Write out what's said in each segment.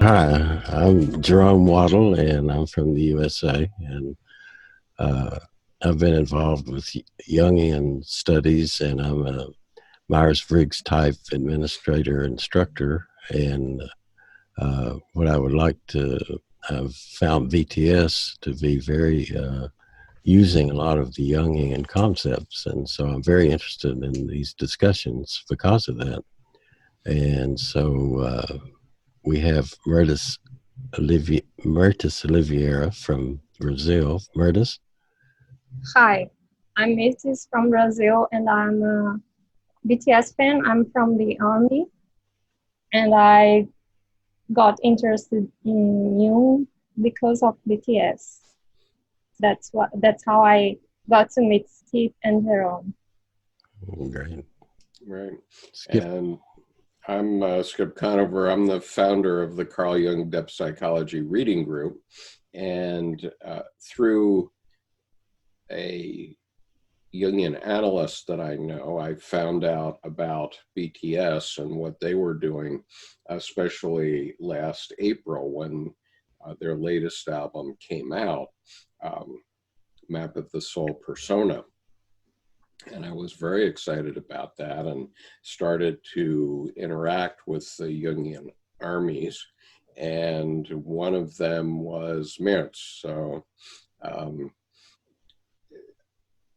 Hi, I'm Jerome Waddle, and I'm from the USA, and I've been involved with Jungian studies, and I'm a Myers-Briggs Type administrator instructor. And what I would like to, I've found BTS to be very using a lot of the Jungian concepts, and so I'm very interested in these discussions because of that. And so we have Mirtes Oliveira from Brazil. Mirtes? Hi, I'm Mirtes from Brazil, and I'm a BTS fan. I'm from the army, and I got interested in Jung because of BTS. That's how I got to meet Skip and Jerome. Great. Right. Skip. And I'm Skip Conover. I'm the founder of the Carl Jung Depth Psychology Reading Group. And through a Jungian analyst that I know, I found out about BTS and what they were doing, especially last April when their latest album came out, Map of the Soul Persona. And I was very excited about that and started to interact with the Jungian armies. And one of them was Mirtes. So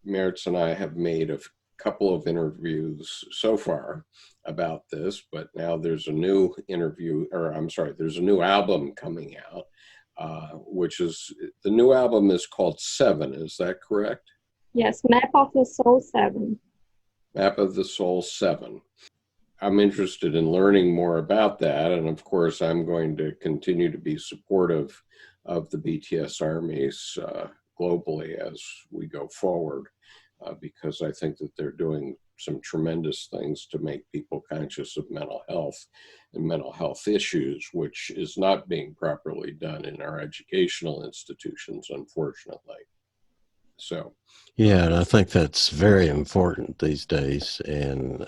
Mirtes and I have made a couple of interviews so far about this, but now there's a new there's a new album coming out, which is, the new album is called Seven, is that correct? Yes, Map of the Soul 7. Map of the Soul 7. I'm interested in learning more about that, and of course I'm going to continue to be supportive of the BTS armies globally as we go forward, because I think that they're doing some tremendous things to make people conscious of mental health and mental health issues, which is not being properly done in our educational institutions, unfortunately. So, yeah, and I think that's very important these days. And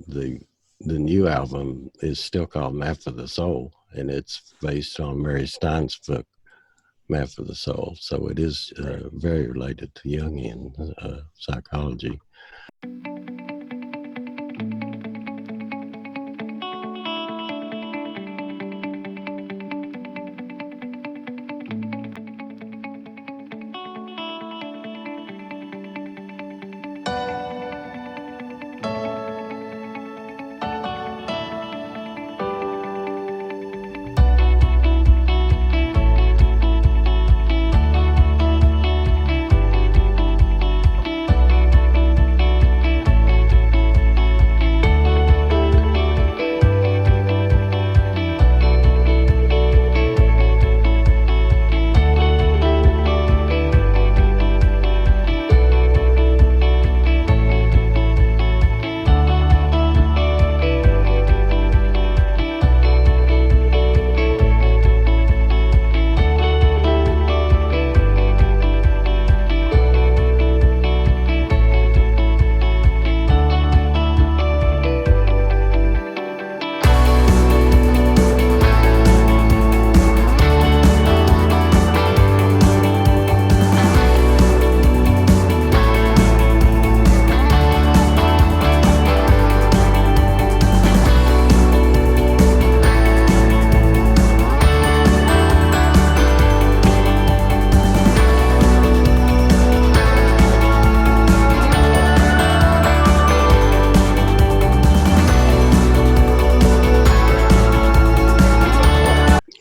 the new album is still called Map of the Soul, and it's based on Mary Stein's book, Map of the Soul. So it is very related to Jungian psychology.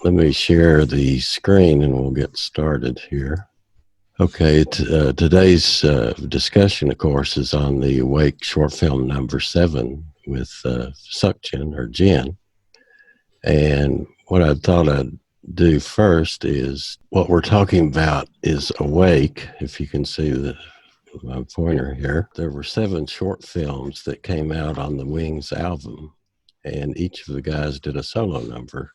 Let me share the screen and we'll get started here. Okay, today's discussion, of course, is on the Awake short film number 7 with Seokjin or Jin. And what I thought I'd do first is, what we're talking about is Awake, if you can see my pointer here. There were 7 short films that came out on the Wings album, and each of the guys did a solo number.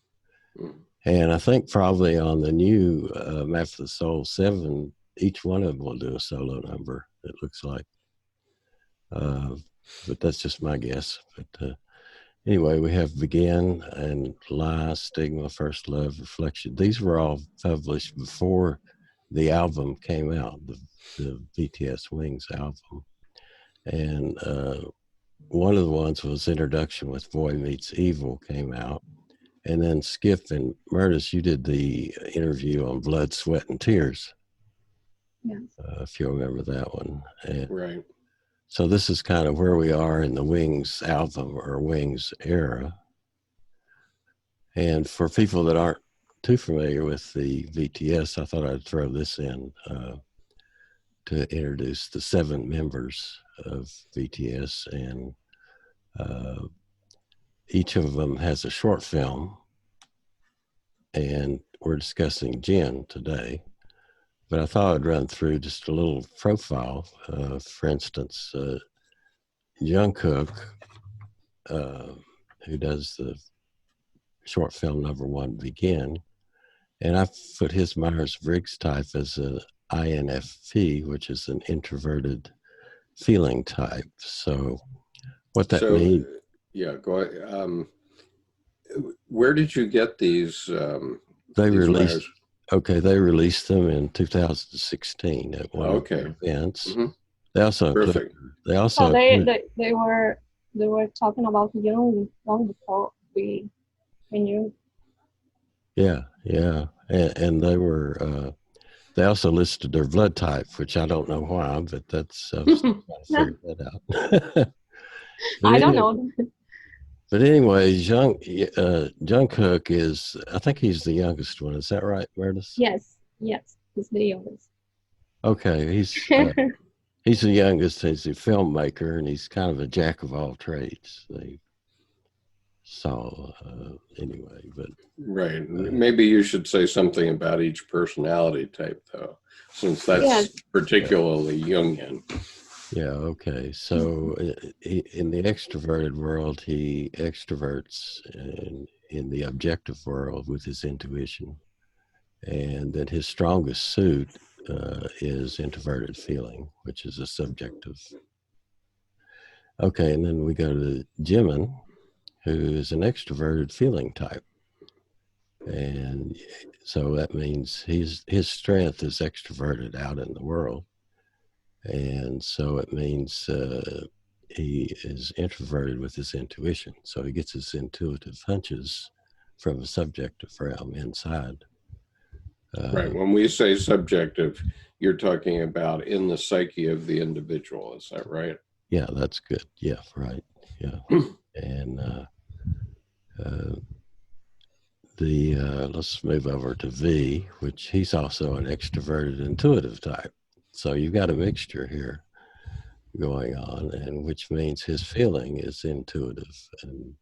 And I think probably on the new Map of the Soul 7, each one of them will do a solo number, it looks like. But that's just my guess. But anyway, we have Begin and Lie, Stigma, First Love, Reflection. These were all published before the album came out, the BTS Wings album. And one of the ones was Introduction with Boy Meets Evil came out. And then Skip and Mirtes, you did the interview on Blood, Sweat, and Tears. Yes. If you remember that one. And Right. so this is kind of where we are in the Wings album or Wings era. And for people that aren't too familiar with the BTS, I thought I'd throw this in to introduce the 7 members of BTS. And each of them has a short film. And we're discussing Jin today. But I thought I'd run through just a little profile. For instance, Jungkook, who does the short film #1, Begin, and I put his Myers-Briggs type as an INFP, which is an introverted feeling type. So what that means... Yeah, go ahead. Where did you get these? They these released... Myers? Okay, they released them in 2016 at one of the events. Mm-hmm. They also Perfect. They also they were talking about Jung long before we knew. Yeah, and they were. They also listed their blood type, which I don't know why, but that's I'm still trying to figure that out. I don't know. But anyway, Jungkook is, I think he's the youngest one. Is that right, Mirtes? Yes, he's the youngest. Okay, he's the youngest. He's a filmmaker, and he's kind of a jack of all trades. Anyway, but right. Maybe you should say something about each personality type, though, since that's particularly Jungian. Yeah, okay. So in the extroverted world, he extroverts in the objective world with his intuition. And then his strongest suit is introverted feeling, which is a subjective. Okay, and then we go to Jimin, who is an extroverted feeling type. And so that means his strength is extroverted out in the world. And so it means he is introverted with his intuition. So he gets his intuitive hunches from a subjective realm inside. Right. When we say subjective, you're talking about in the psyche of the individual. Is that right? Yeah, that's good. Yeah, right. Yeah. And let's move over to V, which he's also an extroverted intuitive type. So you've got a mixture here going on, and which means his feeling is intuitive. And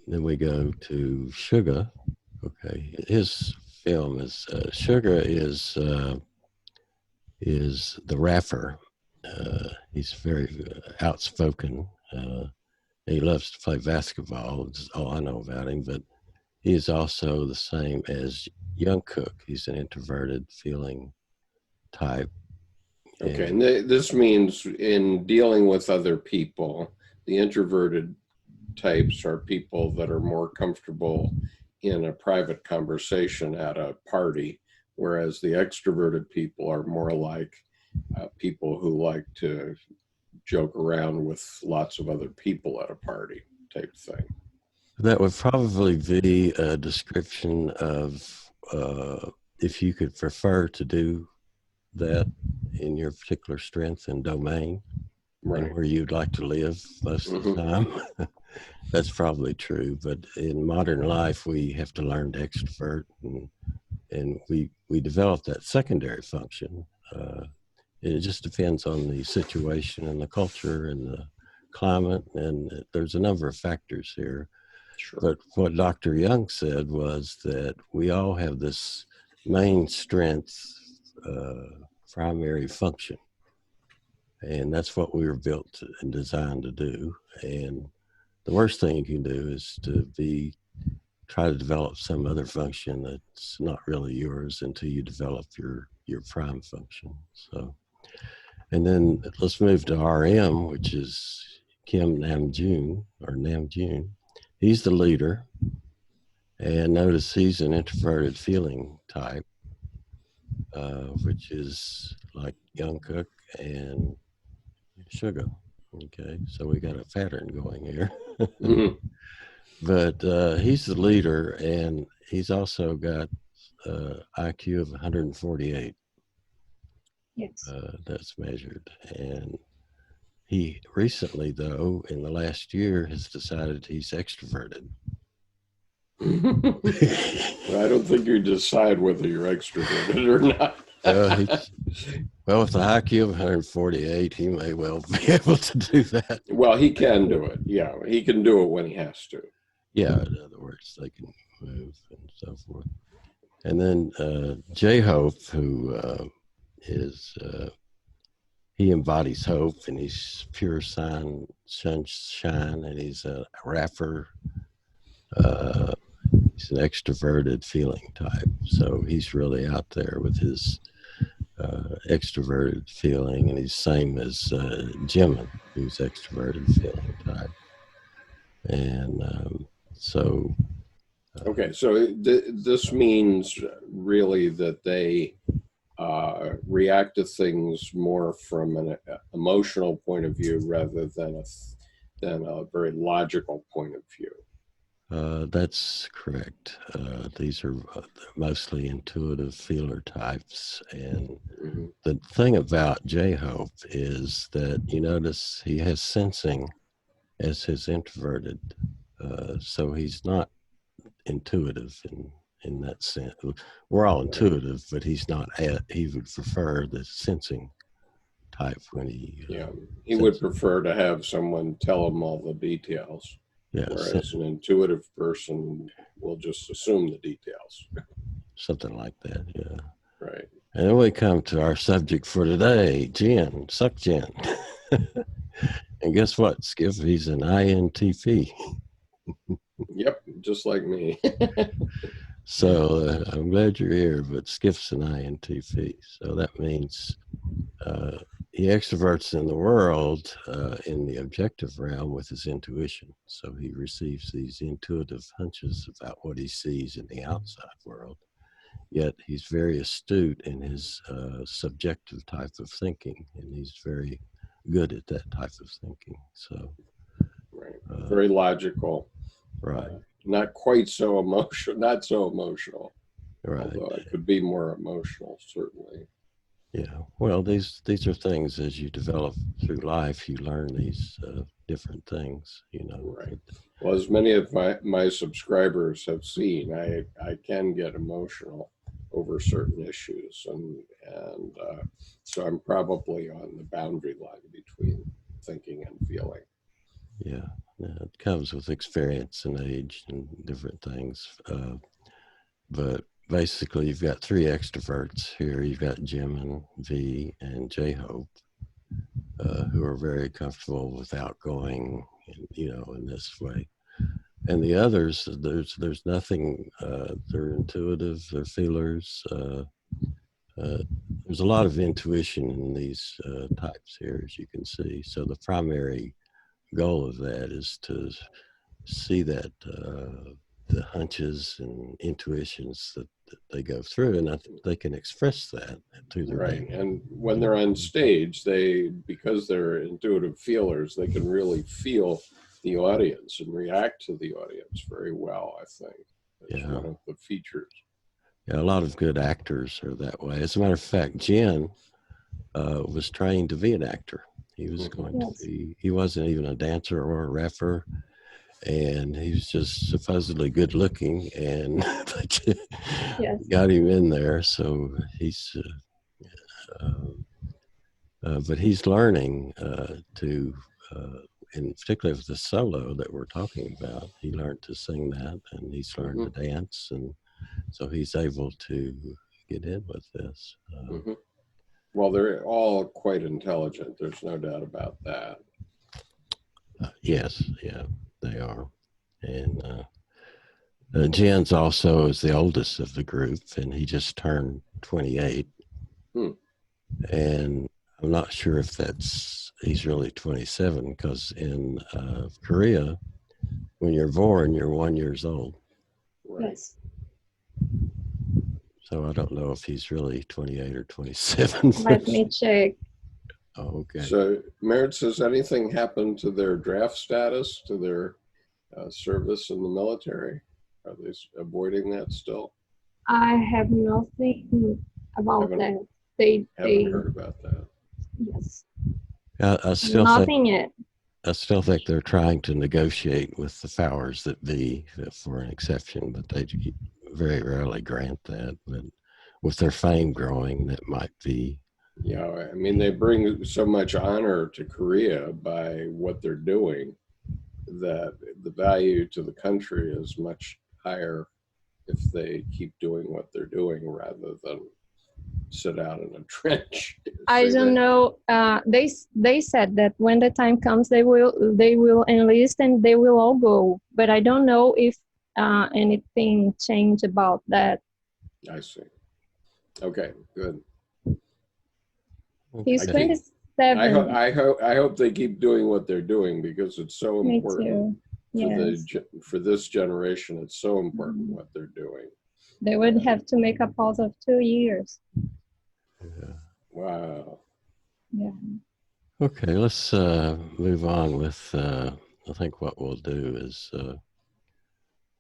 then we go to Sugar. Okay, his film is Sugar is the rapper. He's very outspoken. He loves to play basketball. That's all I know about him. But he's also the same as Jungkook. He's an introverted feeling type. Okay, and this means in dealing with other people, the introverted types are people that are more comfortable in a private conversation at a party, whereas the extroverted people are more like people who like to joke around with lots of other people at a party type thing. That would probably be a description of if you could prefer to do that in your particular strength and domain, right, and where you'd like to live most of the time. That's probably true. But in modern life, we have to learn to extrovert, and we develop that secondary function. It just depends on the situation and the culture and the climate, and there's a number of factors here. Sure. But what Dr. Jung said was that we all have this main strength, primary function, and that's what we were built and designed to do. And the worst thing you can do is to try to develop some other function that's not really yours until you develop your prime function. So, and then let's move to RM, which is Kim Namjoon, or Namjoon. He's the leader. And notice he's an introverted feeling type, which is like Jungkook and Sugar. Okay, so we got a pattern going here. Mhm. But he's the leader, and he's also got IQ of 148. Yes. That's measured. And he recently, though, in the last year, has decided he's extroverted. I don't think you decide whether you're extroverted or not. Well, with the IQ of 148, he may well be able to do that. Well, he can do it. Yeah, he can do it when he has to. Yeah, in other words, they can move and so forth. And then J-Hope, who is, he embodies hope, and he's pure sunshine, and he's a rapper. He's an extroverted feeling type. So he's really out there with his extroverted feeling, and he's same as Jimin, who's extroverted feeling type. And so Okay, so this means really that they react to things more from an emotional point of view rather than a very logical point of view. that's correct. These are mostly intuitive feeler types. And Mhm. the thing about J-Hope is that you notice he has sensing as his introverted. So he's not intuitive in that sense. We're all intuitive, but he's not. He would prefer the sensing type when he. Yeah, he would prefer to have someone tell him all the details. Yeah, Whereas an intuitive person will just assume the details. something like that. Yeah. Right. And then we come to our subject for today, Jin, Seokjin. And guess what, Skip? He's an INTP. Yep, just like me. So I'm glad you're here, but Skip's an INTP. So that means he extroverts in the world in the objective realm with his intuition. So he receives these intuitive hunches about what he sees in the outside world. Yet he's very astute in his subjective type of thinking, and he's very good at that type of thinking. So, Right. Very logical. Right. Not quite so emotional. Not so emotional. Right. Although it could be more emotional, certainly. Yeah. Well, these are things as you develop through life, you learn these different things. You know. Right. Well, as many of my subscribers have seen, I can get emotional over certain issues, and so I'm probably on the boundary line between thinking and feeling. Yeah, it comes with experience and age and different things. But basically, you've got three extroverts here. You've got Jim and V and J-Hope, who are very comfortable with outgoing, in this way. And the others, there's nothing. They're intuitive. They're feelers. There's a lot of intuition in these types here, as you can see. So the primary goal of that is to see that the hunches and intuitions that they go through, and they can express that through their right. And when they're on stage, because they're intuitive feelers, they can really feel the audience and react to the audience very well, I think. It's one of the features. Yeah, a lot of good actors are that way. As a matter of fact, Jin was trained to be an actor. He was going to be, he wasn't even a dancer or a rapper, and he was just supposedly good looking, and got him in there. So he's, but he's learning to, and particularly with the solo that we're talking about, he learned to sing that, and he's learned to dance, and so he's able to get in with this. Well, they're all quite intelligent. There's no doubt about that. Yes, yeah, they are. And Jen's also is the oldest of the group, and he just turned 28. And I'm not sure if that's he's really 27, because in Korea, when you're born, you're 1 year old. Right. Yes. So I don't know if he's really 28 or 27. Let me check. Oh, okay. So, Mirtes, has anything happened to their draft status, to their service in the military? Are they avoiding that still? I have nothing about that. Haven't heard about that. Yes. I still think Nothing yet. they're trying to negotiate with the powers that be for an exception, but they very rarely grant that. But with their fame growing, that might be. Yeah, I mean, they bring so much honor to Korea by what they're doing that the value to the country is much higher if they keep doing what they're doing rather than sit out in a trench. I don't know. They said that when the time comes, they will enlist and they will all go. But I don't know if anything changed about that. I see. Okay, good. He's Okay. 27. I hope they keep doing what they're doing because it's so Me important too. Yes. for this generation. It's so important what they're doing. They would have to make a pause of 2 years. Yeah. Wow. Yeah. Okay, let's move on with. I think what we'll do is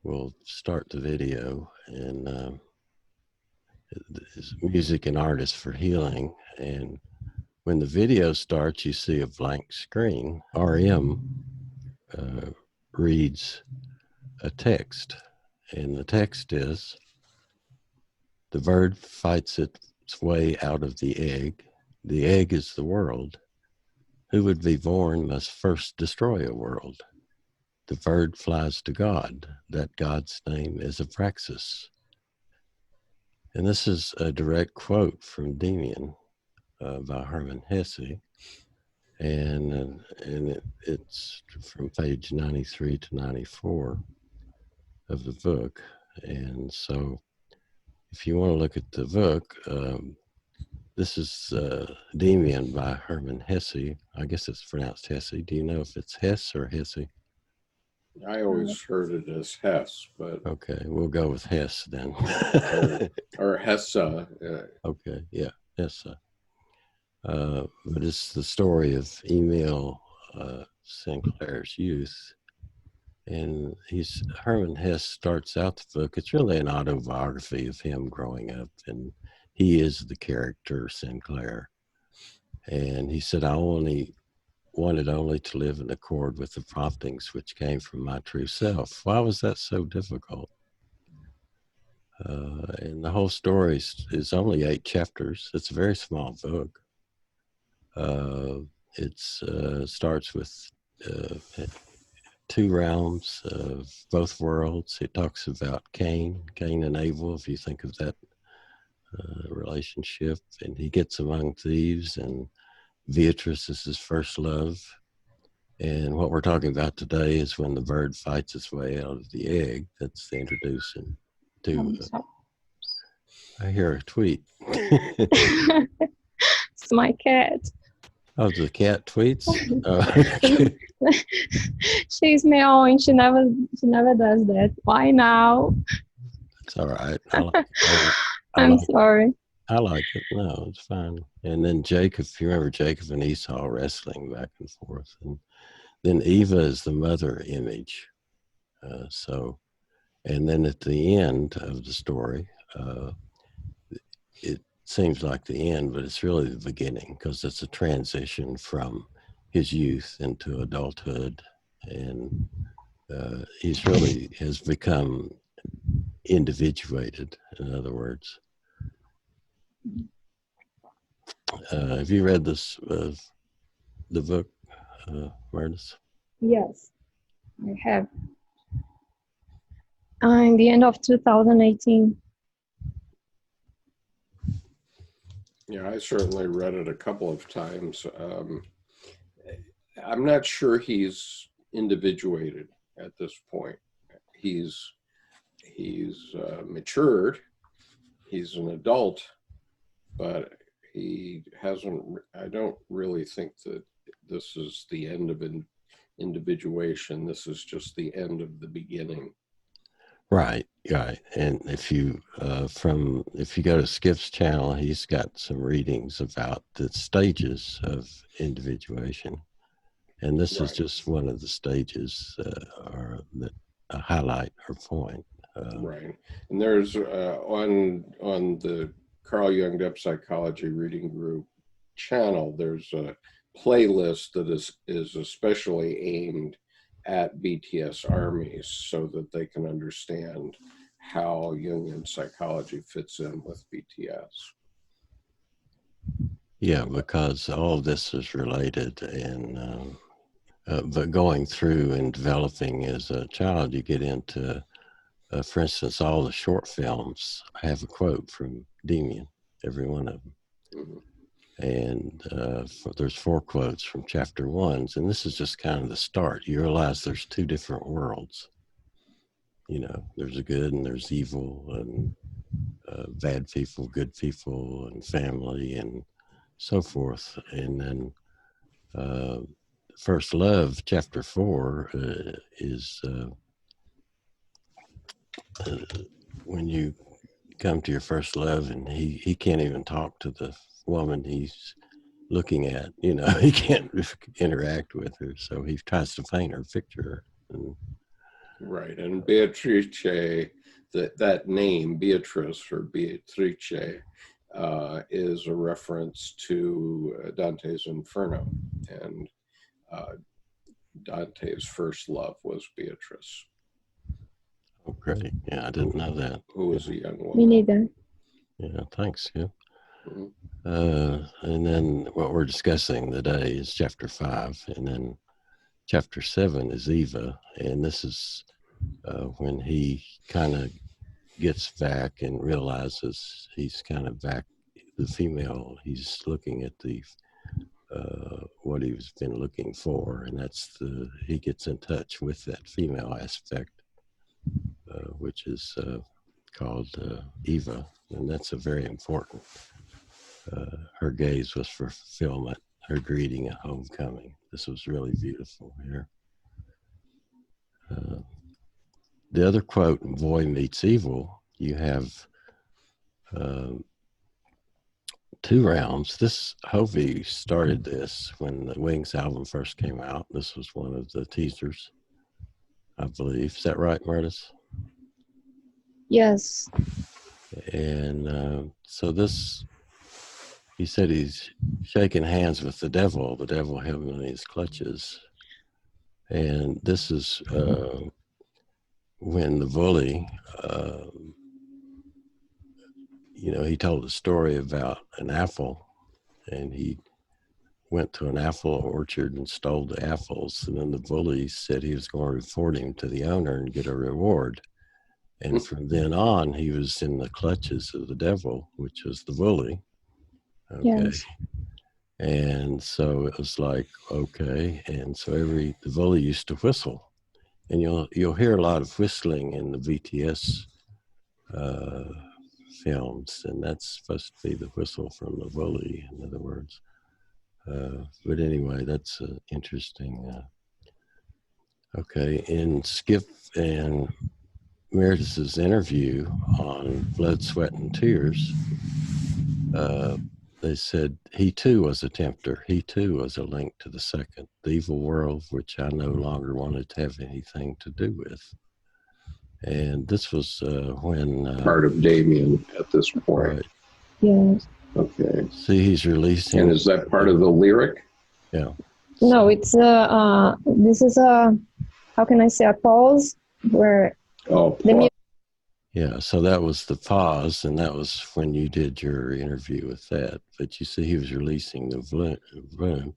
we'll start the video, and music and artists for healing. And when the video starts, you see a blank screen. RM reads a text, and the text is: the bird fights its way out of the egg. The egg is the world. Who would be born must first destroy a world. The bird flies to God. That God's name is ABRAXAS. And this is a direct quote from DEMIAN by Hermann Hesse. And it's from page 93 to 94 of the book. And so if you want to look at the book, this is DEMIAN by Hermann Hesse. I guess it's pronounced Hesse. Do you know if it's Hesse or Hesse? I always heard it as Hesse, but Okay, we'll go with Hesse then. or Hesse. Okay, yeah, Hesse. But it's the story of Emil Sinclair's youth. And Hermann Hesse starts out the book. It's really an autobiography of him growing up, and he is the character Sinclair. And he said, I wanted only to live in accord with the promptings which came from my true self. Why was that so difficult? And the whole story is only 8 chapters. It's a very small book. It starts with 2 realms of both worlds. It talks about Cain and Abel, if you think of that relationship. And he gets among thieves, and Beatrice is his first love. And what we're talking about today is when the bird fights its way out of the egg. That's the introduction to. I hear a tweet. It's my cat. Oh, the cat tweets? She's meowing. She never does that. Why now? It's all right. I like it. I'm sorry. I like it. No, it's fine. And then Jacob, if you remember Jacob and Esau wrestling back and forth. And then Eva is the mother image. And then at the end of the story, it seems like the end, but it's really the beginning, because it's a transition from his youth into adulthood. And he's really has become individuated, in other words. Have you read this, the book, Mirtes? Yes, I have. In the end of 2018. Yeah, I certainly read it a couple of times. I'm not sure he's individuated at this point. He's matured. He's an adult, but he hasn't. I don't really think that this is the end of individuation. This is just the end of the beginning. Right, right. And if you if you go to Skip's channel, he's got some readings about the stages of individuation, and this is just one of the stages, or that a highlight or point. Right, and there's on the Carl Jung Depth Psychology Reading Group channel, there's a playlist that is especially aimed at BTS armies so that they can understand how Jungian psychology fits in with BTS. Yeah, because all of this is related, and but going through and developing as a child, you get into, for instance, all the short films. I have a quote from DEMIAN, every one of them. Mm-hmm. And there's 4 quotes from chapter 1, and this is just kind of the start. You realize there's 2 different worlds. You know, there's a good and there's evil, and bad people, good people, and family, and so forth. And then First Love, chapter 4, is when you come to your first love, and he can't even talk to the woman he's looking at, you know, he can't interact with her, so he tries to paint her picture. And right, and Beatrice, that name Beatrice or Beatrice is a reference to Dante's Inferno, and Dante's first love was Beatrice. oh, great. Yeah, I didn't know that. Who was a young woman. Me neither. Yeah, thanks, Skip. Mm-hmm. And then what we're discussing today is chapter 5, and then chapter 7 is Eva, and this is when he kind of gets back and realizes he's kind of back, the female, he's looking at the what he's been looking for, and that's he gets in touch with that female aspect, which is called Eva, and that's a very important. Her gaze was for fulfillment, her greeting at homecoming. This was really beautiful here. The other quote in Boy Meets Evil, you have 2 rounds. This, Hovey started this when the Wings album first came out. This was one of the teasers, I believe. Is that right, Mirtes? Yes. And so this, he said he's shaking hands with the devil held him in his clutches. And this is when the bully, you know, he told a story about an apple, and he went to an apple orchard and stole the apples. And then the bully said he was going to report him to the owner and get a reward. And from then on, he was in the clutches of the devil, which was the bully. Okay. Yes. And so it was like, okay. And so the bully used to whistle. And you'll hear a lot of whistling in the BTS films, and that's supposed to be the whistle from the bully, in other words. But anyway, that's interesting. Okay, in Skip and Mirtes' interview on Blood, Sweat, and Tears, they said he too was a tempter. He too was a link to the second, the evil world, which I no longer wanted to have anything to do with. And this was when... part of DEMIAN at this point. Right. Yes. Okay. See, he's releasing... And is that part of the lyric? Yeah. No, it's this is a, how can I say, a pause where the music. Yeah, so that was the pause, and that was when you did your interview with that. But you see, he was releasing the room.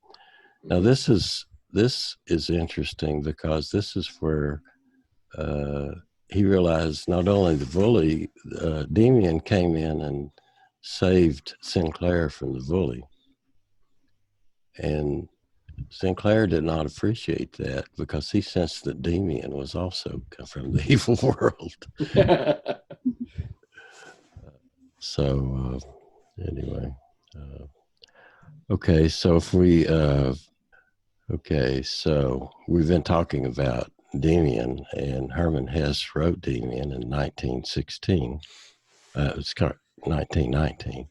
Now, this is interesting, because this is where he realized not only the bully, DEMIAN came in and saved Sinclair from the bully. And Sinclair did not appreciate that, because he sensed that DEMIAN was also from the evil world. So anyway, okay, so if we Okay, so we've been talking about DEMIAN, and Hermann Hesse wrote DEMIAN in 1916. It's 1919.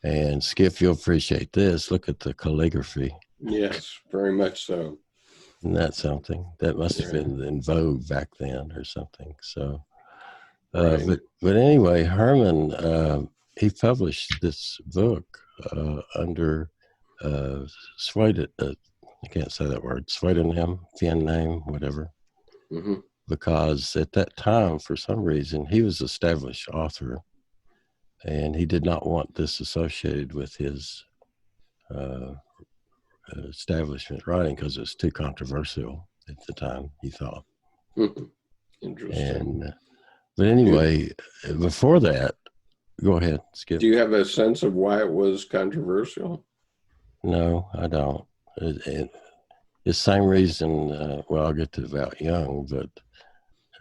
And Skip, you'll appreciate this. Look at the calligraphy. Yes, very much so. Isn't that something? That must have Right. been in vogue back then or something. So, Right. but anyway, Herman, he published this book under I can't say that word, pseudonym, pen name, whatever. Mm-hmm. Because at that time, for some reason, he was an established author, and he did not want this associated with his establishment writing because it was too controversial at the time, he thought. Mm-hmm. Interesting. And but anyway, before that, go ahead, Skip. Do you have a sense of why it was controversial? No, I don't. It's the same reason. Well, I'll get to about Jung, but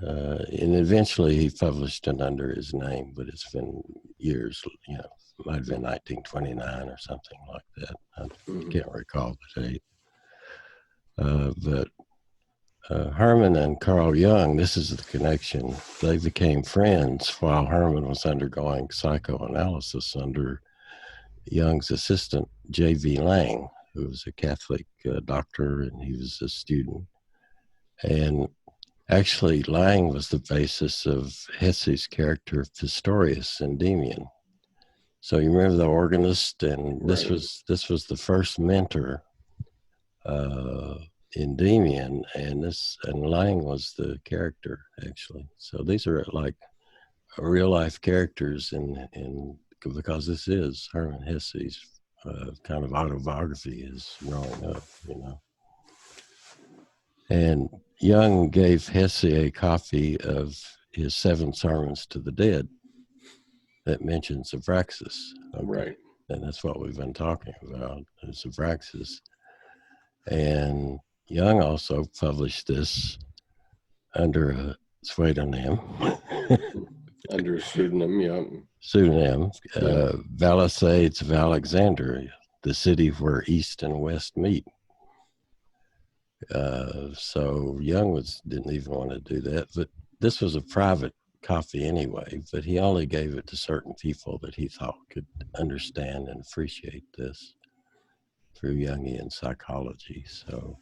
and eventually he published it under his name, but it's been years. You know, might have been 1929 or something like that. I can't recall the date. But Herman and Carl Jung, this is the connection. They became friends while Herman was undergoing psychoanalysis under Jung's assistant, J.V. Lang, who was a Catholic doctor, and he was a student. And actually, Lang was the basis of Hesse's character Pistorius in DEMIAN. So you remember the organist, and Right. this was the first mentor in DEMIAN, and Lang was the character actually. So these are like real life characters in because this is Hermann Hesse's kind of autobiography is growing up, you know. And Jung gave Hesse a copy of his 7 Sermons to the Dead that mentions Abraxas. Okay? Right. And that's what we've been talking about, is Abraxas. And Jung also published this under a pseudonym. Under pseudonym, yeah. Pseudonym, Palisades of Alexandria, the city where East and West meet. So Jung didn't even want to do that, but this was a private copy anyway, but he only gave it to certain people that he thought could understand and appreciate this through Jungian psychology. So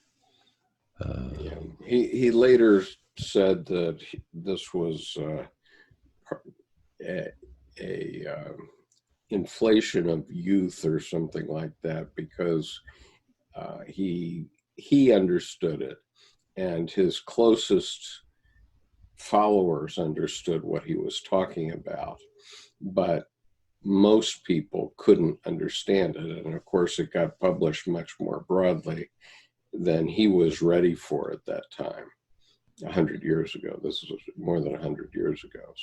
Yeah. He later said that this was a inflation of youth or something like that, because he understood it, and his closest followers understood what he was talking about, but most people couldn't understand it. And of course, it got published much more broadly than he was ready for at that time, 100 years ago. This was more than 100 years ago.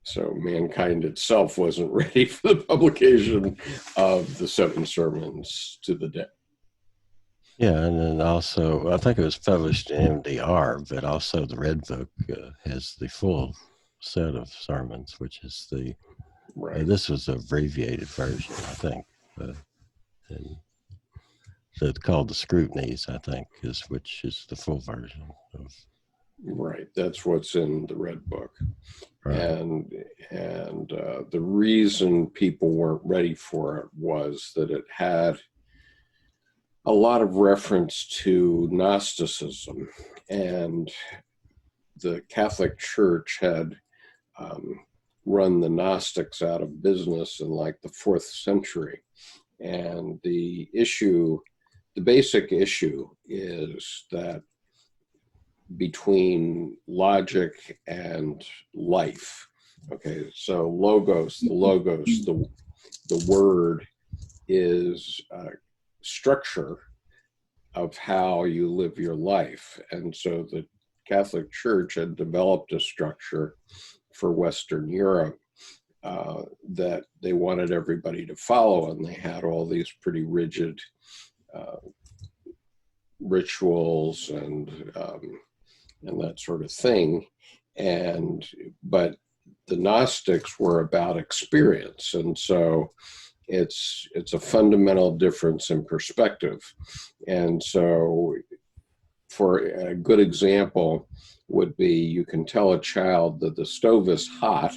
So mankind itself wasn't ready for the publication of the 7 Sermons to the Dead. yeah, and then also, I think it was published in MDR, but also the Red Book has the full set of sermons, which is Right. this was an abbreviated version, I think. And so it's called the Scrutinies, I think, which is the full version of. Right, that's what's in the Red Book. Right. And the reason people weren't ready for it was that it had a lot of reference to Gnosticism, and the Catholic Church had run the Gnostics out of business in like the 4th century. And the basic issue is that between logic and life. Okay, so the word is structure of how you live your life. And so the Catholic Church had developed a structure for Western Europe that they wanted everybody to follow, and they had all these pretty rigid rituals and that sort of thing. But the Gnostics were about experience, and so it's a fundamental difference in perspective. And so for a good example would be, you can tell a child that the stove is hot,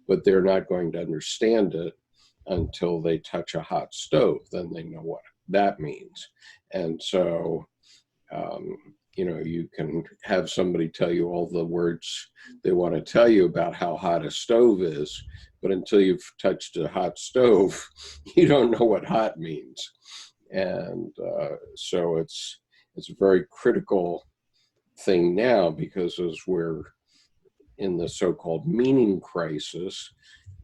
but they're not going to understand it until they touch a hot stove. Then they know what that means. And so, you know, you can have somebody tell you all the words they want to tell you about how hot a stove is, but until you've touched a hot stove, you don't know what hot means. And so it's a very critical thing now, because as we're in the so-called meaning crisis,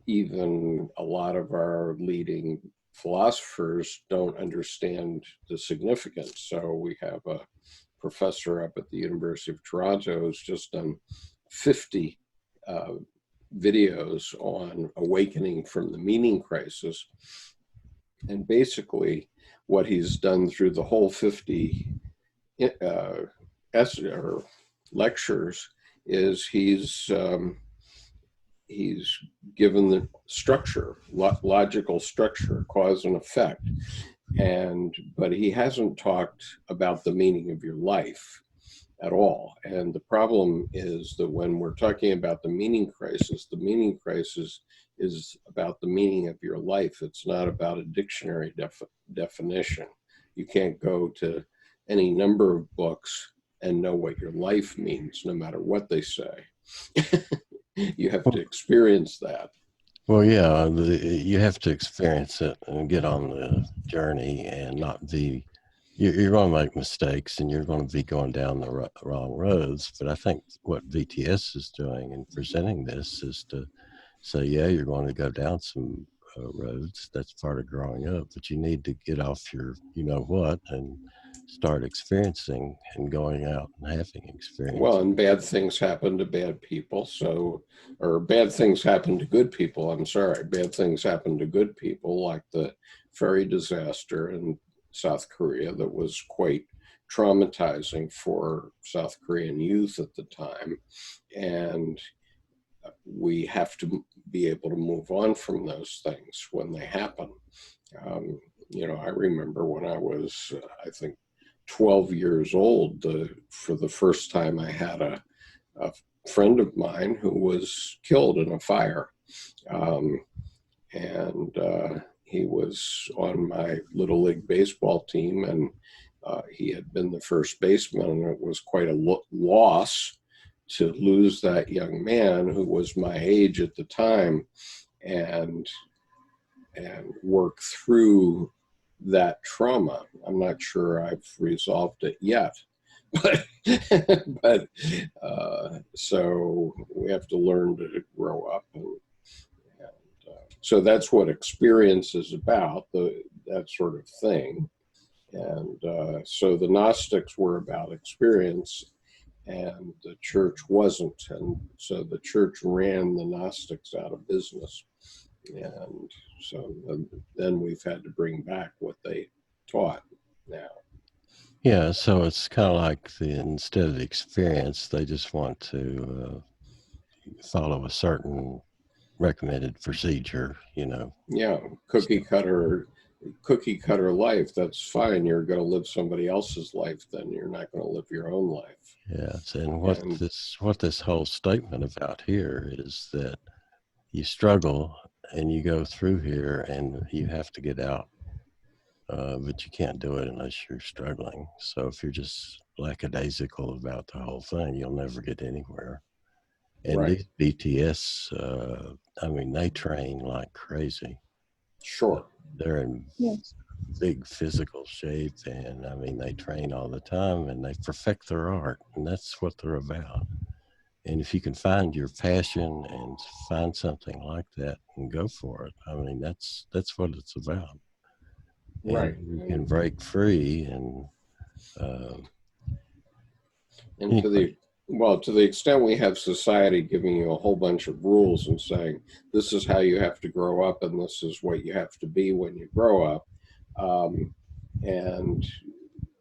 even a lot of our leading philosophers don't understand the significance. So we have a professor up at the University of Toronto who's just done 50 videos on awakening from the meaning crisis. And basically what he's done through the whole 50 lectures is he's given the structure, logical structure, cause and effect, but he hasn't talked about the meaning of your life at all. And the problem is that when we're talking about the meaning crisis is about the meaning of your life. It's not about a dictionary definition. You can't go to any number of books and know what your life means, no matter what they say. You have to experience that. Well, yeah, you have to experience it and get on the journey and not be, you're going to make mistakes and you're going to be going down the wrong roads. But I think what BTS is doing in presenting this is to say, yeah, you're going to go down some roads. That's part of growing up, but you need to get off your, you know what, and start experiencing and going out and having experience. Well, and bad things happen to bad people. Or bad things happen to good people. I'm sorry. Bad things happen to good people, like the ferry disaster in South Korea that was quite traumatizing for South Korean youth at the time. And we have to be able to move on from those things when they happen. You know, I remember when I was, I think, 12 years old, for the first time I had a friend of mine who was killed in a fire. He was on my Little League baseball team, and he had been the first baseman, and it was quite a loss to lose that young man who was my age at the time, and work through that trauma. I'm not sure I've resolved it yet, but so we have to learn to grow up, and so that's what experience is about, that sort of thing. And so the Gnostics were about experience, and the church wasn't, and so the church ran the Gnostics out of business. And so then we've had to bring back what they taught now. Yeah, so it's kind of like instead of the experience, they just want to follow a certain recommended procedure, you know. Yeah, cookie cutter life. That's fine. You're going to live somebody else's life, then you're not going to live your own life. Yes, and what this whole statement about here is that you struggle and you go through here and you have to get out, but you can't do it unless you're struggling. So if you're just lackadaisical about the whole thing, you'll never get anywhere. And Right. these BTS, I mean, they train like crazy. Sure. They're in Yes. big physical shape, and I mean, they train all the time and they perfect their art, and that's what they're about. And if you can find your passion and find something like that and go for it, I mean, that's what it's about. Right. And you can break free and And to the extent we have society giving you a whole bunch of rules and saying, this is how you have to grow up and this is what you have to be when you grow up. And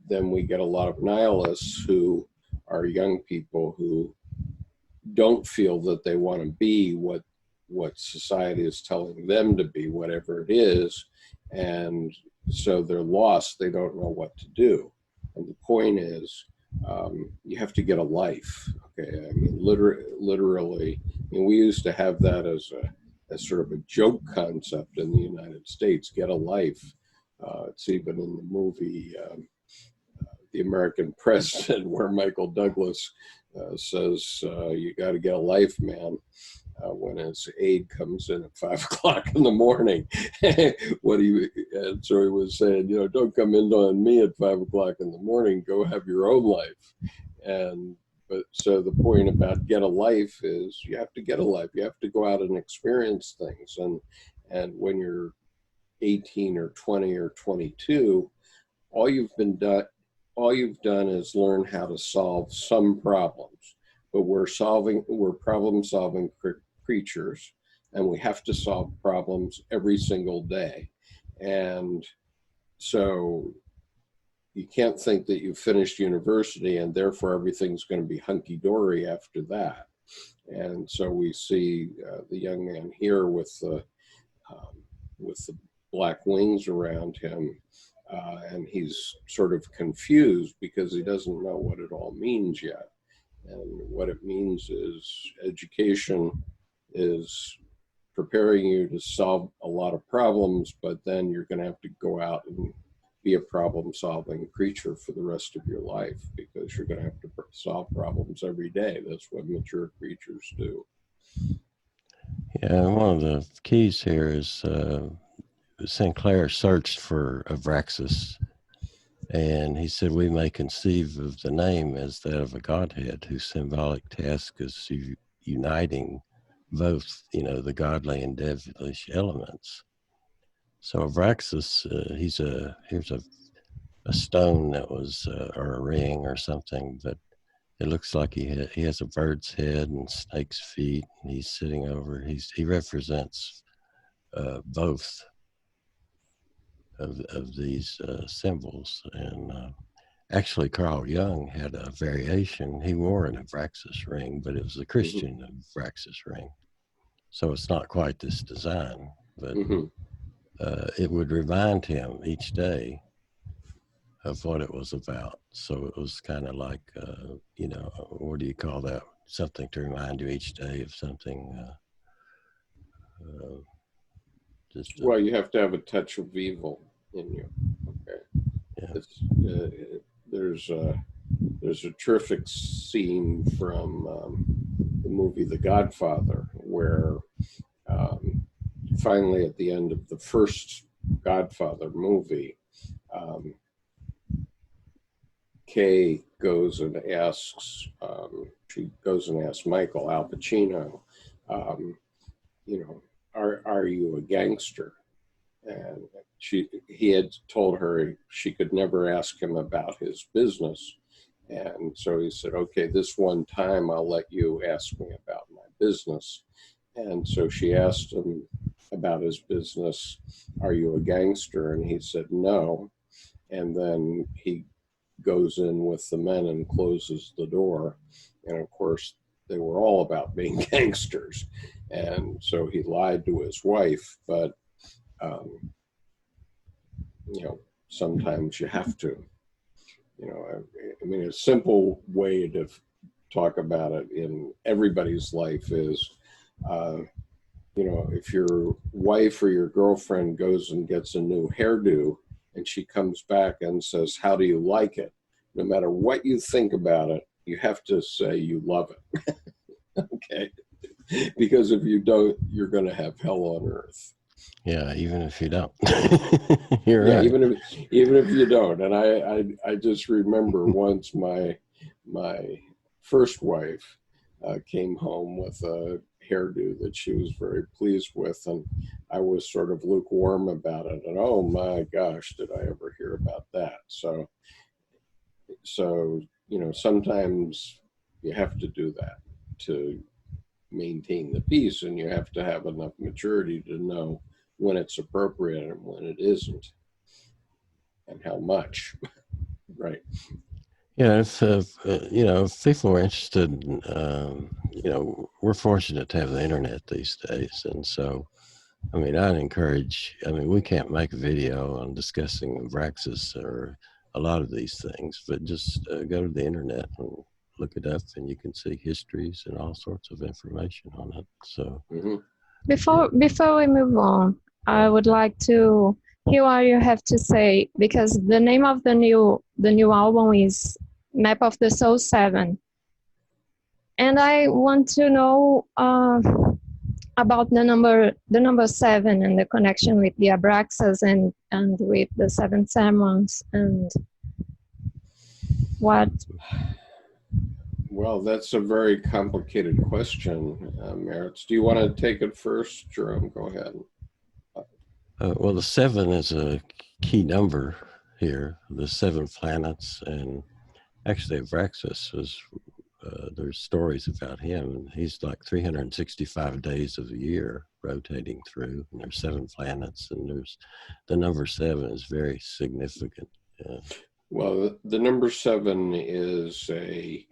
then we get a lot of nihilists who are young people who don't feel that they want to be what society is telling them to be, whatever it is. And so they're lost. They don't know what to do. And the point is, you have to get a life. Okay, I mean, literally. I mean, we used to have that as sort of a joke concept in the United States. Get a life. It's even in the movie The American President, where Michael Douglas says, "You got to get a life, man." When his aide comes in at 5 o'clock in the morning, and so he was saying, you know, don't come in on me at 5 o'clock in the morning. Go have your own life. But so the point about get a life is you have to get a life. You have to go out and experience things. And when you're 18 or 20 or 22, all you've done is learn how to solve some problems. But we're problem solving creatures, and we have to solve problems every single day. And so you can't think that you've finished university and therefore everything's going to be hunky-dory after that. And so we see the young man here with the black wings around him, and he's sort of confused because he doesn't know what it all means yet. And what it means is education is preparing you to solve a lot of problems, but then you're going to have to go out and be a problem-solving creature for the rest of your life, because you're going to have to solve problems every day. That's what mature creatures do. Yeah, one of the keys here is Sinclair searched for ABRAXAS, and he said we may conceive of the name as that of a godhead whose symbolic task is uniting both, you know, the godly and devilish elements. So ABRAXAS, here's a stone that was, or a ring or something, but it looks like he has a bird's head and snake's feet, and he's sitting over. He represents both of these symbols, and actually Carl Jung had a variation. He wore an ABRAXAS ring, but it was a Christian ABRAXAS ring, so it's not quite this design, but it would remind him each day of what it was about. So it was kind of like, you know, what do you call that? Something to remind you each day of something. Well, you have to have a touch of evil in you. Okay. Yeah. There's a terrific scene from the movie The Godfather, where finally at the end of the first Godfather movie, Kay goes and asks, Michael Al Pacino, you know, are you a gangster? And he had told her she could never ask him about his business. And so he said, okay, this one time I'll let you ask me about my business. And so she asked him about his business, are you a gangster? And he said, no. And then he goes in with the men and closes the door. And of course, they were all about being gangsters. And so he lied to his wife, but, you know, sometimes you have to, you know, I mean, a simple way to talk about it in everybody's life is, you know, if your wife or your girlfriend goes and gets a new hairdo and she comes back and says, how do you like it? No matter what you think about it, you have to say you love it. Okay? Because if you don't, you're going to have hell on earth. Yeah, even if you don't. You're yeah, right. even if you don't. And I just remember once my first wife came home with a hairdo that she was very pleased with, and I was sort of lukewarm about it. And oh my gosh, did I ever hear about that? So you know, sometimes you have to do that to maintain the peace, and you have to have enough maturity to know when it's appropriate and when it isn't, and how much. Right. Yeah, if you know, if people are interested, you know, we're fortunate to have the internet these days, and so I mean, I'd encourage, I mean, we can't make a video on discussing ABRAXAS or a lot of these things, but just go to the internet and look it up, and you can see histories and all sorts of information on it. So Before we move on, I would like to hear what you have to say, because the name of the new album is Map of the Soul 7. And I want to know about the number 7 and the connection with the ABRAXAS and with the 7 sermons and what. Well, that's a very complicated question, Mirtes. Do you want to take it first, Jerome? Go ahead. Well, the 7 is a key number here. The 7 planets, and actually ABRAXAS was. There's stories about him. He's like 365 days of the year rotating through, and there's 7 planets, and there's the number 7 is very significant. Well, the number 7 is a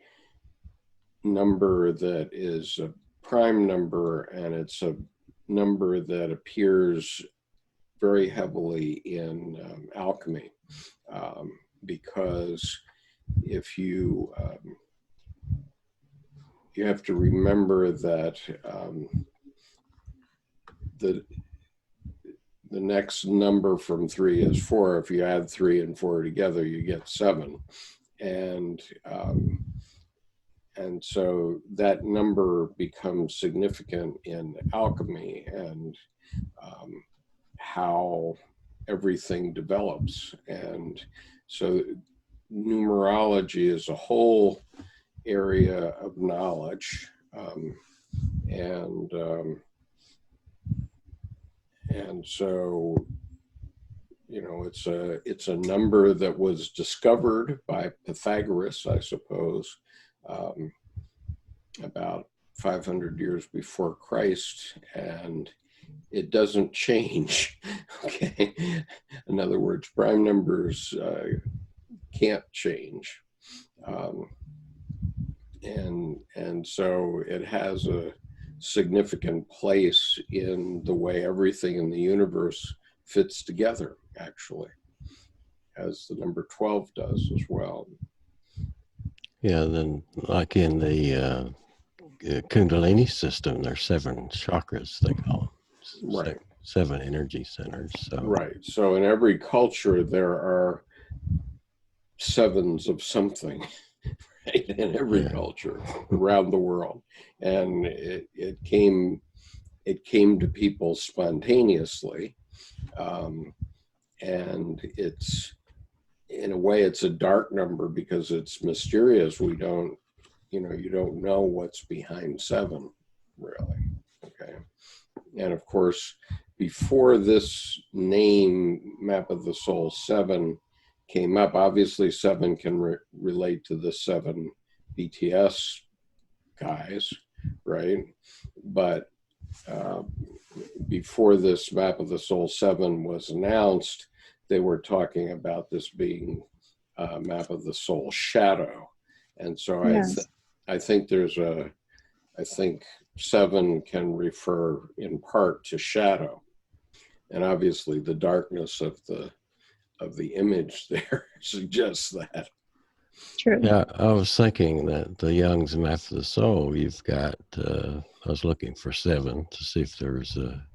number that is a prime number, and it's a number that appears very heavily in alchemy, because if you have to remember that the next number from 3 is 4. If you add 3 and 4 together, you get 7, and so that number becomes significant in alchemy and how everything develops. And so numerology is a whole area of knowledge, and so, you know, it's a number that was discovered by Pythagoras, I suppose, about 500 years before Christ, and it doesn't change. Okay, in other words, prime numbers can't change. And so it has a significant place in the way everything in the universe fits together, actually, as the number 12 does as well. Yeah, then like in the Kundalini system, there's 7 chakras, they call them. Right. 7 energy centers. So. Right. So in every culture, there are 7s of something. Right? In every culture around the world, and it came to people spontaneously, and it's, in a way, it's a dark number because it's mysterious. We don't, you don't know what's behind 7, really. Okay, and of course, before this name, Map of the Soul 7, came up, obviously 7 can relate to the 7 BTS guys, right? But before this Map of the Soul 7 was announced, they were talking about this being Map of the Soul Shadow. And so yes. I think 7 can refer in part to shadow. And obviously the darkness of the image there suggests that. True. Yeah, I was thinking that the Jung's Map of the Soul, you've got, I was looking for 7 to see if there's a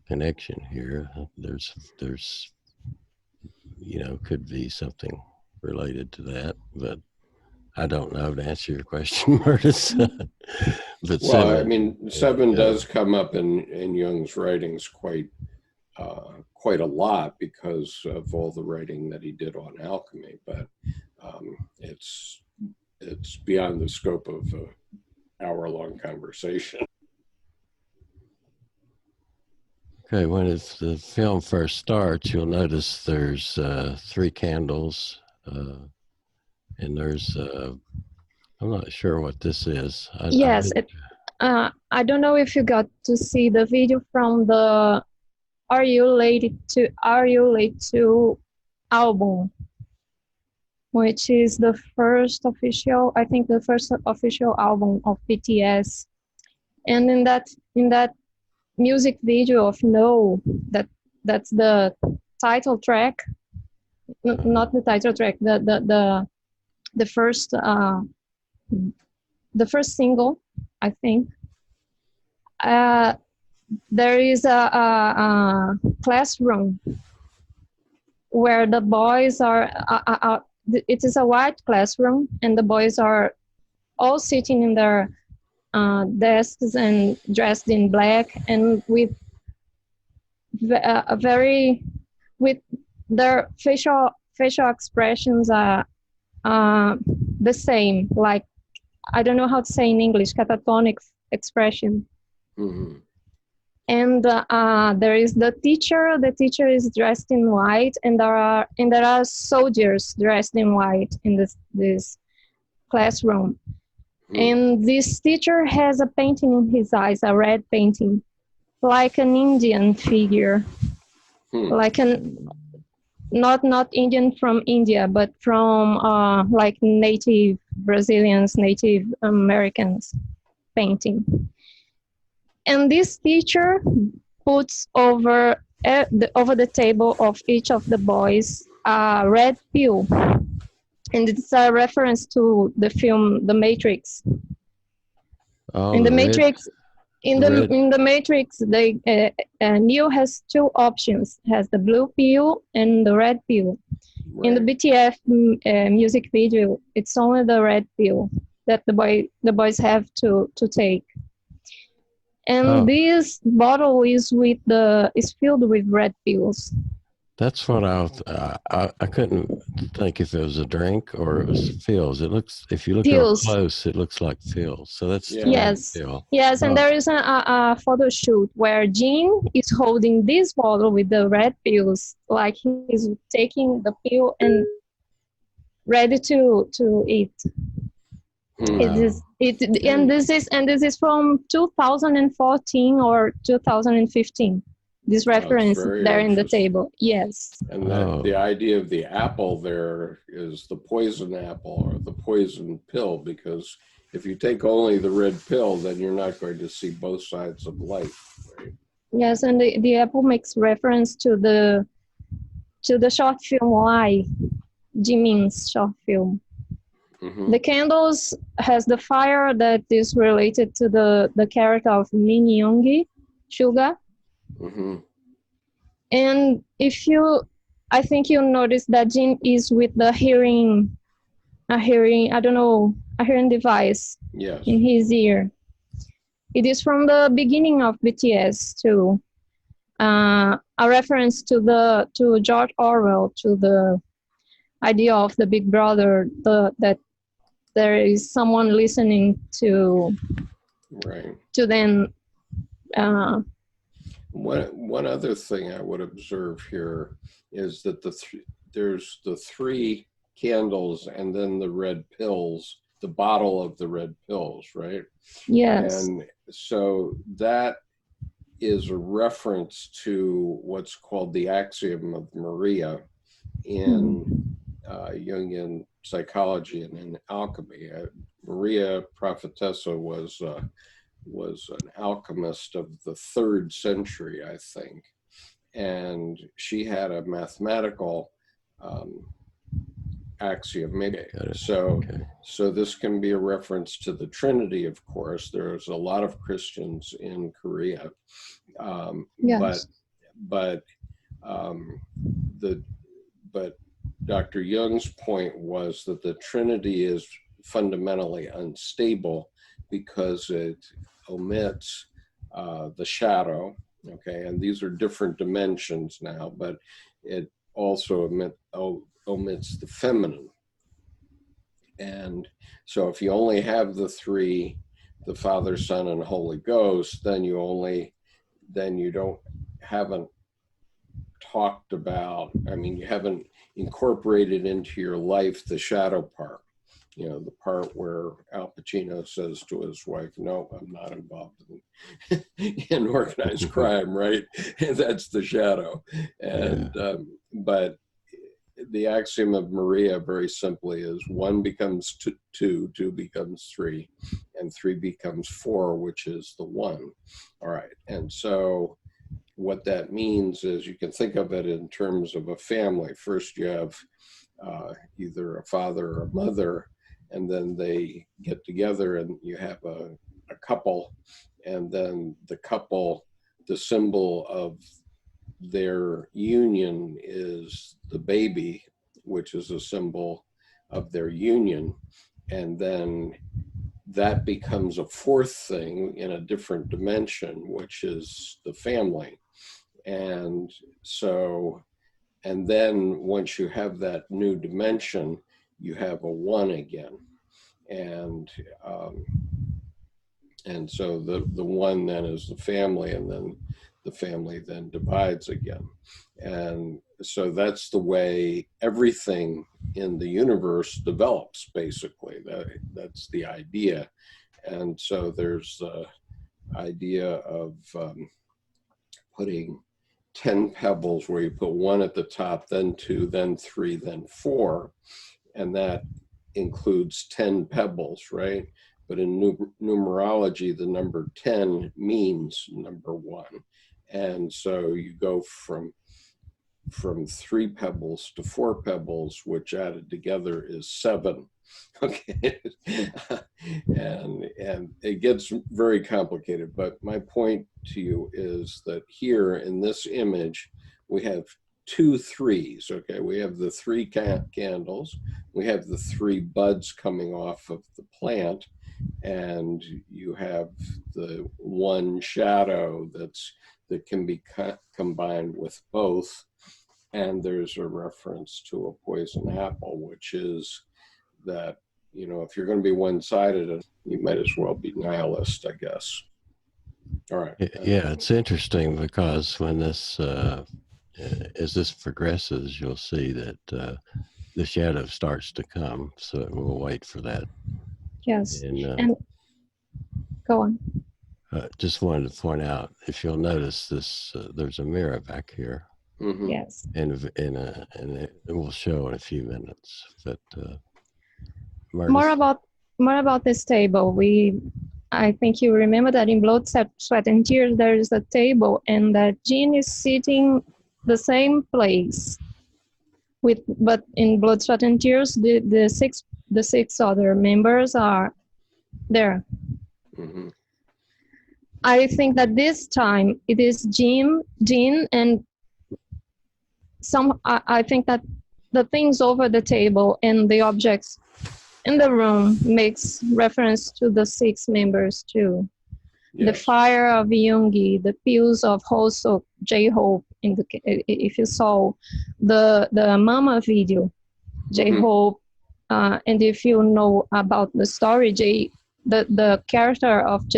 connection here. There's, could be something related to that, but I don't know to answer your question, Mirtes. But well, 7, I mean, 7 does come up in Jung's writings quite a lot because of all the writing that he did on alchemy, but it's beyond the scope of an hour-long conversation. Okay, when the film first starts, you'll notice there's 3 candles, and there's I'm not sure what this is. I don't know if you got to see the video from the Are You Late To album, which is the first official album of BTS. And in that music video of No, that's the title track, not the title track, the first single, I think. There is a classroom where the boys are, it is a white classroom, and the boys are all sitting in their desks and dressed in black, and with with their facial expressions are the same, like, I don't know how to say in English, catatonic expression. Mm-hmm. And there is the teacher. The teacher is dressed in white, and there are soldiers dressed in white in this classroom. Mm. And this teacher has a painting in his eyes, a red painting, like an Indian figure, like not Indian from India, but from like native Brazilians, Native Americans painting. And this teacher puts over the table of each of the boys a red pill, and it's a reference to the film The Matrix. Oh, In the Matrix, Neo has two options: has the blue pill and the red pill. Right. In the BTS music video, it's only the red pill that the boys have to take. And this bottle is filled with red pills. That's what I couldn't think if it was a drink or it was Phil's. It looks, if you look real close, it looks like Phil's. So that's Phil. Yes, and there is a photo shoot where Jin is holding this bottle with the red pills, like he's taking the pill and ready to eat. And this is from 2014 or 2015. This reference there in the table, yes. And the idea of the apple there is the poison apple or the poison pill, because if you take only the red pill, then you're not going to see both sides of life, right? Yes, and the apple makes reference to the short film Lie, Jimin's short film. Mm-hmm. The candles has the fire that is related to the character of Min Yoongi, Suga. Mm-hmm. And I think you'll notice that Jin is with the hearing device in his ear. It is from the beginning of BTS too. A reference to George Orwell, to the idea of the Big Brother, that there is someone listening to them. One other thing I would observe here is that there's the three candles and then the red pills, the bottle of the red pills, right? Yes. And so that is a reference to what's called the axiom of Maria in Jungian psychology and in alchemy. Maria Prophetessa was an alchemist of the 3rd century, I think. And she had a mathematical axiom. So this can be a reference to the Trinity, of course. There's a lot of Christians in Korea. Yes. But Dr. Jung's point was that the Trinity is fundamentally unstable because it omits the shadow, okay, and these are different dimensions now, but it also omits the feminine. And so if you only have the three, the Father, Son, and Holy Ghost, then you haven't talked about, you haven't incorporated into your life the shadow part. The part where Al Pacino says to his wife, "No, I'm not involved in organized crime," right? And that's the shadow. And but the axiom of Maria, very simply, is 1 becomes 2, 2 becomes 3, and 3 becomes 4, which is the 1. All right, and so what that means is you can think of it in terms of a family. First you have either a father or a mother, and then they get together and you have a couple, and then the couple, the symbol of their union is the baby, which is a symbol of their union, and then that becomes a 4th thing in a different dimension, which is the family. And so, and then once you have that new dimension, you have a 1 again. And so the 1 then is the family, and then the family then divides again. And so that's the way everything in the universe develops, basically. That's the idea. And so there's the idea of putting 10 pebbles where you put 1 at the top, then 2, then 3, then 4, and that includes 10 pebbles, right? But in numerology, the number 10 means number 1. And so you go from 3 pebbles to 4 pebbles, which added together is 7. Okay. and it gets very complicated, but my point to you is that here in this image, we have 2 3s, okay? We have the 3 candles, we have the 3 buds coming off of the plant, and you have the 1 shadow that can be combined with both. And there's a reference to a poison apple, which is that, you know, if you're going to be one-sided, you might as well be nihilist, I guess. All right. Yeah, it's interesting because when this, as this progresses, you'll see that the shadow starts to come. So we'll wait for that. Yes. And go on. just wanted to point out, if you'll notice this, there's a mirror back here. Mm-hmm. Yes. And it will show in a few minutes. But more about this table. I think you remember that in Blood, Sweat, and Tears there is a table, and that Jin is sitting the same place. But in Blood, Sweat, and Tears, the six other members are there. Mm-hmm. I think that this time it is Jin, and I think that the things over the table and the objects in the room makes reference to the 6 members too. Yes. The fire of Yoongi, the pills of Hoseok, J-Hope. If you saw the Mama video, J-Hope, and if you know about the story, the character of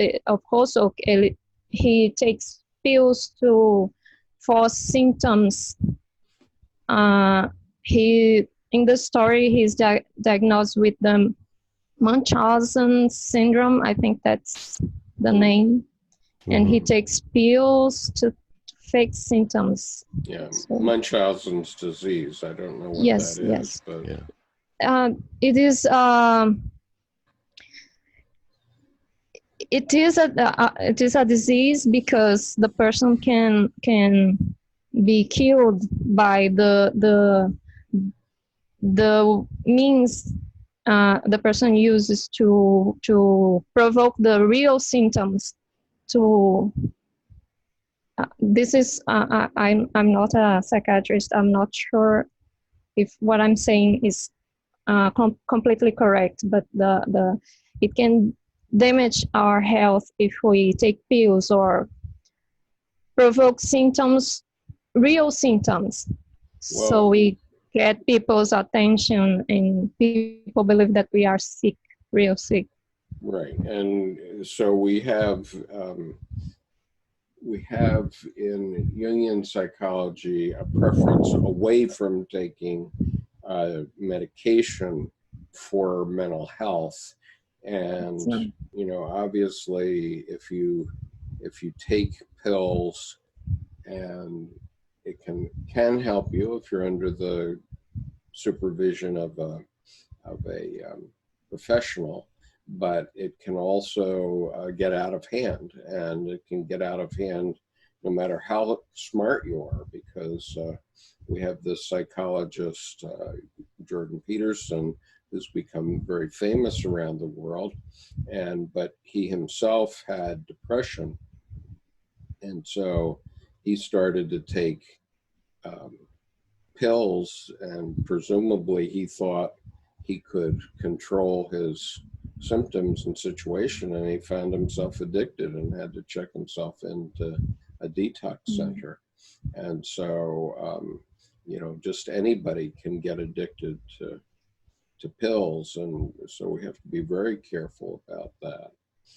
Hoseok, he takes pills for symptoms. In the story, he's diagnosed with the Munchausen syndrome. I think that's the name. Mm-hmm. And he takes pills to fix symptoms. Yeah, so, Munchausen's disease. I don't know what that is. Yes. But yeah. It is a disease because the person can be killed by the means the person uses to provoke the real symptoms. This is I'm not a psychiatrist. I'm not sure if what I'm saying is completely correct, but it can damage our health if we take pills or provoke symptoms, real symptoms. Well, so we get people's attention and people believe that we are sick, real sick. Right, and so we have in Jungian psychology a preference away from taking medication for mental health. And you know, obviously, if you take pills, and it can help you if you're under the supervision of a professional, but it can also get out of hand, and it can get out of hand no matter how smart you are, because we have this psychologist, Jordan Peterson, who's become very famous around the world, but he himself had depression, and so he started to take pills, and presumably he thought he could control his symptoms and situation, and he found himself addicted and had to check himself into a detox center. And so you know, just anybody can get addicted to pills, and so we have to be very careful about that.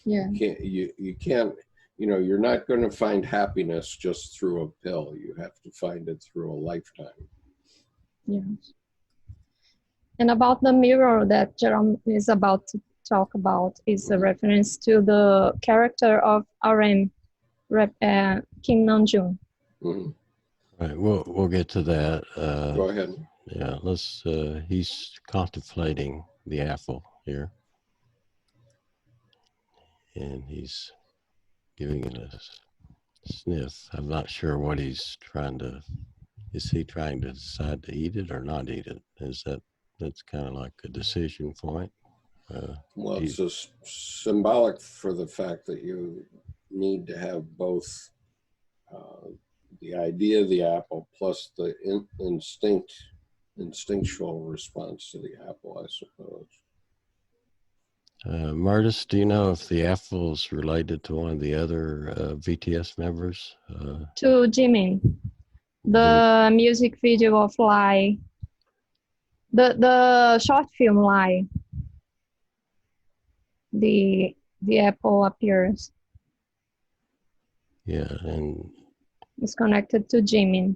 Yeah. You can't, you know, you're not going to find happiness just through a pill. You have to find it through a lifetime. Yeah. And about the mirror that Jerome is about to talk about is a reference to the character of RM, Kim Namjoon. Mm-hmm. Right, we'll get to that. Go ahead. Yeah, let's. He's contemplating the apple here, and he's giving it a sniff. I'm not sure what he's trying to. Is he trying to decide to eat it or not eat it? That's kind of like a decision point. Well, it's just symbolic for the fact that you need to have both the idea of the apple plus the instinctual response to the apple, I suppose. Mirtes, do you know if the apple is related to one of the other BTS members? To Jimin, the music video of Lie, the short film Lie, the apple appears. Yeah, and It's connected to Jimin.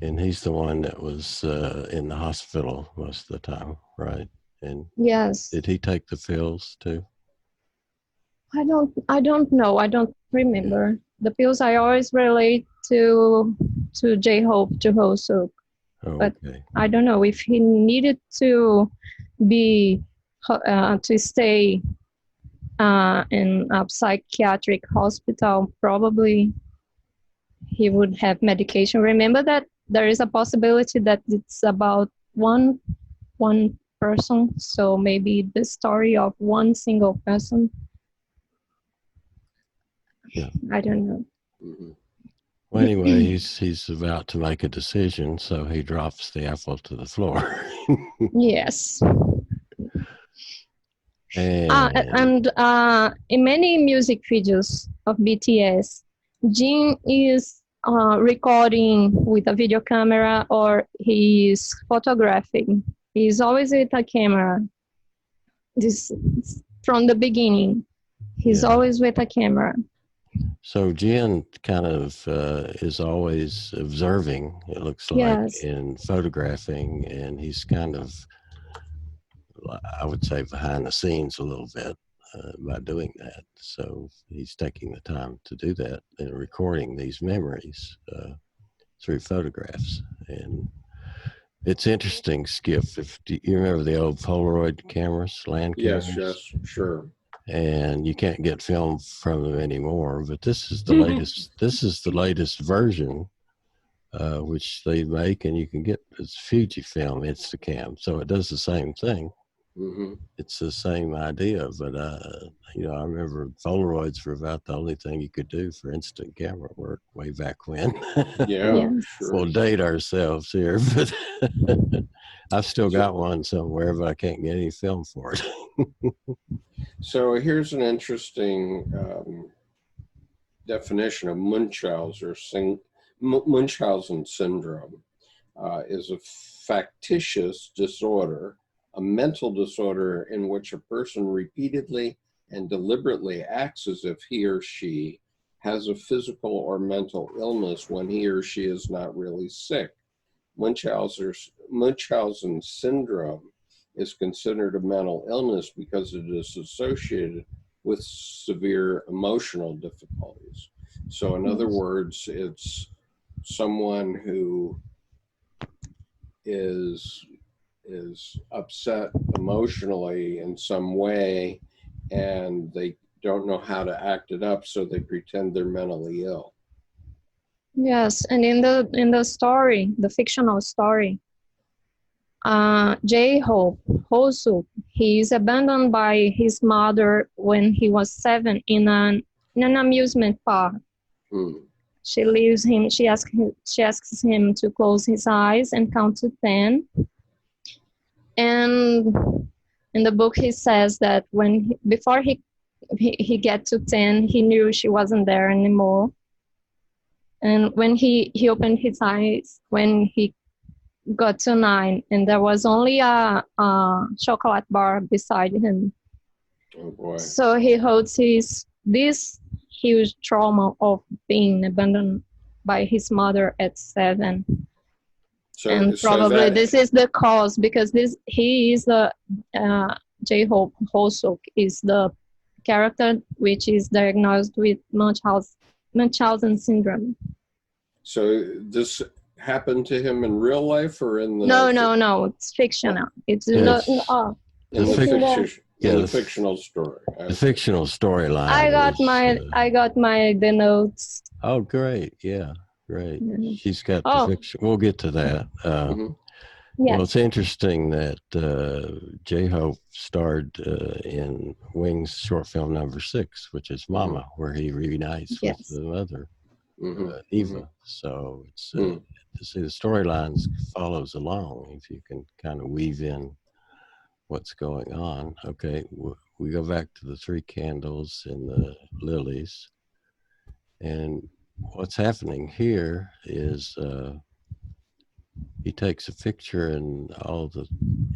And he's the one that was in the hospital most of the time, right? And yes. Did he take the pills too? I don't know. I don't remember. The pills I always relate to J-Hope, Jehoseok. Oh, but okay. I don't know if he needed to be to stay in a psychiatric hospital. Probably he would have medication. Remember that there is a possibility that it's about one person, so maybe the story of one single person. Yeah. I don't know. Mm-hmm. Well, anyway, he's about to make a decision, so he drops the apple to the floor. Yes. And In many music videos of BTS, Jin is recording with a video camera, or he's photographing. He's always with a camera. This from the beginning. He's always with a camera. So Jin kind of is always observing, it looks like, Yes. and photographing, and he's kind of, I would say, behind the scenes a little bit by doing that. So he's taking the time to do that and recording these memories through photographs. And it's interesting, Skip, do you remember the old Polaroid cameras, land cameras? Yes, sure. And you can't get film from them anymore, but this is the latest. This is the latest version, which they make, and you can get it's Fujifilm Instacam, so it does the same thing. Mm-hmm. It's the same idea, but you know, I remember Polaroids were about the only thing you could do for instant camera work way back when. Yeah, sure. We'll date ourselves here, but I've still got one somewhere, but I can't get any film for it. So here's an interesting definition of Munchausen syndrome. Is a factitious disorder, a mental disorder in which a person repeatedly and deliberately acts as if he or she has a physical or mental illness when he or she is not really sick. Munchausen syndrome is considered a mental illness because it is associated with severe emotional difficulties. So in other words, it's someone who is upset emotionally in some way and they don't know how to act it up, so they pretend they're mentally ill. Yes, and in the story, the fictional story, J-Hope, Hosu, he is abandoned by his mother when he was 7 in an amusement park. She leaves him. She asks him to close his eyes and count to 10. And in the book, he says that before he get to 10, he knew she wasn't there anymore. And when he opened his eyes, when he got to 9, and there was only a chocolate bar beside him. Oh boy! So he holds this huge trauma of being abandoned by his mother at 7. And probably this is the cause, because he is the J-Hope Hosuk is the character which is diagnosed with Munchausen syndrome. So this happened to him in real life or in the... No, it's fictional. It's in the fictional story. The fictional storyline. I got the notes. Oh, great! Yeah, great. Mm-hmm. She's got the fiction. We'll get to that. Yes. Well, it's interesting that J-Hope starred in Wing's short film number 6, which is Mama, where he reunites with the mother, Eva. So it's to see the storylines follows along if you can kind of weave in what's going on. Okay, we go back to the 3 candles and the lilies, and what's happening here is he takes a picture and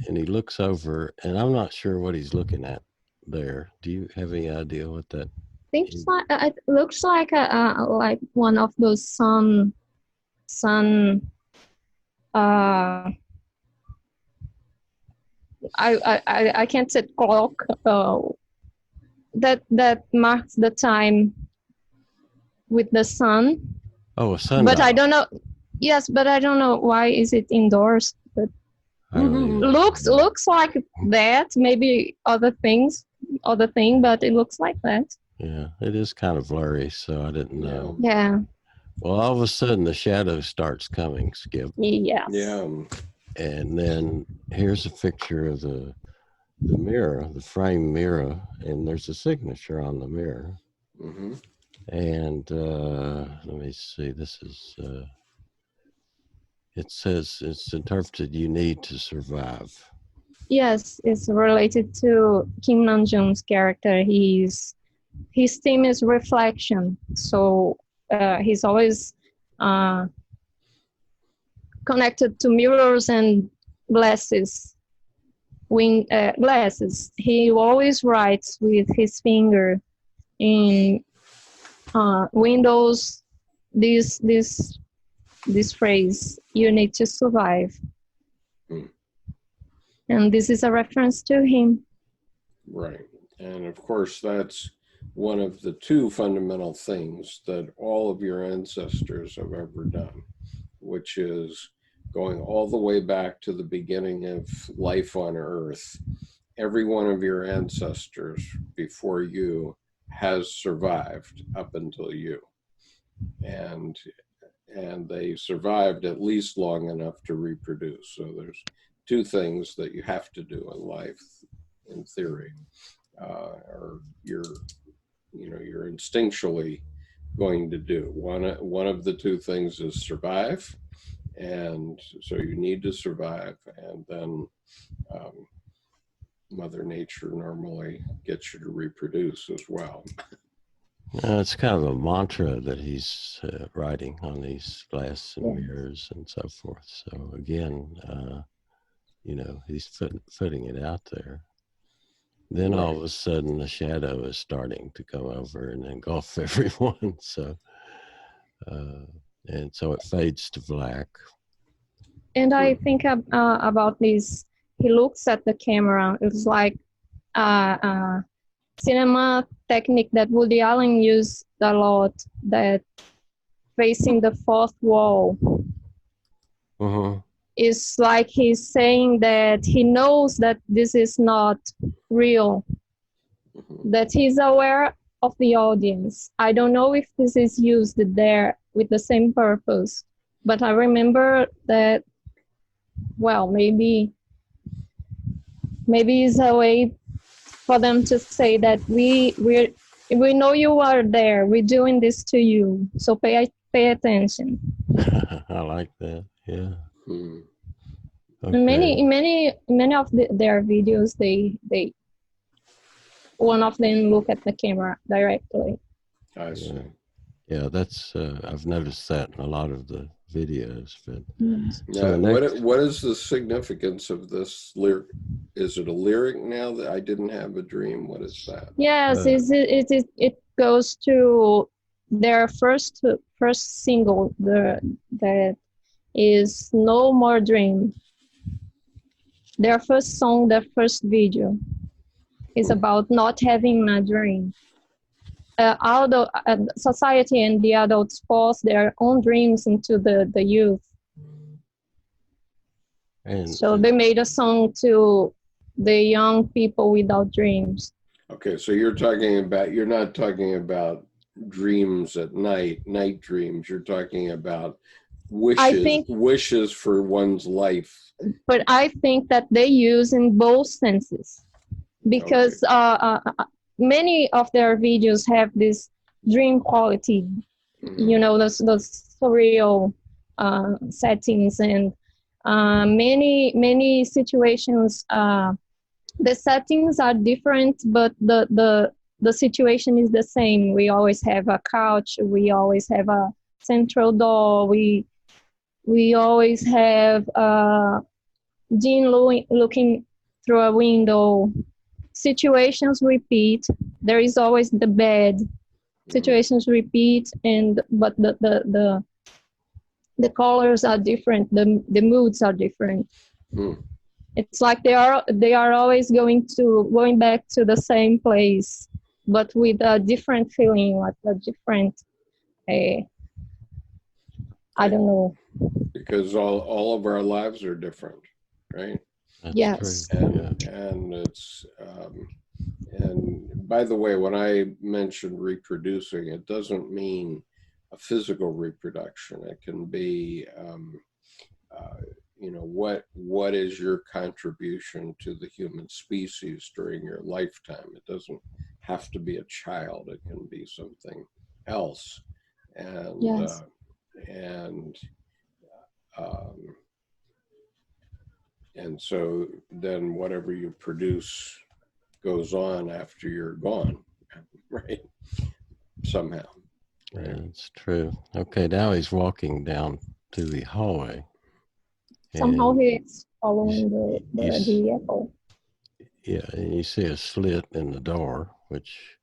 he looks over, and I'm not sure what he's looking at there. Do you have any idea what that? It looks like like one of those sun. I can't say clock. That marks the time with the sun. Oh, a sundial. But I don't know. Yes, but I don't know why is it indoors. But looks like that. Maybe other thing, but it looks like that. Yeah, it is kind of blurry, so I didn't know. Yeah. Well, all of a sudden the shadow starts coming, Skip. Yes. Yeah. And then here's a picture of the mirror, the frame mirror, and there's a signature on the mirror. And let me see, this is, it says, it's interpreted, you need to survive. Yes, it's related to Kim Namjoon's character. His theme is reflection. So he's always connected to mirrors and glasses. Glasses. He always writes with his finger in windows. This phrase, "You need to survive," and this is a reference to him. Right, and of course that's one of the 2 fundamental things that all of your ancestors have ever done, which is going all the way back to the beginning of life on Earth. Every one of your ancestors before you has survived up until you. And they survived at least long enough to reproduce. So there's 2 things that you have to do in life, in theory, or you're instinctually going to do. One of the 2 things is survive, and so you need to survive, and then Mother Nature normally gets you to reproduce as well. It's kind of a mantra that he's writing on these glass and mirrors and so forth. So again, he's putting it out there. Then all of a sudden the shadow is starting to come over and engulf everyone. So, and so it fades to black. And I think about this. He looks at the camera. It's like cinema technique that Woody Allen used a lot, that facing the 4th wall. It's like he's saying that he knows that this is not real, Mhm. that he's aware of the audience. I don't know if this is used there with the same purpose, but I remember that, well, maybe it's a way for them to say that we know you are there. We're doing this to you, so pay attention. I like that. Yeah. Hmm. Okay. In many of their videos, they one of them look at the camera directly. I see. Yeah, that's I've noticed that in a lot of the videos. But Now, what is the significance of this lyric? Is it a lyric now that I didn't have a dream? What is that? Yes, it goes to their first single, that is No More Dream. Their first song, their first video is about not having a dream. Although society and the adults force their own dreams into the youth. So they made a song to the young people without dreams. Okay, so you're not talking about dreams at night dreams. You're talking about wishes for one's life. But I think that they use in both senses, because many of their videos have this dream quality. You know, those surreal settings, and many situations. The settings are different, but the situation is the same. We always have a couch. We always have a central door. We always have Jin looking through a window. Situations repeat. There is always the bed. Situations repeat, but the colors are different. The moods are different. It's like they are always going back to the same place, but with a different feeling, like a different, I don't know. Because all of our lives are different, right? That's yes. True. And it's and by the way, when I mentioned reproducing, it doesn't mean a physical reproduction. It can be you know, what is your contribution to the human species during your lifetime? It doesn't have to be a child. It can be something else. And yes. And so then whatever you produce goes on after you're gone, right? Somehow. Right? Yeah, that's true. Okay, now he's walking down to the hallway. Somehow he's following the echo. Yeah, and you see a slit in the door, which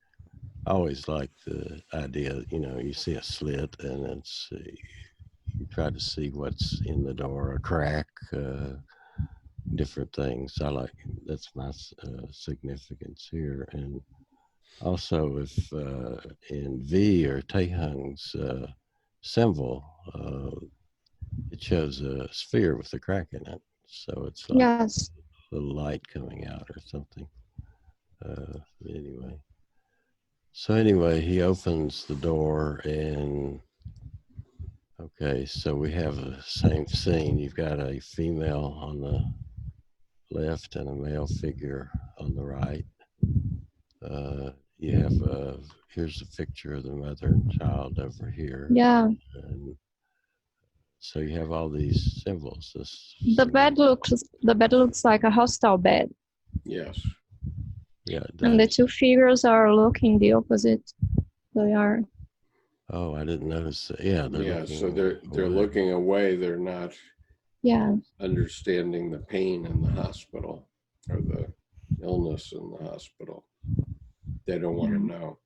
I always like the idea, you know, you see a slit and it's, you try to see what's in the door, a crack, different things. I like, that's my significance here. And also if in V or Taehung's symbol, it shows a sphere with a crack in it. So it's like yes. a little light coming out or something. Anyway. So anyway, he opens the door and, okay, so we have the same scene. You've got a female on the left and a male figure on the right. You have, here's a picture of the mother and child over here. Yeah. And so you have all these symbols. The bed looks like a hostile bed. Yes. Yeah, it does. And the two figures are looking the opposite. They are. Oh, I didn't notice that. Yeah, they're looking away. They're not understanding the pain in the hospital or the illness in the hospital. They don't want to know.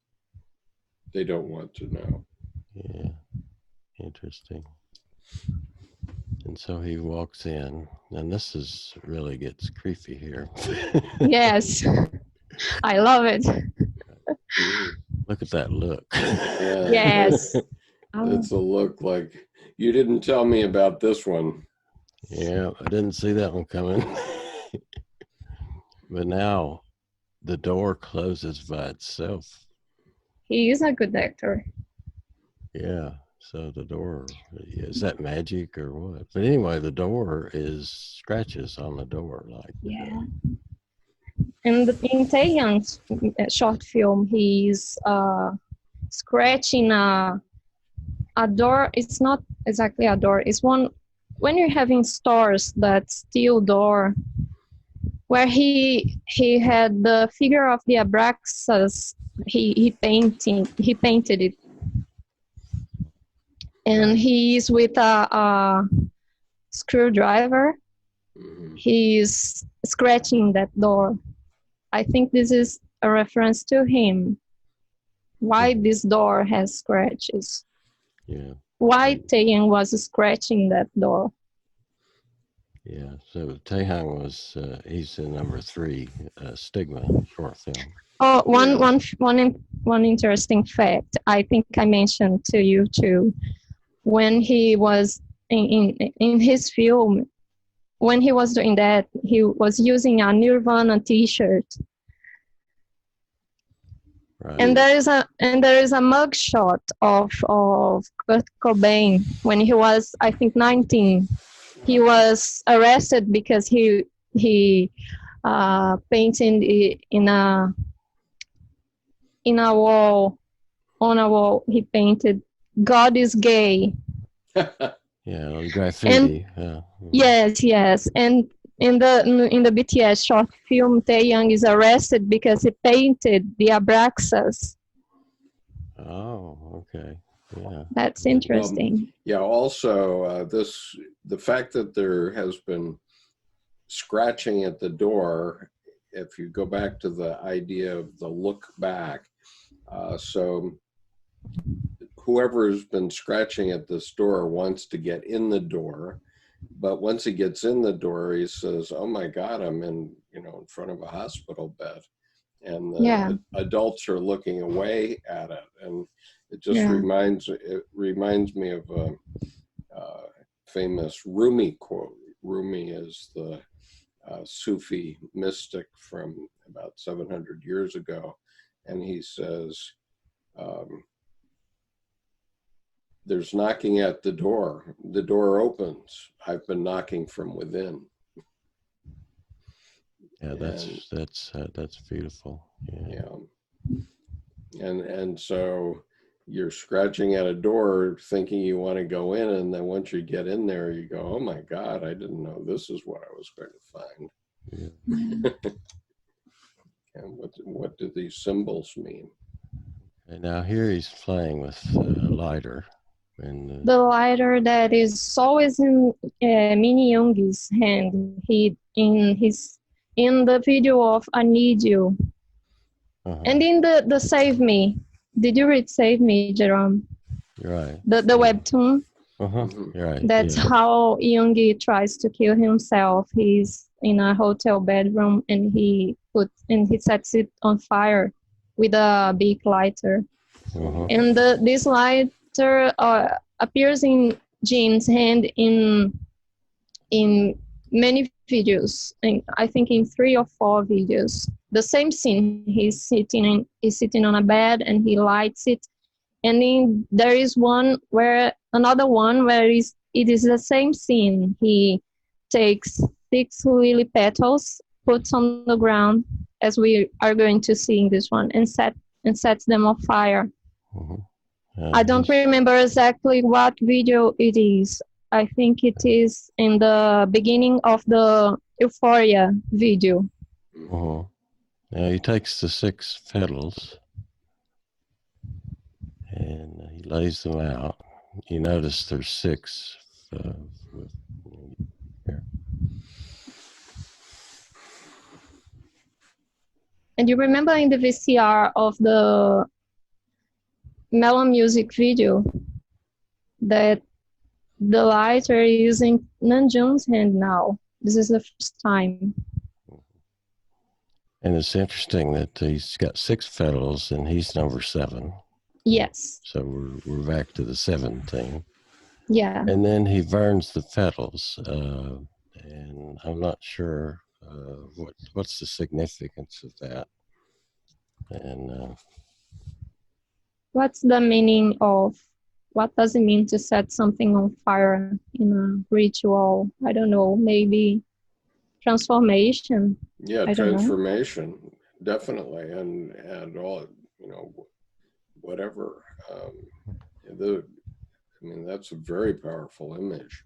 They don't want to know. Yeah, interesting. And so he walks in, and this is really gets creepy here. Yes, I love it. Look at that look. Yeah. Yes. It's a look like, you didn't tell me about this one. Yeah, I didn't see that one coming. But now the door closes by itself. He is a good actor. Yeah. So the door, is that magic or what? But anyway, the door is scratches on the door, like. Yeah. And in Taeyang's short film, he's scratching a door. It's not exactly a door. It's one when you're having stores, that steel door, where he had the figure of the ABRAXAS. He painted it, and he's with a screwdriver. Mhm. He's scratching that door. I think this is a reference to him. Why this door has scratches? Yeah. Why Taeyang was scratching that door? Yeah. So Taeyang was, he's in number 3, Stigma short film. Oh, Yeah. one interesting fact. I think I mentioned to you too. When he was in his film, when he was doing that, he was using a Nirvana T-shirt. Right. And there is a mugshot of Kurt Cobain when he was, I think, 19. He was arrested because he painted in a wall, on a wall. He painted "God is gay." Yeah, graffiti. Yes, and in the BTS short film, Taeyang is arrested because he painted the ABRAXAS. Oh, okay. Yeah. That's interesting. Yeah. Also, the fact that there has been scratching at the door. If you go back to the idea of the look back, so whoever has been scratching at this door wants to get in the door, but once he gets in the door, he says, "Oh my God, I'm in front of a hospital bed," and the adults are looking away at it, and it just reminds me of a famous Rumi quote. Rumi is the Sufi mystic from about 700 years ago, and he says, "There's knocking at the door. The door opens. I've been knocking from within." Yeah, that's beautiful. Yeah. And so you're scratching at a door thinking you want to go in, and then once you get in there, you go, "Oh my God, I didn't know this is what I was going to find." Yeah. And what do these symbols mean? And now here he's playing with a lighter. And the lighter that is always in Mini Young's hand. In the video of "I Need You," and in the "Save Me." Did you read "Save Me," Jerome? You're right. The webtoon. You're right. That's how Yoongi tries to kill himself. He's in a hotel bedroom, and he sets it on fire with a big lighter. And this lighter appears in Jin's hand in many videos. I think in 3 or 4 videos. The same scene. He's sitting on a bed, and he lights it. And then there is another one where it is the same scene. He takes 6 lily petals, puts on the ground, as we are going to see in this one, and sets them on fire. I don't remember exactly what video it is. I think it is in the beginning of the Euphoria video. Now he takes the 6 petals and he lays them out. You notice there's 6 here. And you remember in the VCR of the Melon Music video that the lighter is using Namjoon's hand now. This is the first time. And it's interesting that he's got 6 petals and he's number 7. Yes. So we're back to the 7 thing. Yeah. And then he burns the petals, and I'm not sure what's the significance of that. And What's the meaning of, what does it mean to set something on fire in a ritual? I don't know, maybe transformation. Yeah, I don't know. transformation, definitely, and all, you know, whatever. I mean, that's a very powerful image.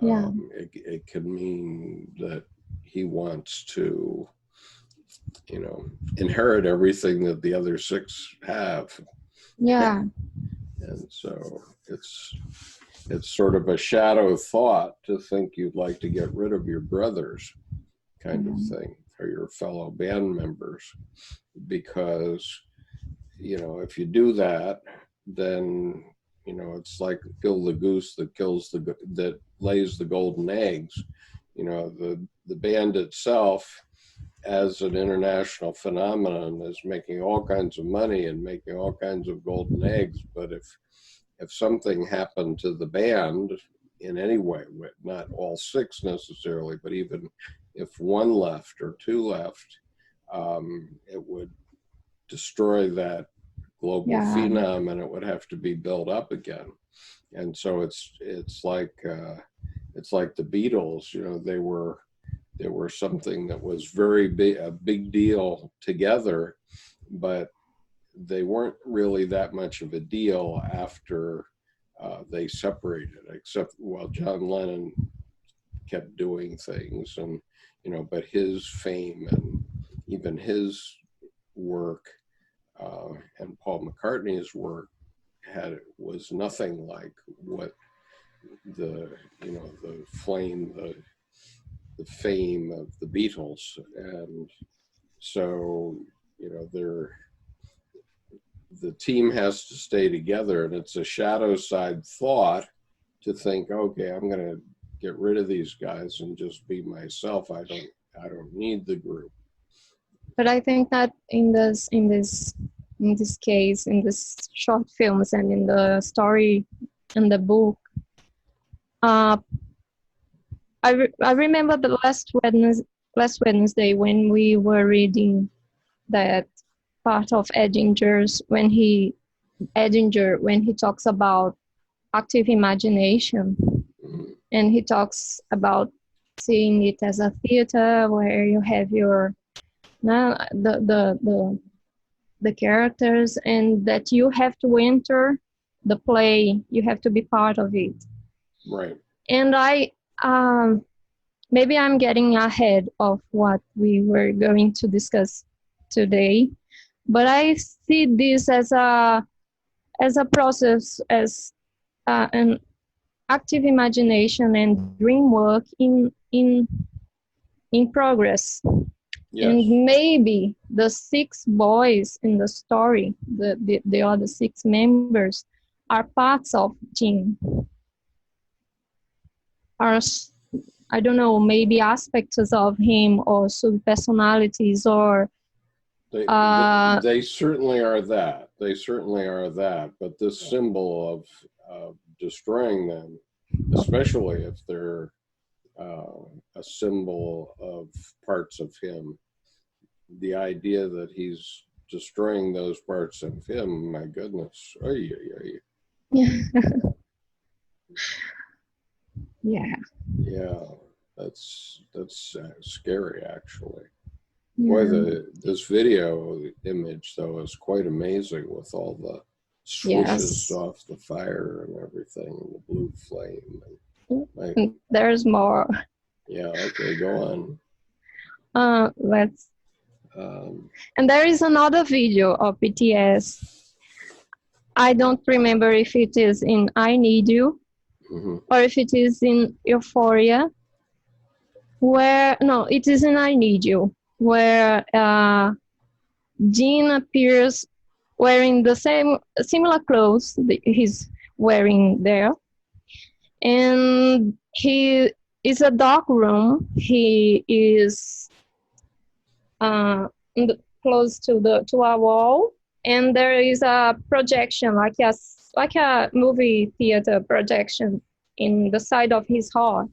Yeah. It could mean that he wants to, you know, inherit everything that the other six have. Yeah. And so it's sort of a shadow thought to think you'd like to get rid of your brothers, kind of thing, or your fellow band members, because, you know, if you do that, then, you know, it's like kill the goose that lays the golden eggs. You know, the band itself, as an international phenomenon, is making all kinds of money and making all kinds of golden eggs. But if something happened to the band in any way, not all six necessarily, but even if one left or two left, it would destroy that global phenom, and it would have to be built up again. And so it's like the Beatles. You know, they were something that was a big deal together, but they weren't really that much of a deal after they separated, except while John Lennon kept doing things, and, you know, but his fame and even his work and Paul McCartney's work was nothing like what the fame of the Beatles. And so, you know, the team has to stay together, and it's a shadow side thought to think, okay, I'm going to get rid of these guys and just be myself. I don't need the group. But I think that in this case, in this short films and in the story in the book, I remember the last Wednesday when we were reading that part of Edinger's when he talks about active imagination, and he talks about seeing it as a theater where you have your the characters, and that you have to enter the play, you have to be part of it. Right. And I maybe I'm getting ahead of what we were going to discuss today, but I see this as a process, as an active imagination and dream work in progress. Yes. And maybe the six boys in the story, the other six members, are parts of Jin. Are, I don't know, maybe aspects of him, or sub-personalities, or... They certainly are that. They certainly are that. But this symbol of destroying them, especially if they're a symbol of parts of him, the idea that he's destroying those parts of him, my goodness. Yeah. Yeah, that's scary, actually. Yeah. Boy, this video image, though, is quite amazing, with all the swooshes off the fire and everything, and the blue flame. And there's more. Yeah, okay, go on. Let's... and there is another video of BTS. I don't remember if it is in I Need You, or if it is in Euphoria, where... No, it is in I Need You, where Jin appears wearing the similar clothes that he's wearing there, and he is a dark room. He is close to a wall, and there is a projection, like a movie theater projection in the side of his heart,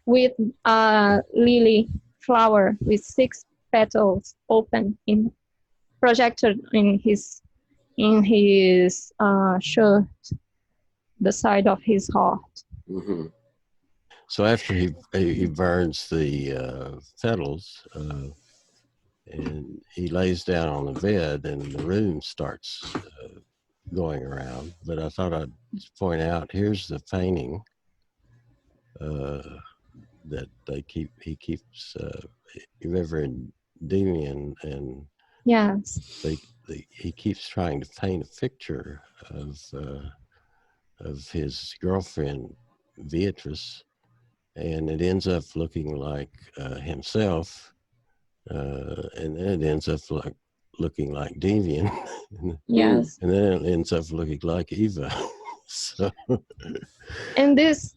with a lily flower with 6 petals open in projected in his shirt, the side of his heart. Mm-hmm. So after he burns the petals, and he lays down on the bed, and the room starts going around. But I thought I'd point out, here's the painting that he keeps. You remember in DEMIAN, and Yes. he keeps trying to paint a picture of his girlfriend Beatrice, and it ends up looking like himself, and then it ends up looking like DEMIAN, Yes. and then it ends up looking like Eva. So, and this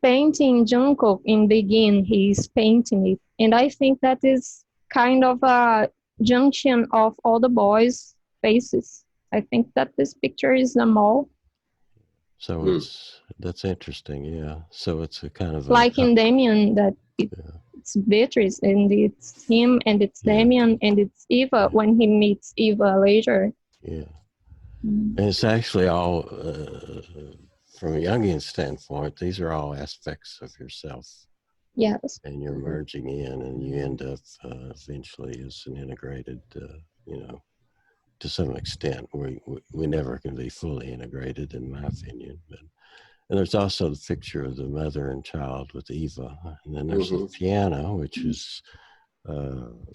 painting, Jungkook, in Begin, he's painting it, and I think that is kind of a junction of all the boys' faces. I think that this picture is them all. So that's interesting, yeah. So it's a kind of like in DEMIAN, that it's Beatrice, and it's him, and it's DEMIAN, and it's Eva when he meets Eva later. Yeah. And it's actually all, from a Jungian standpoint, these are all aspects of yourself. Yes. And you're merging in, and you end up eventually as an integrated, to some extent. We never can be fully integrated, in my opinion. And there's also the picture of the mother and child with Eva. And then there's the piano, which is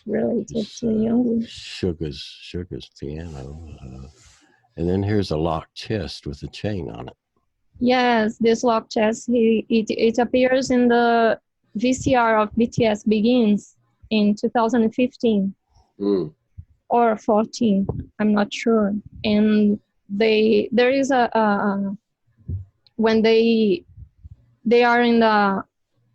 related to Jung. Sugar's piano. And then here's a locked chest with a chain on it. Yes, this locked chest, it appears in the VCR of BTS Begins in 2015 or 14, I'm not sure. And there is when they are in the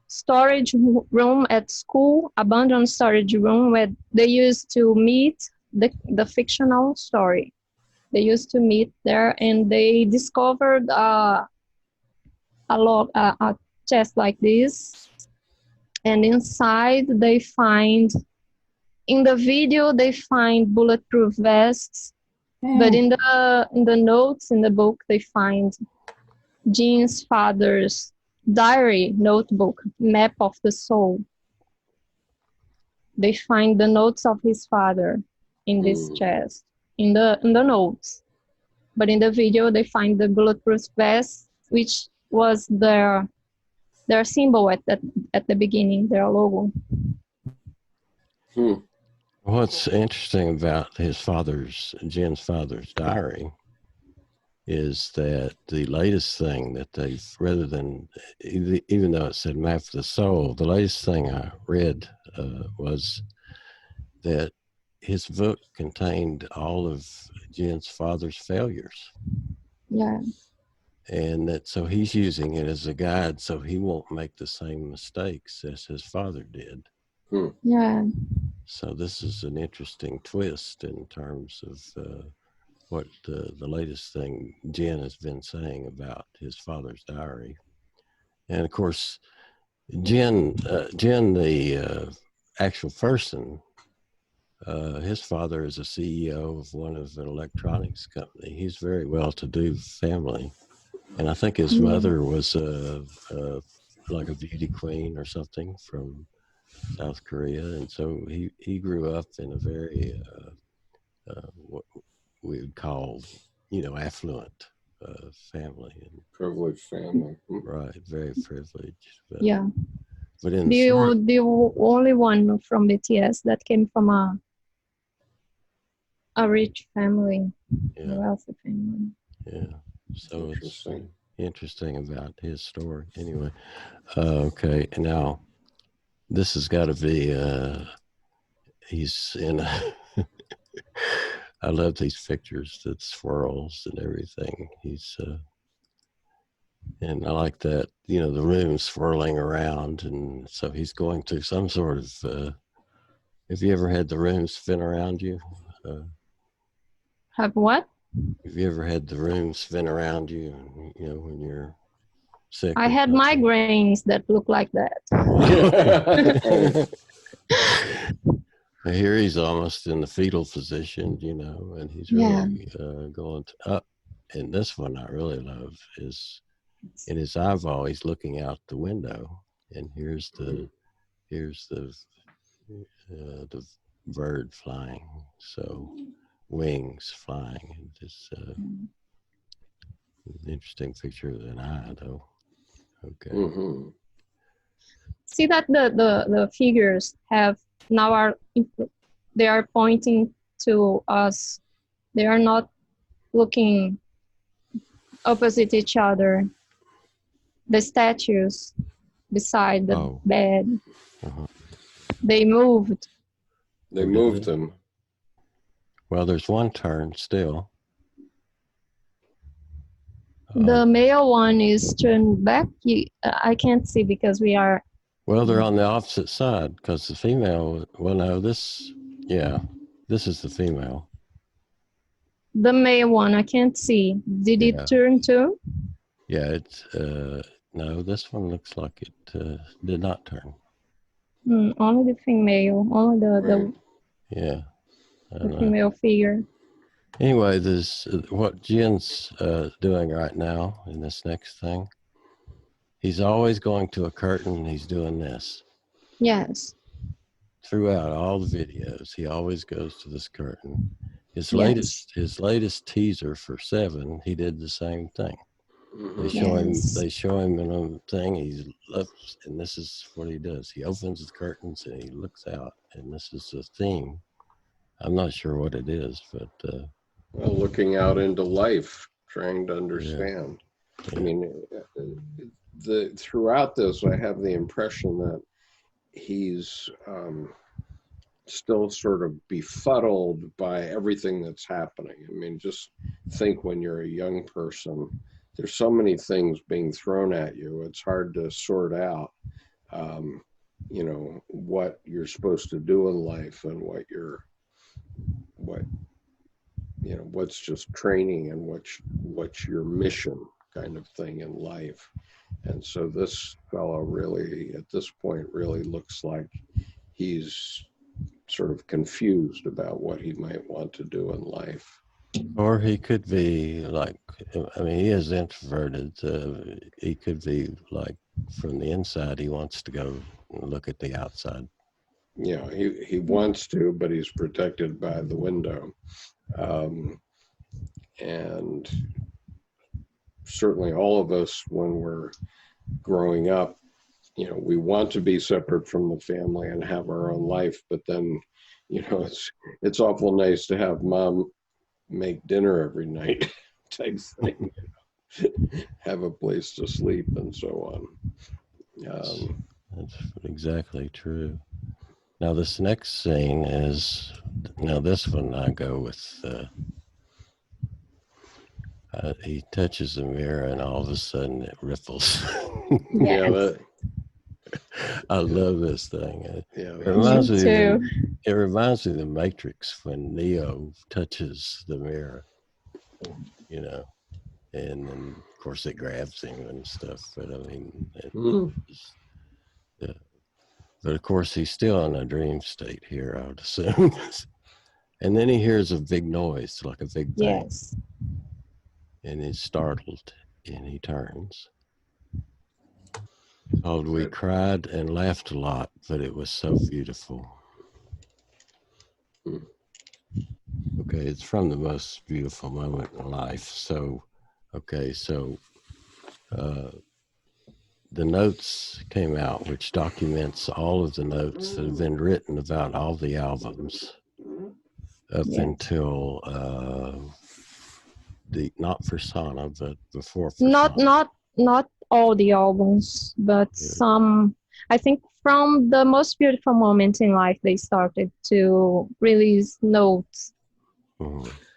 storage room at school, abandoned storage room, where they used to meet the fictional story. They used to meet there, and they discovered a chest like this, and inside they find, in the video they find bulletproof vests, but in the notes in the book they find Jin's father's diary notebook, map of the soul. They find the notes of his father in this chest, in the notes, but in the video they find the bulletproof vest, which was their symbol at the beginning, their logo. What's interesting about Jin's father's diary is that the latest thing that they've, rather than, even though it said map of the soul, the latest thing I read was that his book contained all of Jin's father's failures. Yeah. And that, so he's using it as a guide so he won't make the same mistakes as his father did. Yeah. So this is an interesting twist in terms of what the latest thing Jin has been saying about his father's diary. And of course, Jin, the actual person, his father is a CEO of one of an electronics company. He's very well-to-do family. And I think his mother was like a beauty queen or something from South Korea. And so he grew up in a very, what we would call, affluent family. And, privileged family. Right, very privileged. But, yeah. But in the only one from BTS that came from a rich family, a wealthy family. Yeah. So it's interesting about his story. Anyway, okay. Now, this has got to be, he's in a, I love these pictures that swirls and everything. He's, and I like that, the room swirling around. And so he's going through some sort of, have you ever had the room spin around you? Have what? Have you ever had the room spin around you, when you're sick? I had migraines that look like that. Here he's almost in the fetal position, you know, and he's really going up. And this one I really love is in his eyeball. He's looking out the window, and here's the bird flying. So wings flying. And just an interesting picture of an eye, though. Okay. Mm-hmm. See that the figures have now they are pointing to us. They are not looking opposite each other. The statues beside the bed, they moved. They moved them. Well, there's one turn still. The male one is turned back. I can't see because we are. Well, they're on the opposite side because the female. Well, no, this is the female. The male one, I can't see. Did it turn too? Yeah, it's no. This one looks like it did not turn. Only the female, only the female figure. Anyway, this what Jin's doing right now in this next thing. He's always going to a curtain and he's doing this. Yes. Throughout all the videos, he always goes to this curtain. His latest teaser for 7, he did the same thing. They show him in a thing. He looks, and this is what he does. He opens the curtains and he looks out, and this is the theme. I'm not sure what it is, but well, looking out into life, trying to understand. I mean, throughout this, I have the impression that he's still sort of befuddled by everything that's happening. I mean, just think when you're a young person, there's so many things being thrown at you. It's hard to sort out, you know, what you're supposed to do in life and what's just training and what's your mission kind of thing in life. And so this fellow really, at this point, really looks like he's sort of confused about what he might want to do in life. Or he could be like, I mean, he is introverted. He could be like, from the inside, he wants to go look at the outside. Yeah, he wants to, but he's protected by the window. And certainly all of us, when we're growing up, you know, we want to be separate from the family and have our own life, but then, you know, it's awful nice to have mom make dinner every night type thing, you know? Have a place to sleep and so on. That's exactly true. Now this next scene is, now this one I go with, he touches the mirror and all of a sudden it ripples. Yes. I love this thing. It reminds me of the Matrix when Neo touches the mirror, you know, and then of course it grabs him and stuff. But I mean, but of course he's still in a dream state here, I would assume. And then he hears a big noise, like a big bang. Yes. And he's startled and he turns. Oh, we cried and laughed a lot, but it was so beautiful. Okay, it's from the most beautiful moment in life. So, okay, so the notes came out, which documents all of the notes that have been written about all the albums up until not Persona, but before Persona. Not all the albums, but some. I think from the most beautiful moment in life, they started to release notes.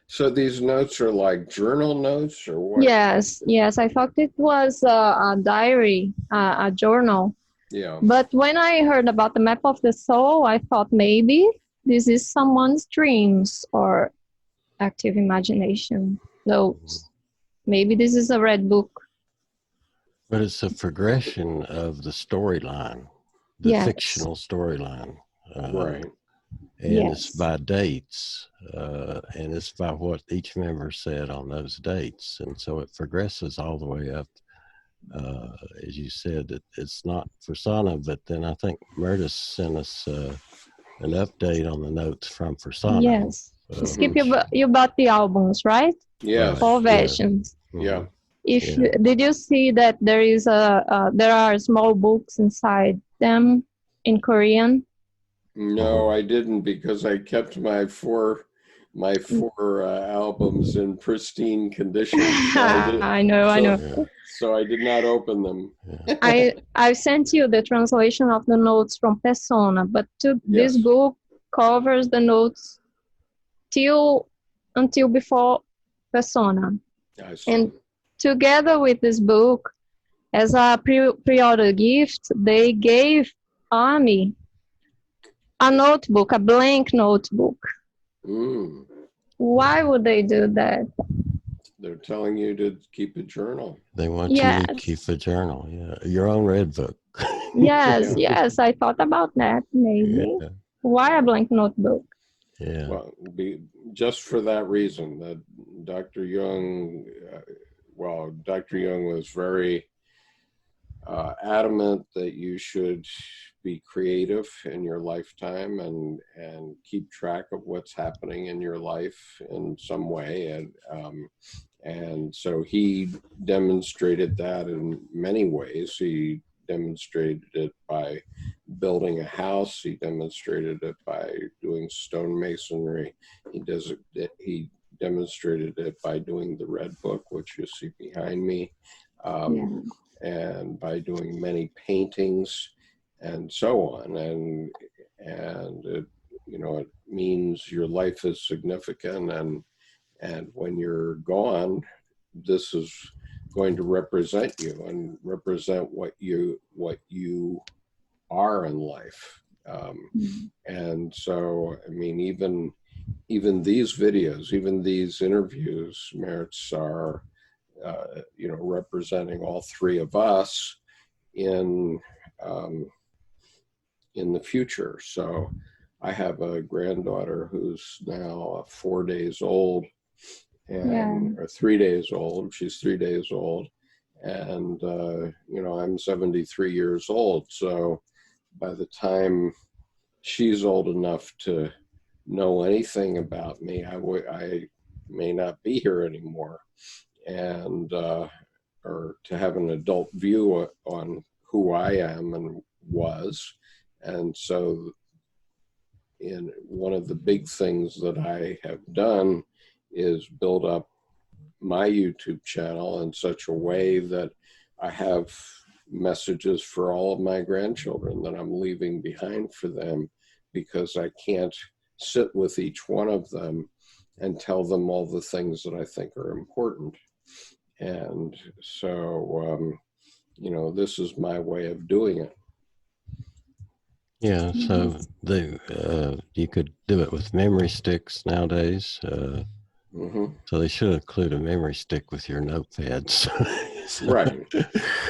So these notes are like journal notes or what? Yes. I thought it was a diary, a journal. Yeah. But when I heard about the map of the soul, I thought maybe this is someone's dreams or active imagination notes. Maybe this is a red book. But it's a progression of the storyline, the fictional storyline. Right. and it's Yes. by dates, and it's by what each member said on those dates, and so it progresses all the way up. As you said, it's not persona, but then I think Mirtes sent us an update on the notes from persona. Yes. Skip, Which, you bought the albums, right? Yes. Four yeah. versions. Yeah. If Yeah. did you see that there is there are small books inside them in Korean? No, I didn't, because I kept my four albums in pristine condition. So I know. Yeah. So I did not open them. Yeah. I sent you the translation of the notes from Persona, but this Yes. book covers the notes until before Persona. I see. And together with this book, as a pre-order gift, they gave Army a notebook, a blank notebook. Mm. Why would they do that? They're telling you to keep a journal. They want you Yes. to keep a journal, your own red book. Yes, Yeah. yes, I thought about that, maybe. Yeah. Why a blank notebook? Yeah. Well, just for that reason, that Dr. Jung, Dr. Jung was very adamant that you should be creative in your lifetime and keep track of what's happening in your life in some way. And so he demonstrated that in many ways. He demonstrated it by building a house. He demonstrated it by doing stonemasonry. He demonstrated it by doing the red book, which you see behind me. And by doing many paintings and so on. And it, it means your life is significant, and when you're gone, this is going to represent you and represent what you are in life. And so, I mean, even these videos, even these interviews, Mirtes, are representing all three of us in the future. So I have a granddaughter who's now 4 days old, or 3 days old. She's 3 days old, and I'm 73 years old. So by the time she's old enough to know anything about me, I may not be here anymore. And or to have an adult view on who I am and was. And so one of the big things that I have done is build up my YouTube channel in such a way that I have messages for all of my grandchildren that I'm leaving behind for them, because I can't sit with each one of them and tell them all the things that I think are important. And so, this is my way of doing it. Yeah, so you could do it with memory sticks nowadays. So they should include a memory stick with your notepads. Right.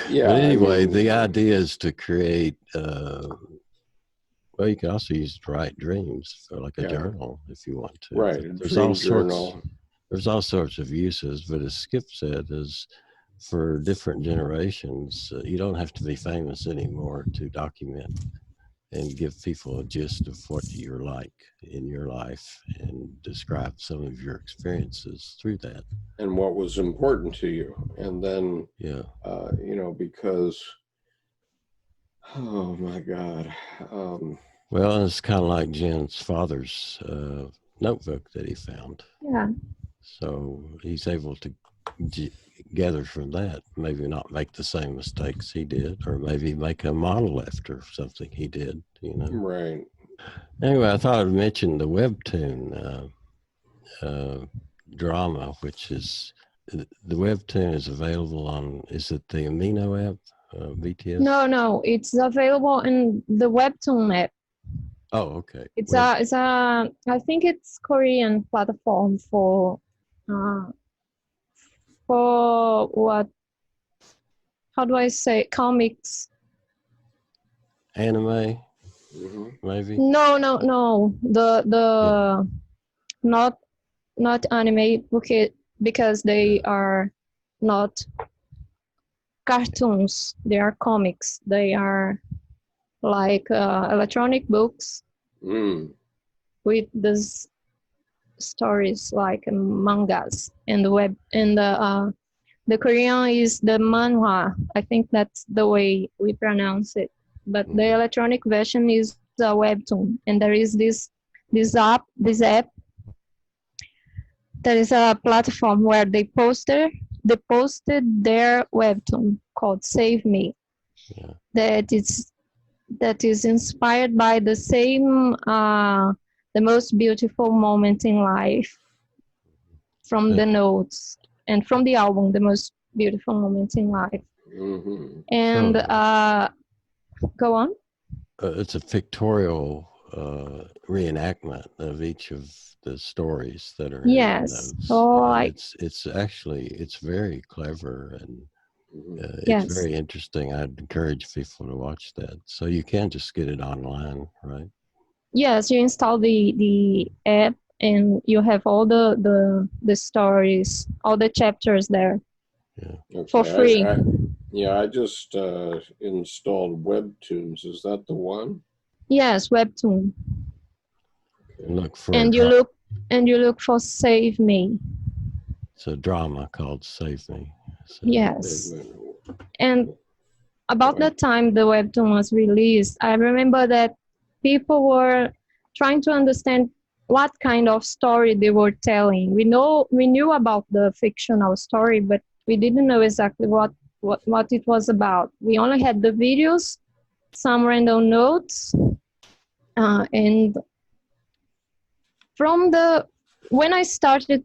Yeah. But anyway, the idea is to create, you can also use to write dreams, so like a journal if you want to. Right. There's all sorts of uses, but as Skip said, is for different generations, you don't have to be famous anymore to document and give people a gist of what you're like in your life and describe some of your experiences through that. And what was important to you. And then, because, oh my God. Well, it's kind of like Jin's father's notebook that he found. Yeah. So he's able to gather from that, maybe not make the same mistakes he did, or maybe make a model after something he did, Right. Anyway, I thought I'd mention the webtoon drama, which is, the webtoon is available on, is it the Amino app, BTS? No, it's available in the webtoon app. Oh, okay. It's I think it's Korean platform for what? How do I say? Comics. Anime. maybe? No. The not anime because they are not cartoons. They are comics. They are like electronic books with these stories like mangas, and the web and the Korean is the manhwa. I think that's the way we pronounce it. But the electronic version is a webtoon, and there is this app. There is a platform where they posted their webtoon called Save Me. Yeah. That is inspired by the same the most beautiful moment in life from the notes, and from the album, the most beautiful moment in life. And go on. It's a pictorial reenactment of each of the stories that are in the notes. So it's very clever, and yes. it's very interesting. I'd encourage people to watch that. So you can just get it online, right? Yes, you install the app, and you have all the stories, all the chapters there. Yeah. Okay. For free. I just installed Webtoons. Is that the one? Yes, webtoon. And look for and you look for Save Me. It's a drama called Save Me. So, yes. And about that time the webtoon was released, I remember that people were trying to understand what kind of story they were telling. We knew about the fictional story, but we didn't know exactly what it was about. We only had the videos, some random notes, and when I started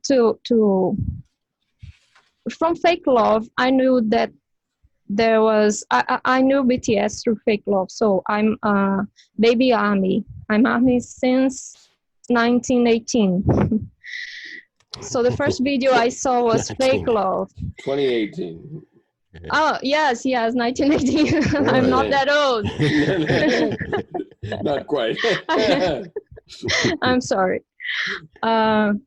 from Fake Love, I knew that there was I knew BTS through Fake Love. So I'm baby ARMY. I'm ARMY since 1918. So the first video I saw was Fake Love. 2018. Oh yes, 1918. I'm not that old. Not quite. I'm sorry. And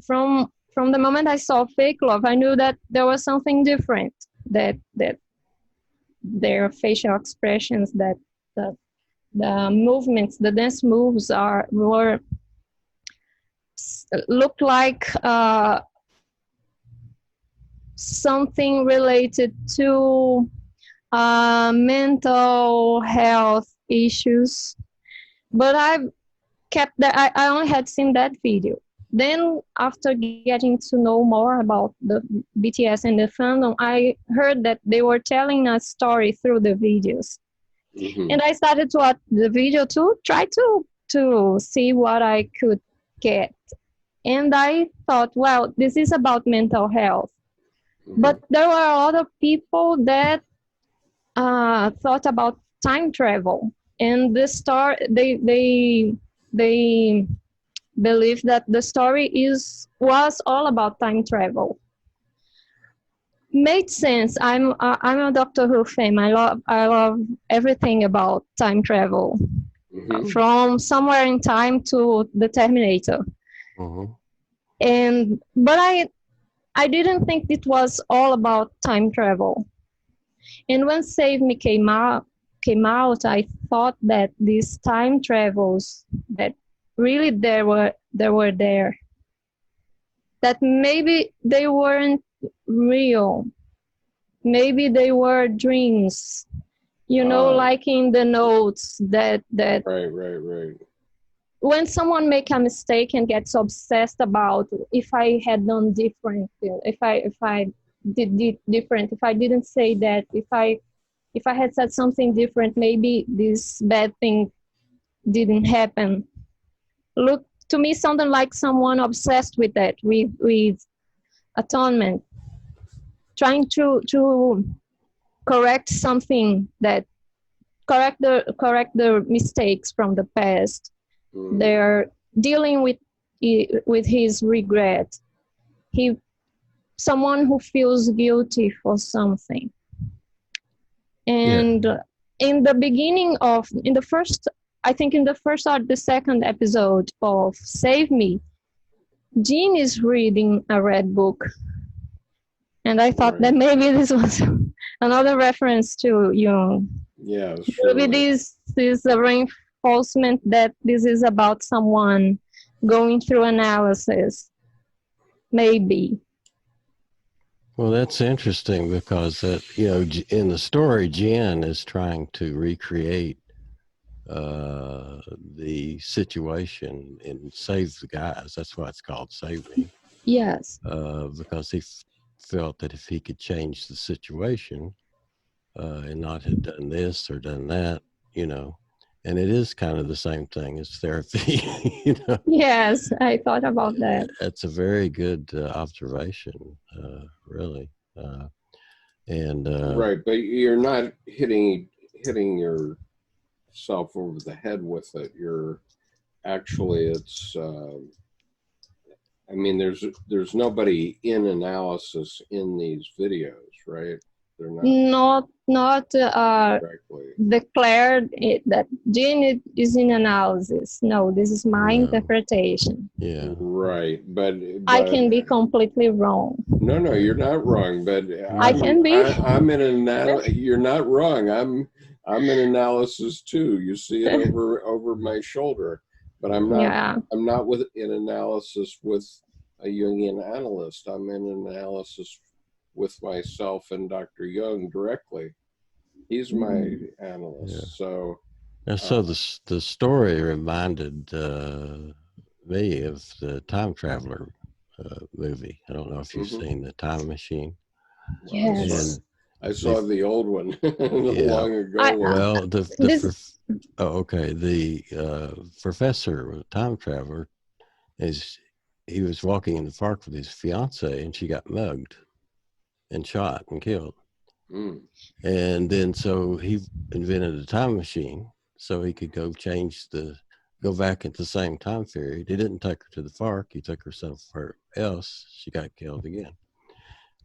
from the moment I saw Fake Love, I knew that there was something different. That their facial expressions, that the movements, the dance moves looked like something related to mental health issues. But I only had seen that video. Then after getting to know more about the BTS and the fandom, I heard that they were telling a story through the videos. And I started to watch the video to try to see what I could get. And I thought, well, this is about mental health. But there were other people that thought about time travel. And they believe that the story was all about time travel. Made sense. I'm a Doctor Who fan. I love everything about time travel, from Somewhere in Time to the Terminator. But I didn't think it was all about time travel. And when Save Me came out, I thought that these time travels that really they were there, that maybe they weren't real, maybe they were dreams, like in the notes that right. When someone make a mistake and gets obsessed about, if I had done different, if I did different, if I didn't say that, if I had said something different, maybe this bad thing didn't happen. Look to me something like someone obsessed with that, with atonement, trying to correct something, that correct the mistakes from the past. They're dealing with his regret. Someone who feels guilty for something. And in the beginning of, in the first, I think in the first or the second episode of Save Me, Jin is reading a red book. And I thought that maybe this was another reference to Jung. Yeah, maybe this is a reinforcement that this is about someone going through analysis. Maybe. Well, that's interesting because you know, in the story, Jin is trying to recreate the situation and save the guys. That's why it's called Save Me. Yes. Because he felt that if he could change the situation and not have done this or done that, you know, and it is kind of the same thing as therapy, you know. Yes, I thought about that. That's a very good observation, really. Right, but you're not hitting yourself over the head with it. You're actually, it's I mean, there's nobody in analysis in these videos, right? They're not declared that Jin is in analysis. No, this is my interpretation. Yeah. Right, but I can be completely wrong. No, you're not wrong. But I can be. I'm in analysis. You're not wrong. I'm in analysis too. You see it over my shoulder, but I'm not. Yeah. I'm not in analysis with a Jungian analyst. I'm in analysis with myself and Dr. Jung directly. He's my analyst. So. And so the story reminded me of the Time Traveler movie. I don't know if you've seen The Time Machine. Yes. I saw the old one long ago. Well, the professor, Time Traveler, he was walking in the park with his fiance, and she got mugged and shot and killed. And then so he invented a time machine so he could go back at the same time period. He didn't take her to the park. He took her somewhere else. She got killed again.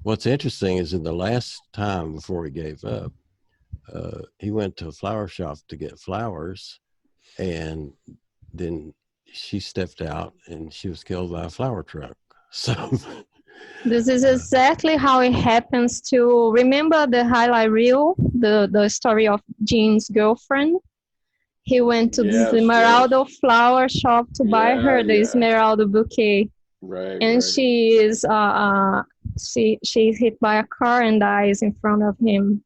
What's interesting is in the last time before he gave up, he went to a flower shop to get flowers, and then she stepped out and she was killed by a flower truck. So this is exactly how it happens to, remember the highlight reel, the story of Jin's girlfriend? He went to the Esmeralda flower shop to buy her the Esmeralda bouquet. Right. And she is she's hit by a car and dies in front of him.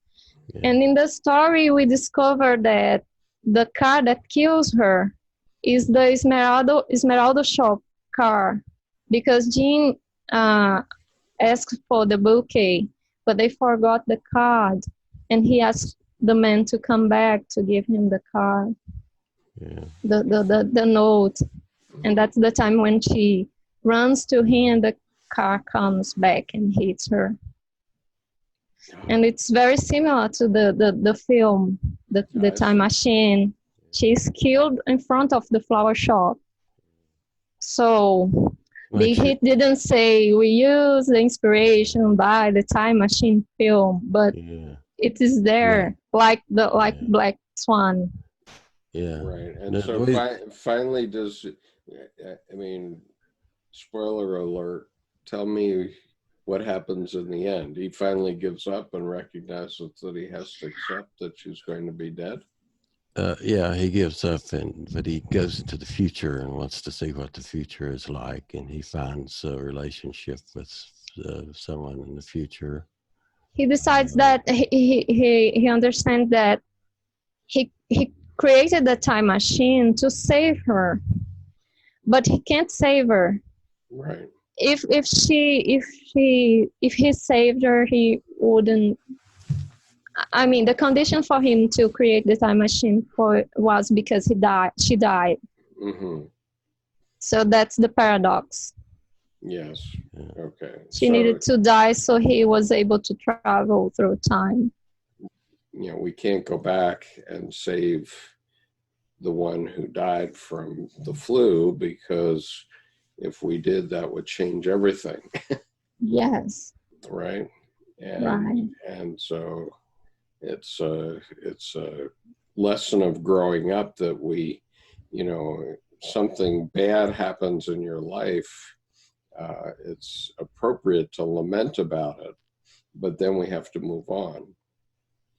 And in the story, we discover that the car that kills her is the Esmeralda shop car, because Jin asked for the bouquet, but they forgot the card, and he asked the man to come back to give him the card, the note, and that's the time when she runs to him, the car comes back and hits her. And it's very similar to the film, the Time Machine. She's killed in front of the flower shop. So the hit didn't say we use the inspiration by the Time Machine film, but it is there, like Black Swan. Yeah. Right. And so finally does, I mean, spoiler alert, tell me what happens in the end. He finally gives up and recognizes that he has to accept that she's going to be dead. He gives up, but he goes into the future and wants to see what the future is like, and he finds a relationship with someone in the future. He decides that he understands that he created the time machine to save her, but he can't save her. Right. If he saved her, he wouldn't. I mean, the condition for him to create the time machine was because she died. Mm-hmm. So that's the paradox. Yes. Okay. She needed to die so he was able to travel through time. You know, we can't go back and save the one who died from the flu, because if we did, that would change everything. Yes. Right. And so it's a lesson of growing up that we, you know, something bad happens in your life, it's appropriate to lament about it, but then we have to move on.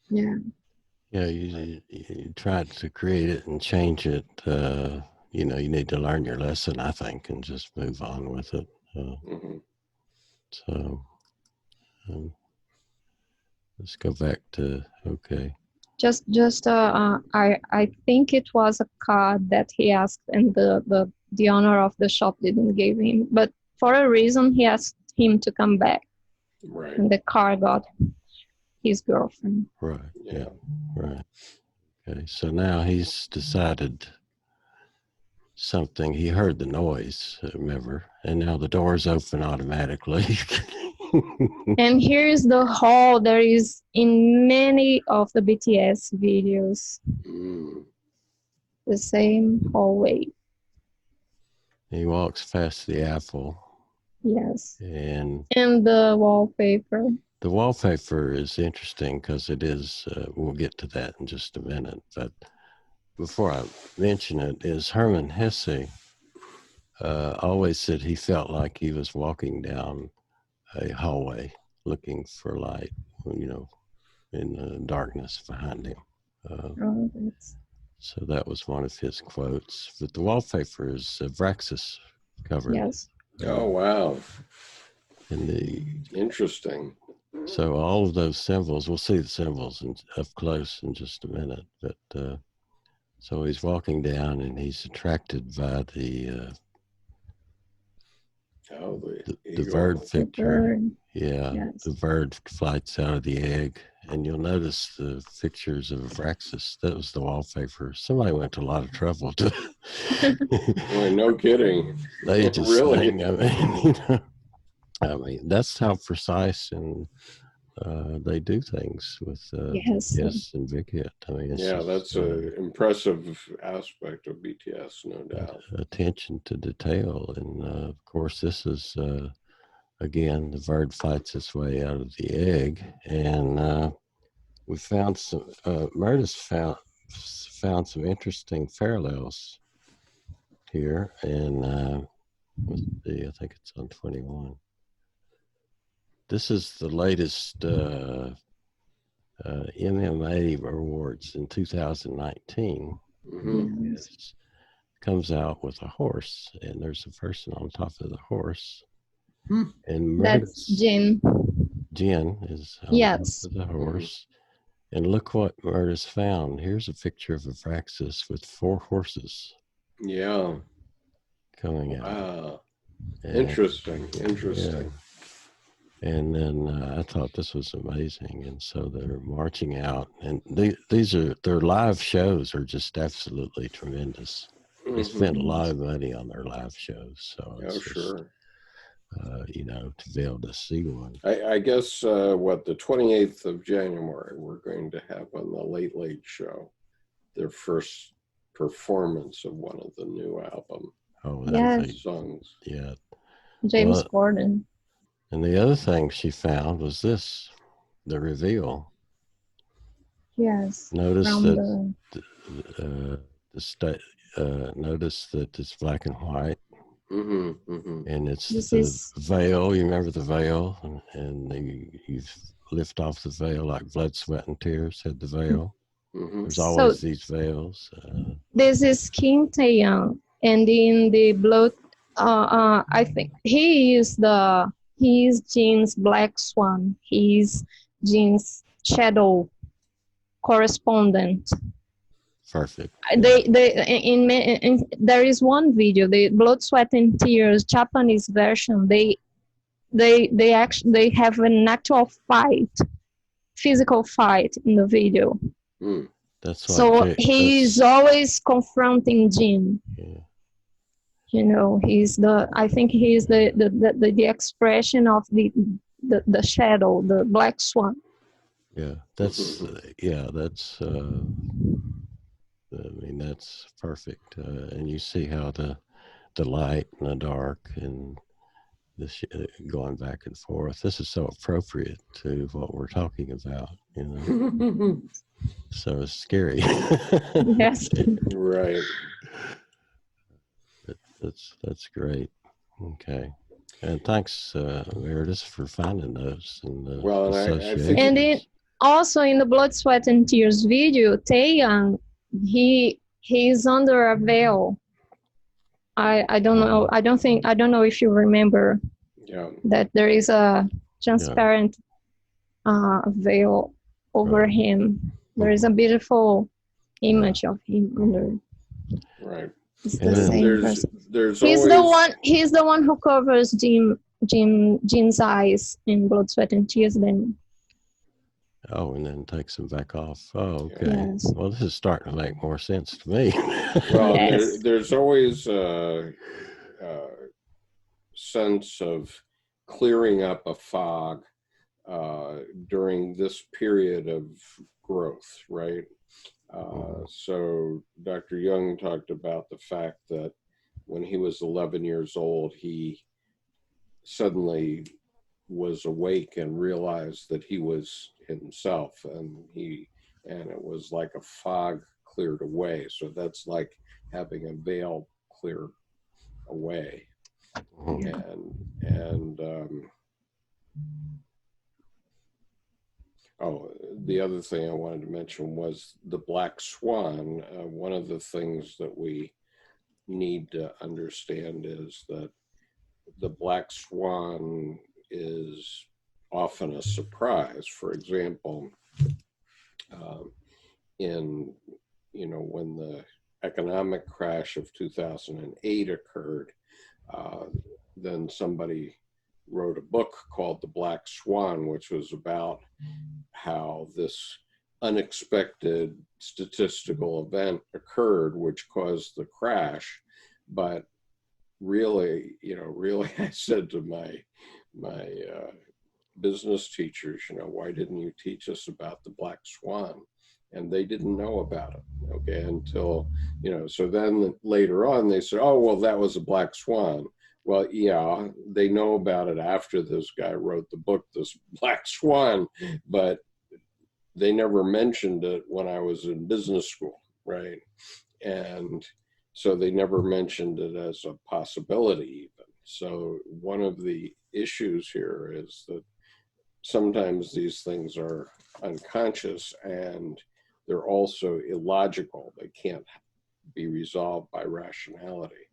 Yeah. Yeah, you try to create it and change it. You know, you need to learn your lesson, I think, and just move on with it. So let's go back to, okay. I think it was a card that he asked, and the owner of the shop didn't give him, but for a reason he asked him to come back. Right. And the car got his girlfriend. Right. Yeah. Right. Okay. So now he's decided something. He heard the noise, remember, and now the door's open automatically. And here's the hall there is in many of the BTS videos. The same hallway. He walks past the apple. Yes. And the wallpaper. The wallpaper is interesting because it is, we'll get to that in just a minute, but before I mention it, is Hermann Hesse always said he felt like he was walking down a hallway looking for light, you know, in the darkness behind him. So that was one of his quotes. But the wallpaper is ABRAXAS covered. Yes. Oh, wow. And interesting. So all of those symbols, we'll see the symbols up close in just a minute. But so he's walking down and he's attracted by the bird picture. Yeah, yes. The bird flights out of the egg, and you'll notice the pictures of ABRAXAS. That was the wallpaper. Somebody went to a lot of trouble to. Boy, no kidding. They just really. I mean, that's how precise and they do things with Yes and Big Hit. I mean, it's just, that's an impressive aspect of BTS, no doubt. Attention to detail, and of course, this is again the bird fights its way out of the egg, and we found some. Mirtes found some interesting parallels here, and let's see, I think it's on 21. This is the latest MMA awards in 2019. It comes out with a horse, and there's a person on top of the horse. And Mirtes, that's Jin. Jin is on top of the horse. And look what Mirtes found. Here's a picture of ABRAXAS with 4 horses. Yeah. Coming out. Wow. Interesting. Yeah. And then I thought this was amazing. And so they're marching out. And these are, their live shows are just absolutely tremendous. They spent a lot of money on their live shows. So it's just, you know, to be able to see one. I guess, the 28th of January, we're going to have on the Late Late Show their first performance of one of the new album songs. Yeah. James Corden. And the other thing she found was this, the reveal. Yes. Notice that notice that it's black and white. And it's the veil. You remember the veil, and you lift off the veil like blood, sweat, and tears. Had the veil. There's always these veils. This is Kim Taeyang, and in the blood, I think he is Jin's black swan. He's Jin's shadow correspondent. Perfect. There is one video, the Blood, Sweat and Tears Japanese version. They have an actual fight, physical fight in the video. That's so he's always confronting Jin. Yeah. You know, I think he's the expression of the shadow, the black swan. Yeah, that's I mean, that's perfect. And you see how the light and the dark and this going back and forth. This is so appropriate to what we're talking about, you know. So it's scary. Yes. Right. That's great. Okay. And thanks, Meredith, for finding those and the Well, and I think And it also in the Blood, Sweat, and Tears video, Taeyang, he's under a veil. I don't know. I don't know if you remember that there is a transparent veil over him. There is a beautiful image of him under. Right. It's the same person. There's He's always... He's the one who covers Jin's eyes in Blood, Sweat, and Tears. Then. Oh, and then takes them back off. Oh, okay. Yes. Well, this is starting to make more sense to me. Well, Yes. there's always a sense of clearing up a fog during this period of growth, right? So Dr. Jung talked about the fact that when he was 11 years old, he suddenly was awake and realized that he was himself, and it was like a fog cleared away. So that's like having a veil clear away. The other thing I wanted to mention was the black swan. One of the things that we need to understand is that the black swan is often a surprise. For example, when the economic crash of 2008 occurred, then somebody wrote a book called The Black Swan, which was about how this unexpected statistical event occurred, which caused the crash. But really, I said to my business teachers, why didn't you teach us about the black swan? And they didn't know about it, okay, until, so then later on they said, oh, well, that was a black swan. Well, yeah, they know about it after this guy wrote the book, this Black Swan, but they never mentioned it when I was in business school, right? And so they never mentioned it as a possibility even. So one of the issues here is that sometimes these things are unconscious and they're also illogical. They can't be resolved by rationality.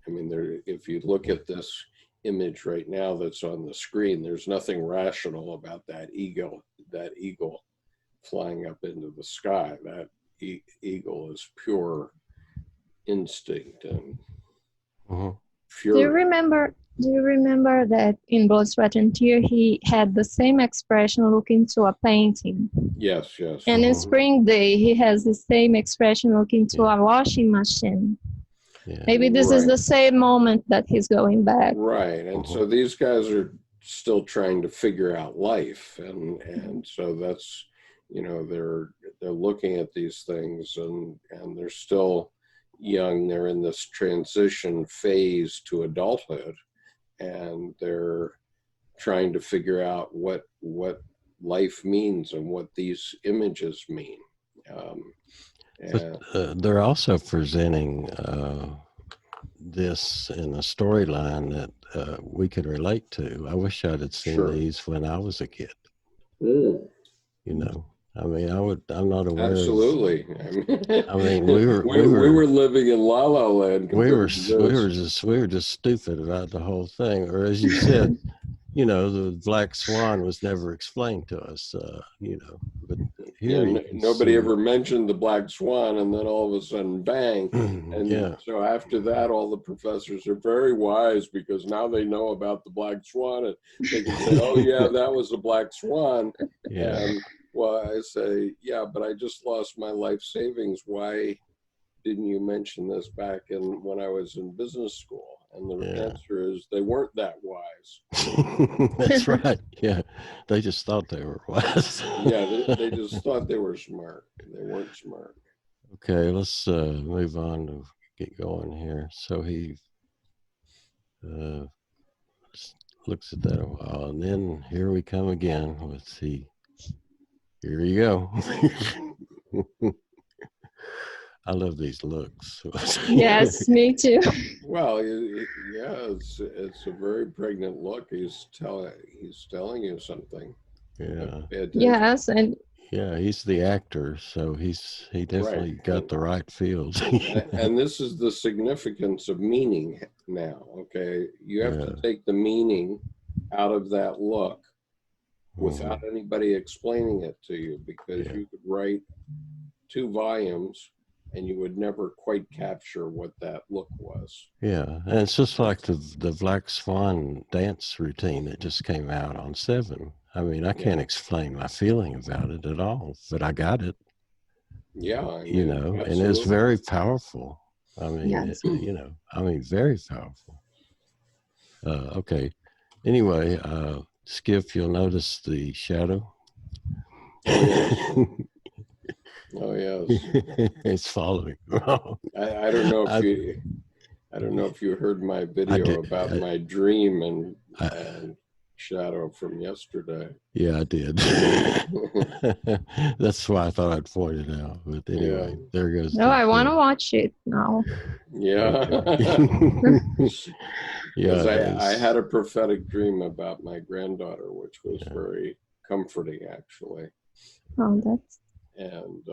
I mean, if you look at this image right now that's on the screen, there's nothing rational about that eagle flying up into the sky. That eagle is pure instinct and fury. Do you remember that in Blood, Sweat, and Tears he had the same expression looking to a painting? Yes. And in Spring Day he has the same expression looking to a washing machine. Yeah. Maybe this is the same moment that he's going back. Right, and so these guys are still trying to figure out life, and so that's, they're looking at these things, and they're still young. They're in this transition phase to adulthood, and they're trying to figure out what life means and what these images mean. But they're also presenting this in a storyline that we could relate to. I wish I'd have seen these when I was a kid. I mean, I'm not aware. Absolutely. I mean, we were living in La La Land. We were just stupid about the whole thing. Or as you said, the black swan was never explained to us. But here nobody ever mentioned the black swan, and then all of a sudden, bang! And so after that, all the professors are very wise because now they know about the black swan, and they can say, "Oh yeah, that was the black swan." And well, I say, yeah, but I just lost my life savings. Why didn't you mention this back when I was in business school? And the answer is they weren't that wise. That's right. Yeah, they just thought they were wise. They just thought they were smart. They weren't smart. Okay, let's move on to get going here. So looks at that a while, and then here we come again. Let's see. Here you go. I love these looks. Yes, me too. Well, yeah, it's a very pregnant look. He's telling you something. Yeah. Pay attention. Yes, and Yeah, he's the actor, so he definitely Right. got the right field. And this is the significance of meaning now. Okay, you have to take the meaning out of that look without anybody explaining it to you, because you could write 2 volumes and you would never quite capture what that look was. Yeah, and it's just like the Black Swan dance routine that just came out on 7. I mean, I can't explain my feeling about it at all, but I got it. Yeah, I mean, you know, absolutely. and it's very powerful. I mean, Yes. you know, I mean, very powerful. Okay. Anyway, Skip, you'll notice the shadow. Oh yes. It's following. I don't know if you heard my video about my dream and shadow from yesterday. Yeah, I did. That's why I thought I'd point it out. But anyway, there goes. No, I want to watch it now. Yeah. Yeah. I had a prophetic dream about my granddaughter, which was very comforting, actually. Oh, that's. And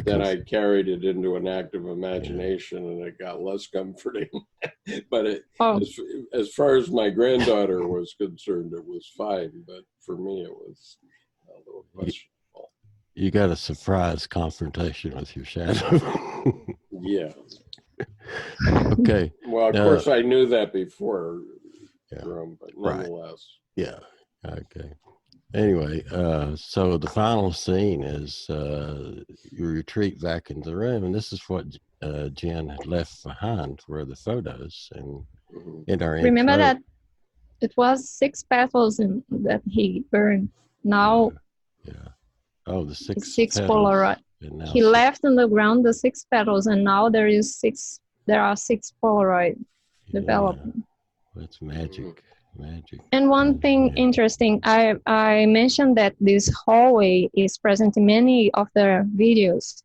then I carried it into an active imagination, and it got less comforting. But as far as my granddaughter was concerned, it was fine. But for me, it was a little questionable. You got a surprise confrontation with your shadow. Yeah. Okay. Well, of course, I knew that before, Jerome, but nonetheless. Yeah. Okay. Anyway, so the final scene is you retreat back into the room, and this is what Jin had left behind were the photos. And in our remember that it was 6 petals that he burned. Now, oh, the 6 Polaroid. He left on the ground the 6 petals, and now there are 6 Polaroid developing. That's magic. And one thing interesting, I mentioned that this hallway is present in many of their videos.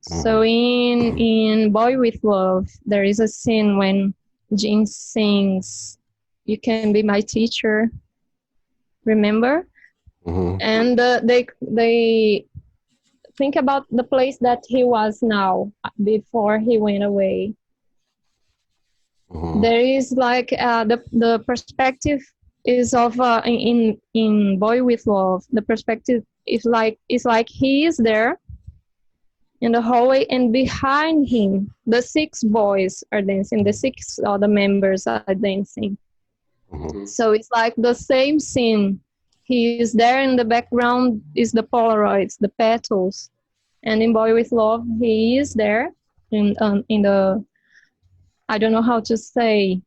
So in Boy with Love, there is a scene when Jin sings, "You Can Be My Teacher," remember? And they think about the place that he was now before he went away. There is like the perspective is of in Boy with Love. The perspective is like he is there in the hallway, and behind him the 6 boys are dancing. The 6 other members are dancing. So it's like the same scene. He is there in the background is the Polaroids, the petals, and in Boy with Love he is there in the. I don't know how to say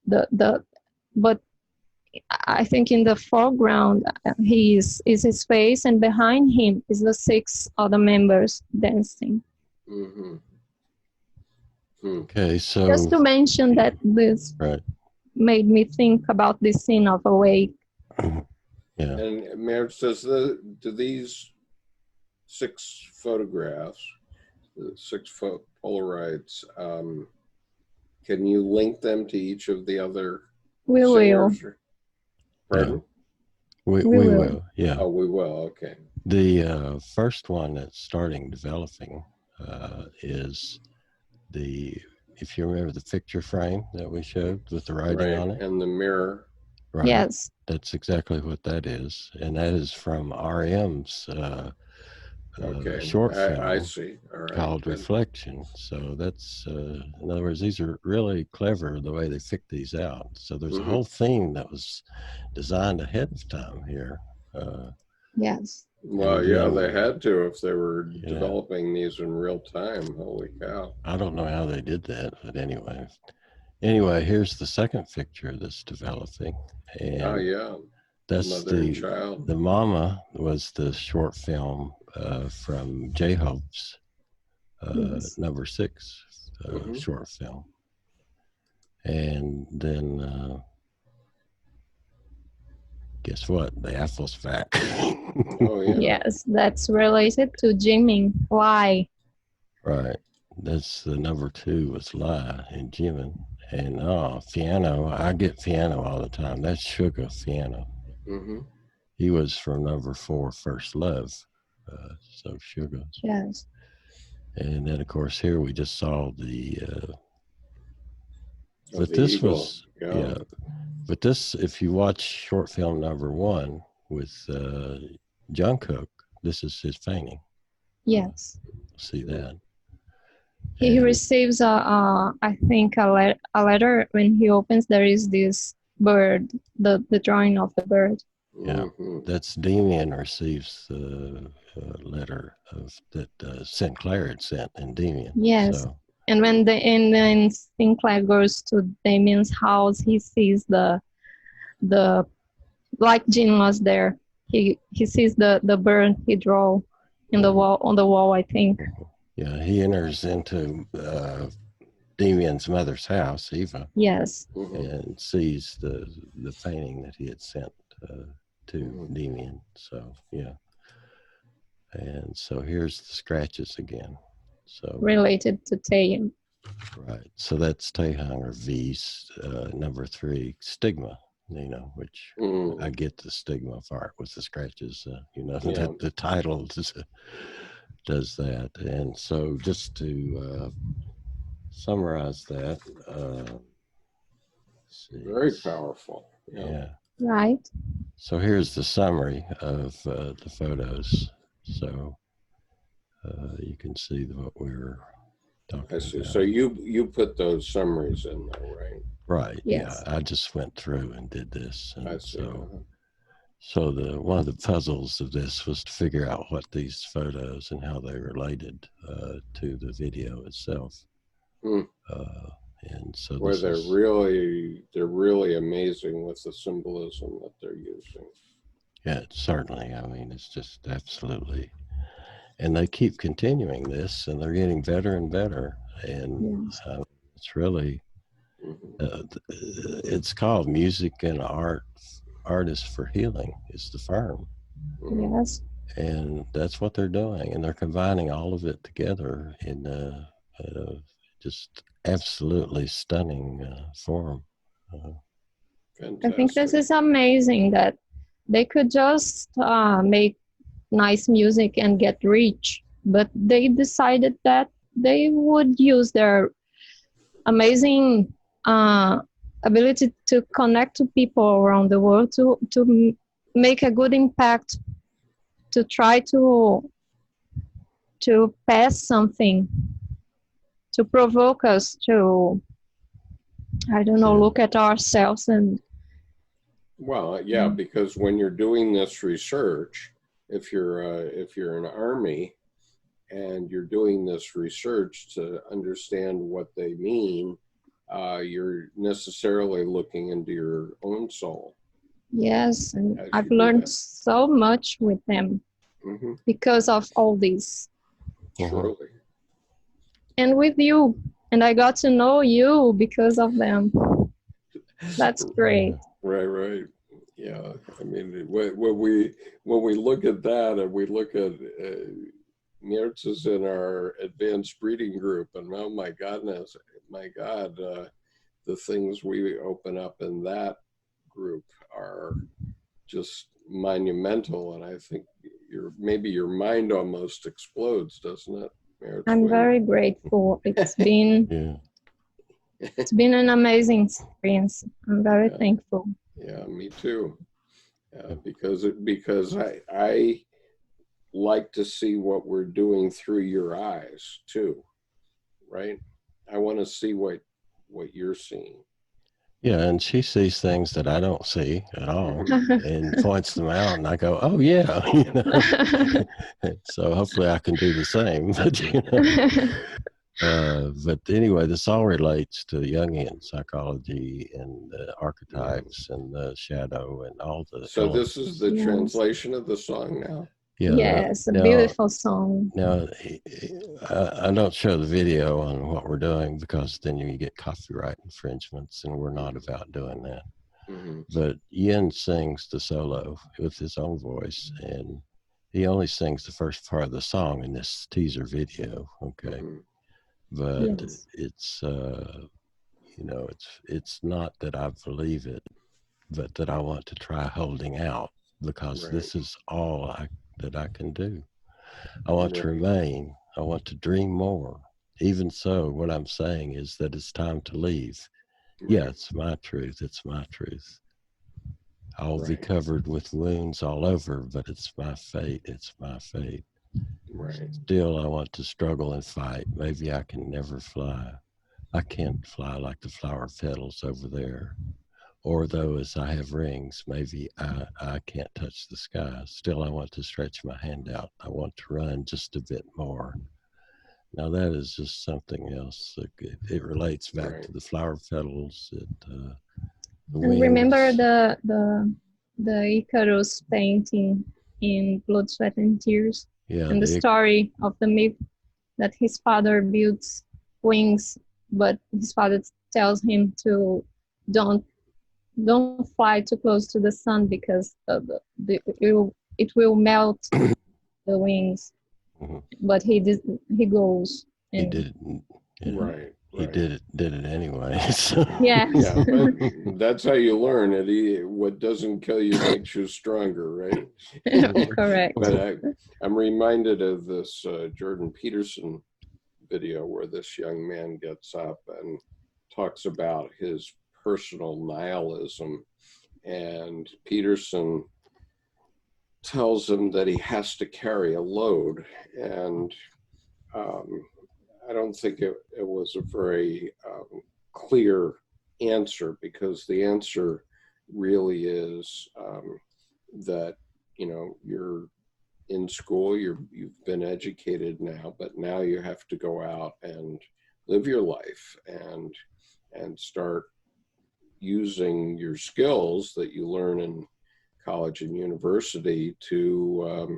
but I think in the foreground is his face, and behind him is the 6 other members dancing. Okay, so just to mention that this made me think about this scene of Awake. And Mirtes says, do these 6 photographs, the 6 Polaroids, can you link them to each of the other singers? Will. Pardon? We will. Yeah. Oh, we will. Okay. The first one that's starting developing is if you remember the picture frame that we showed with the writing on it. And the mirror. Right. Yes. That's exactly what that is. And that is from RM's short film I see. All right. Called Reflection. So that's, in other words, these are really clever the way they pick these out. So there's a whole theme that was designed ahead of time here. Yes. Well, they had to if they were developing these in real time. Holy cow. I don't know how they did that, but anyway. Anyway, here's the second picture that's developing. And that's Mother and child. The Mama was the short film from J-Hope's number 6 short film. And then guess what? The apple's back. Oh, yeah. Yes, that's related to Jimin. Why? Right. That's the number 2 was lie in Jimin. And piano, I get piano all the time. That's Sugar piano. Mm-hmm. He was from number 4, First Love. So Sugar. Yes. And then of course here we just saw the but the this eagle. was but this, if you watch short film number 1 with Jungkook, this is his painting. Yes. See that? He And- receives I think a letter. When he opens, there is this bird, the drawing of the bird. Yeah. Mm-hmm. That's Demian receives the letter of that Sinclair had sent in Demian. Yes. So, And when Sinclair goes to Damien's house, he sees the like Jin was there. He sees the bird he drew in the wall, on the wall, I think. yeah, he enters into Demian's mother's house, Eva, Yes. Mm-hmm. and sees the painting that he had sent to Demian. So yeah, and so here's the scratches again. So Related to Taeyang. right, so that's Taehang or V's number 3 stigma. You know, which Mm. I get the stigma part with the scratches. You know, Yeah. the title does that, and so just to summarize that. Let's see. Very powerful. Yeah. Right. So here's the summary of the photos. So you can see what we're talking I see. about. So you put those summaries in there, right? Right. Yes. Yeah. I just went through and did this. And I see. so one of the puzzles of this was to figure out what these photos and how they related to the video itself. Hmm. And so Where this they're really amazing with the symbolism that they're using. yeah, certainly. I mean, it's just absolutely, and they keep continuing this, and they're getting better and better. And Yes. it's really, Mhm. it's called Music and Artists for Healing. It's the firm, Mhm. Yes. and that's what they're doing, and they're combining all of it together in just absolutely stunning form. I think this Fantastic. is amazing that they could just make nice music and get rich, but they decided that they would use their amazing ability to connect to people around the world to make a good impact, to try to pass something, to provoke us to, I don't know, look at ourselves and Well, yeah, because when you're doing this research, if you're an army and you're doing this research to understand what they mean, you're necessarily looking into your own soul. yes, and As you I've do learned that. so much with them Mm-hmm. because of all this. Truly. And with you. And I got to know you because of them. That's great. Right. Yeah. I mean, when we look at that and we look at Mirtes in our advanced breeding group, and oh my goodness, the things we open up in that group are just monumental, and I think maybe your mind almost explodes, doesn't it, Mirtes? I'm very grateful. It's been an amazing experience. I'm very thankful. Yeah, me too. Because I like to see what we're doing through your eyes too, right? I want to see what you're seeing. Yeah, and she sees things that I don't see at all, and points them out, and I go, "Oh yeah," you know. So hopefully I can do the same. But you know, but anyway, this all relates to Jungian psychology and the archetypes and the shadow and all the. So this is the Yes. translation of the song now. Yeah, yes, a beautiful song. Now, I don't show the video on what we're doing because then you get copyright infringements, and we're not about doing that. But Yin sings the solo with his own voice, and he only sings the first part of the song in this teaser video. Okay. But Yes. it's, you know, it's not that I believe it, but that I want to try holding out, because this is all that I can do. I want to remain. I want to dream more. Even so, what I'm saying is that it's time to leave. Yeah, it's my truth. It's my truth. I'll be covered with wounds all over, but it's my fate. It's my fate. Still, I want to struggle and fight. Maybe I can never fly. I can't fly like the flower petals over there. Or though as I have rings, maybe I can't touch the sky. Still, I want to stretch my hand out. I want to run just a bit more. Now that is just something else. It relates back to the flower petals. The and remember the Icarus painting in Blood, Sweat, and Tears, and the story of the myth that his father builds wings, but his father tells him to don't fly too close to the sun because it will melt the wings. But he goes. And he did. He did it anyway. So. Yeah. But that's how you learn it. What doesn't kill you makes you stronger, right? Correct. But I'm reminded of this Jordan Peterson video where this young man gets up and talks about his personal nihilism, and Peterson tells him that he has to carry a load, and I don't think it was a very clear answer, because the answer really is that, you know, you're in school, you've been educated now, but now you have to go out and live your life and start using your skills that you learn in college and university to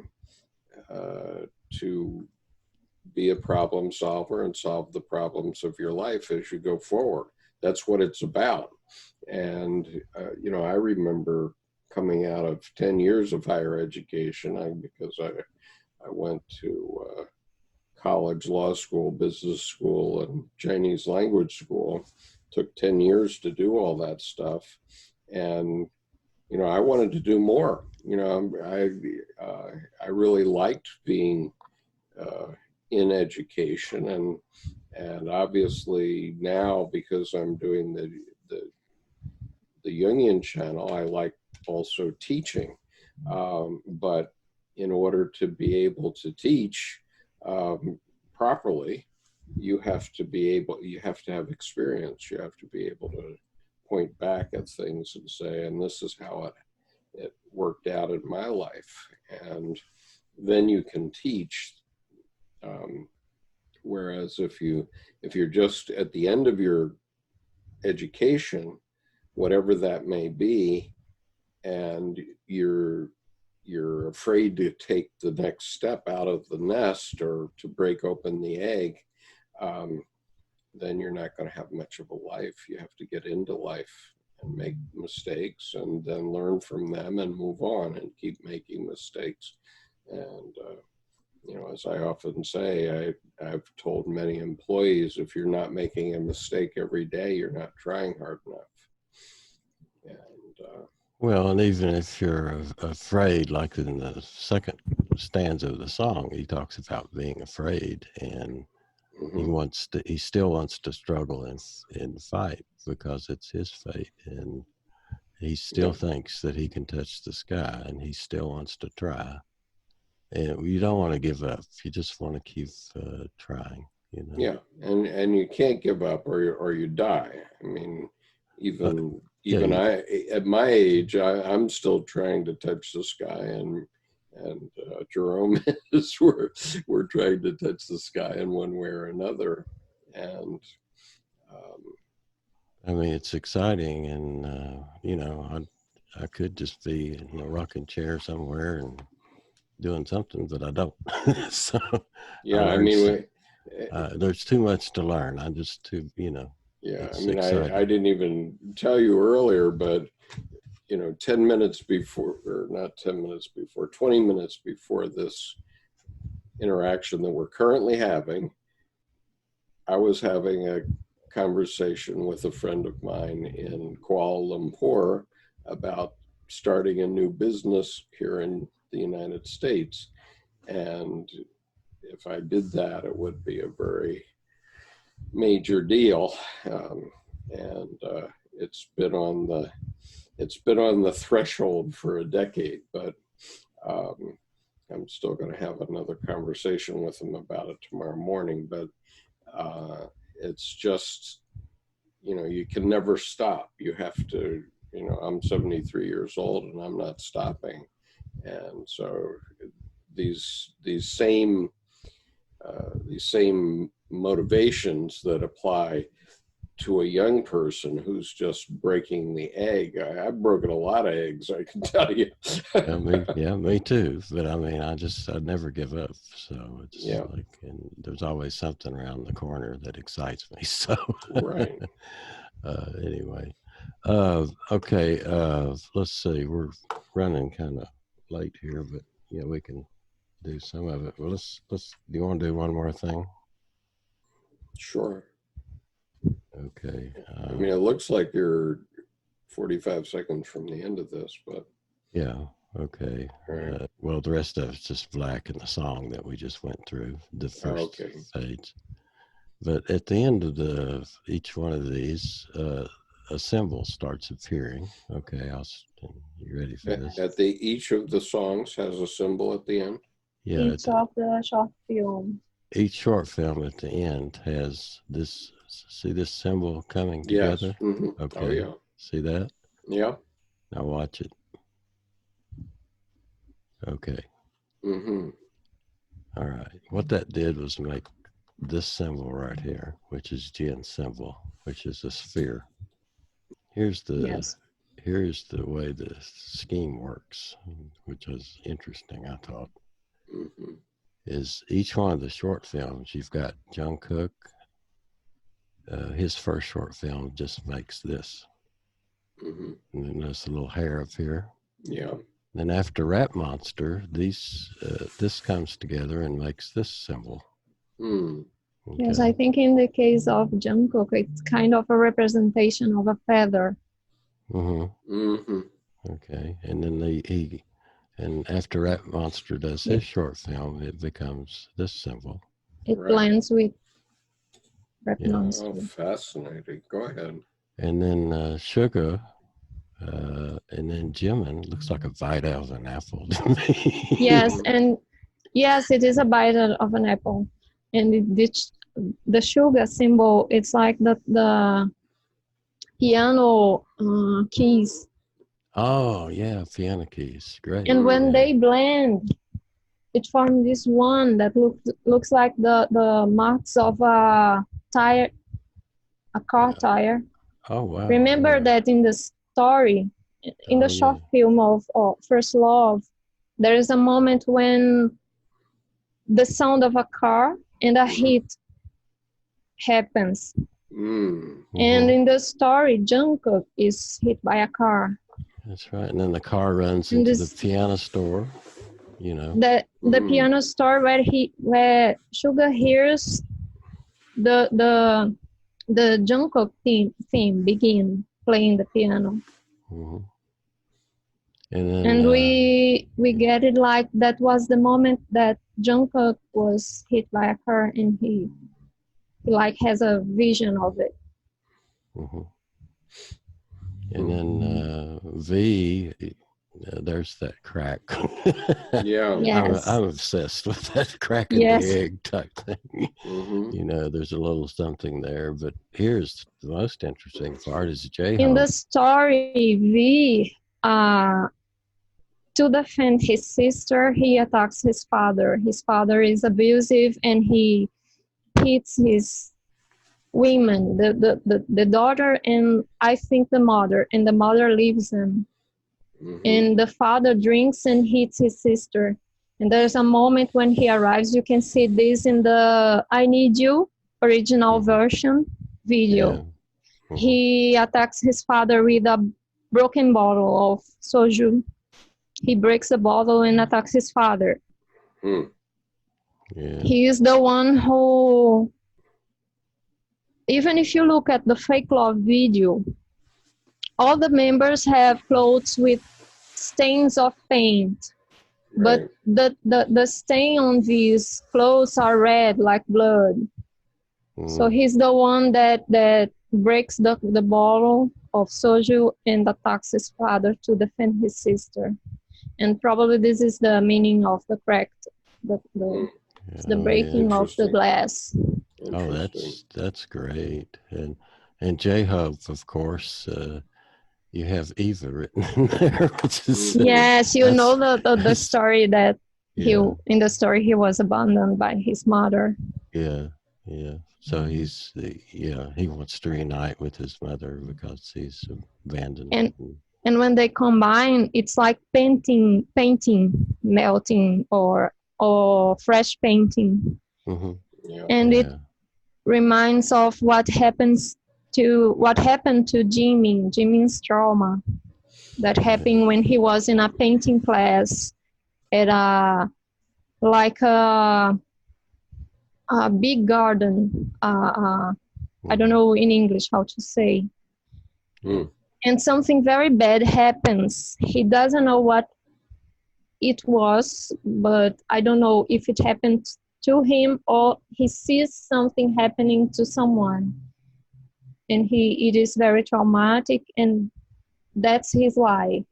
be a problem solver and solve the problems of your life as you go forward. That's what it's about. And, you know, I remember coming out of 10 years of higher education, because I went to college, law school, business school, and Chinese language school. Took 10 years to do all that stuff. And, you know, I wanted to do more. You know, I really liked being in education, and obviously now, because I'm doing the Jungian channel, I like also teaching. But in order to be able to teach properly, you have to have experience. You have to be able to point back at things and say, and this is how it worked out in my life. And then you can teach. Whereas if you're just at the end of your education, whatever that may be, and you're afraid to take the next step out of the nest or to break open the egg, then you're not going to have much of a life. You have to get into life and make mistakes and then learn from them and move on and keep making mistakes. And, you know, as I often say, I've told many employees, if you're not making a mistake every day, you're not trying hard enough. And, well, and even if you're afraid, like in the second stanza of the song, he talks about being afraid, and he still wants to struggle and fight because it's his fate, and he still thinks that he can touch the sky, and he still wants to try. And you don't want to give up. You just want to keep trying. You know. Yeah, and you can't give up, or you die. I mean, even I, at my age, I'm still trying to touch the sky, and Jerome is. We're trying to touch the sky in one way or another, and I mean, it's exciting, and you know, I could just be in a rocking chair somewhere and doing something, but I don't. So yeah, I mean, there's too much to learn. I'm just too, you know. Yeah, It's I mean, exciting. I didn't even tell you earlier, but 10 minutes before, or not 10 minutes before, 20 minutes before this interaction that we're currently having, I was having a conversation with a friend of mine in Kuala Lumpur about starting a new business here in the United States. And if I did that, it would be a very major deal. And it's been on the threshold for a decade, but I'm still going to have another conversation with him about it tomorrow morning. But it's just, you can never stop. You have to, I'm 73 years old and I'm not stopping. And so these same motivations that apply to a young person who's just breaking the egg. I've broken a lot of eggs, I can tell you. Me too. But I mean, I'd never give up. So it's like, and there's always something around the corner that excites me. So right. Anyway, okay. Let's see. We're running kind of late here, but we can do some of it. Well, let's. Do you want to do one more thing? Sure. Okay. I mean, it looks like you're 45 seconds from the end of this, but. Yeah. Okay. Right. Well, the rest of it's just black in the song that we just went through, the first page. But at the end of each one of these, a symbol starts appearing. Okay. You ready for this? Each of the songs has a symbol at the end? Yeah. Each of the short film. Each short film at the end has this. See this symbol coming together? Yes. Mm-hmm. Okay. Oh, yeah. See that? Yeah. Now watch it. Okay. Mm-hmm. All right. What that did was make this symbol right here, which is Jin's symbol, which is a sphere. Here's the way the scheme works, which was interesting, I thought. Mm-hmm. Is each one of the short films, you've got Jungkook, his first short film just makes this. Mm-hmm. And then there's a little hair up here. Yeah. Then after Rap Monster, this comes together and makes this symbol. Mm. Okay. Yes, I think in the case of Jungkook, it's kind of a representation of a feather. Mm-hmm. Mm-hmm. Okay. And then and after Rap Monster does his short film, it becomes this symbol. It blends with Rap Monster. Oh, fascinating. Go ahead. And then Sugar, and then Jimin looks like a bite out of an apple to me. Yes, and yes, it is a bite of an apple. And the sugar symbol, it's like the piano keys. Oh, yeah, piano keys. Great. And when they blend, it forms this one that looks like the marks of a tire, a car tire. Oh, wow. Remember that in the story, in the short film of First Love, there is a moment when the sound of a car and a hit happens. Mm. And in the story, Jungkook is hit by a car. That's right. And then the car runs into the piano store, The piano store where Sugar hears the Jungkook theme begin playing the piano. Mm-hmm. And then we get it like that was the moment that Jungkook was hit by a car and he like has a vision of it. Mm-hmm. And then V, there's that crack. Yeah. Yes. I'm obsessed with that crack in the egg type thing. Mm-hmm. There's a little something there. But here's the most interesting part is J-Hope. In the story, V, to defend his sister, he attacks his father. His father is abusive and he hits his women, the daughter and I think the mother, and the mother leaves him. Mm-hmm. And the father drinks and hits his sister. And there's a moment when he arrives, you can see this in the I Need You original version video. He attacks his father with a broken bottle of soju. He breaks the bottle and attacks his father. Hmm. Yeah. He is the one who, even if you look at the fake love video, all the members have clothes with stains of paint, but Right. the stain on these clothes are red like blood. So he's the one that breaks the bottle of soju and attacks his father to defend his sister. And probably this is the meaning of the cracked, the breaking of the glass. Oh, that's great. And J-Hope, of course, you have Eva written in there, which is yes, you know the story that in the story he was abandoned by his mother. Yeah, yeah. So he wants to reunite with his mother because he's abandoned. And when they combine, it's like painting melting or fresh painting. And it reminds of what happened to Jimin's trauma that happened when he was in a painting class at a big garden. I don't know in English how to say. And something very bad happens. He doesn't know what it was, but I don't know if it happened to him or he sees something happening to someone. And it is very traumatic, and that's his life.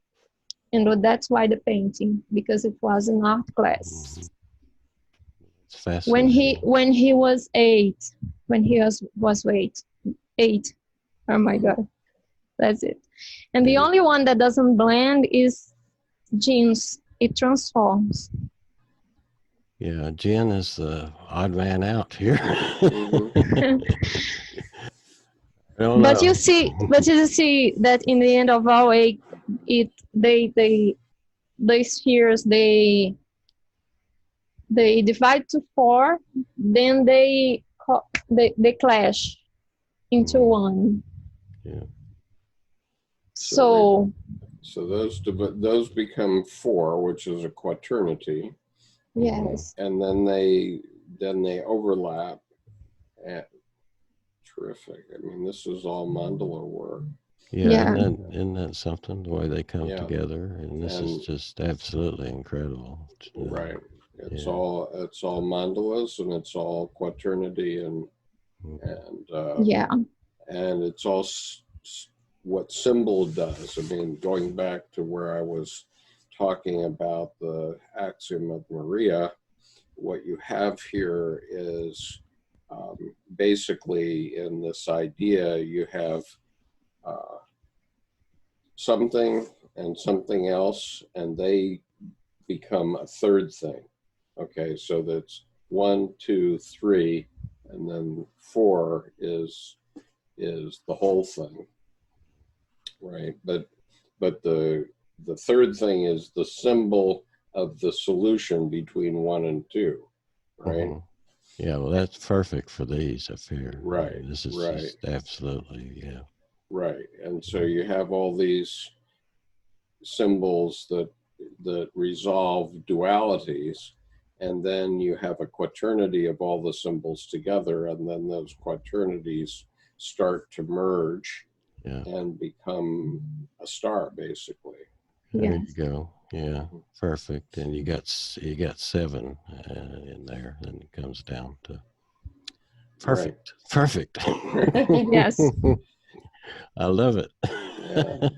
And that's why the painting, because it was an art class. When he was 8, oh my God, that's it. And the only one that doesn't blend is Jin's. It transforms. Yeah, Jin is the odd man out here. But you see that in the end of our way, the spheres they divide to 4, then they clash into one. Yeah. So those become 4, which is a quaternity. Yes. And then they overlap. Terrific. I mean, this is all mandala work. Yeah. Isn't that something, the way they come together? And this is just absolutely incredible. Right. It's all mandalas, and it's all quaternity, and it's all what symbol does. I mean, going back to where I was talking about the axiom of Maria, what you have here is basically in this idea, you have something and something else, and they become a third thing. Okay, so that's 1, 2, 3, and then 4 is the whole thing, right? But the third thing is the symbol of the solution between 1 and 2, right? Yeah, well, that's perfect for these up here. Right. This is just absolutely, Right, and so you have all these symbols that resolve dualities, and then you have a quaternity of all the symbols together, and then those quaternities start to merge and become a star, basically. There you go. Yeah, perfect. And you got 7 in there, and it comes down to perfect. Perfect. Yes. I love it.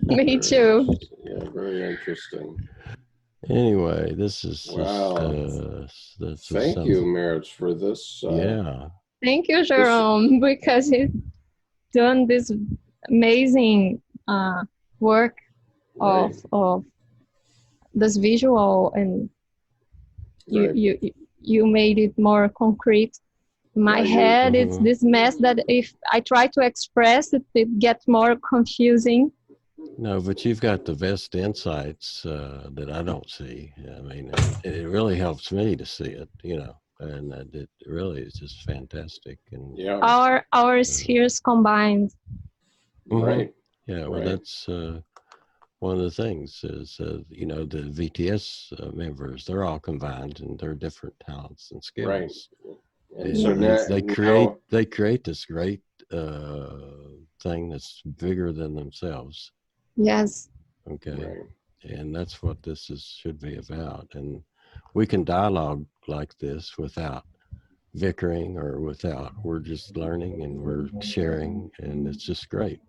Me too. Yeah, very interesting. Anyway, this is thank you, Mirtes, for this. Thank you, Jerome, because he's done this amazing work of this visual, and you made it more concrete. My head, it's this mess that if I try to express it, it gets more confusing. No, but you've got the best insights that I don't see. I mean, it really helps me to see it, and it really is just fantastic. And our spheres combined Right. Yeah, well, Right. that's one of the things is, you know, the VTS members, they're all combined and they're different talents and Right. skills. And And so now, they create this great thing that's bigger than themselves. Yes. Okay. right. And that's what this should be about. And we can dialogue like this without bickering or without, we're just learning and we're sharing, and it's just great.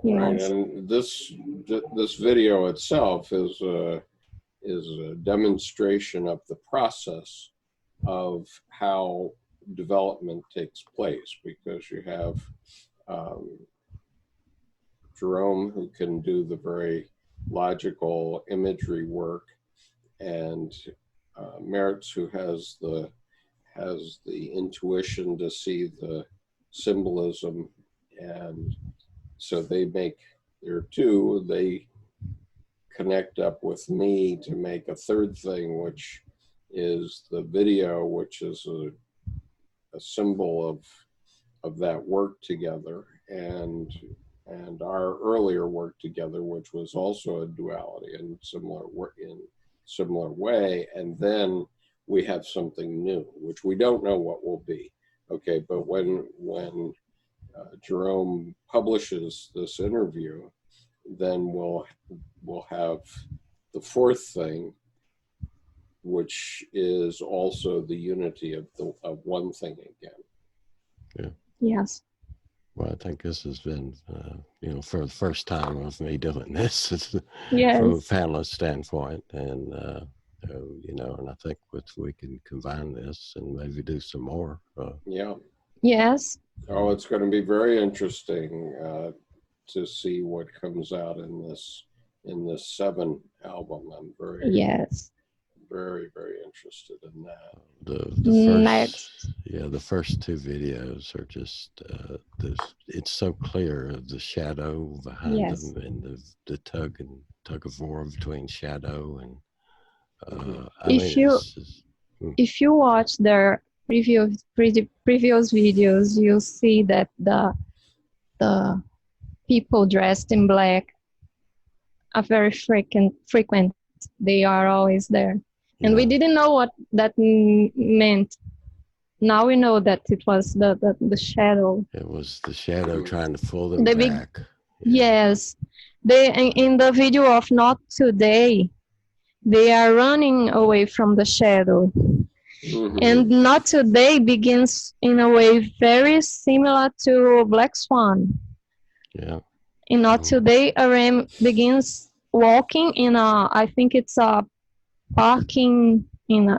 Right, Yes. and this video itself is a demonstration of the process of how development takes place, because you have um, Jerome, who can do the very logical imagery work, and Mirtes, who has the intuition to see the symbolism, and so they make their two. They connect up with me to make a third thing, which is the video, which is a symbol of that work together, and our earlier work together, which was also a duality and similar work in similar way. And then we have something new, which we don't know what will be. Okay, but when Jerome publishes this interview, then we'll have the fourth thing, which is also the unity of one thing again. Yeah. Yes. Well, I think this has been, you know, for the first time of me doing this from a Yes. panelist standpoint, and you know, and I think we can combine this and maybe do some more. Yeah. Yes. Oh, it's going to be very interesting to see what comes out in this 7 album. I'm Yes. very, very interested in that. The first 2 videos are just it's so clear of the shadow behind Yes. them, and the tug of war between shadow and If you watch their previous videos, you'll see that the people dressed in black are very frequent. They are always there. And we didn't know what that meant. Now we know that it was the shadow. It was the shadow trying to pull them The back. Yes. They in the video of Not Today, they are running away from the shadow. And Not Today begins in a way very similar to Black Swan. Yeah. In Not Today, Aram begins walking in I think it's a parking in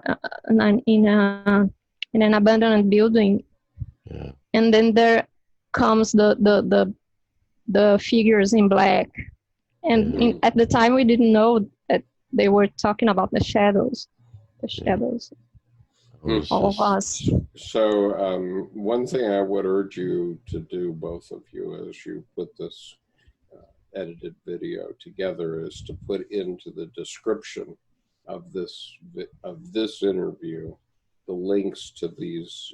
an abandoned building. Yeah. And then there comes the figures in black. And at the time, we didn't know that they were talking about the shadows. The shadows. All of us. So one thing I would urge you to do, both of you, as you put this edited video together, is to put into the description of this interview the links to these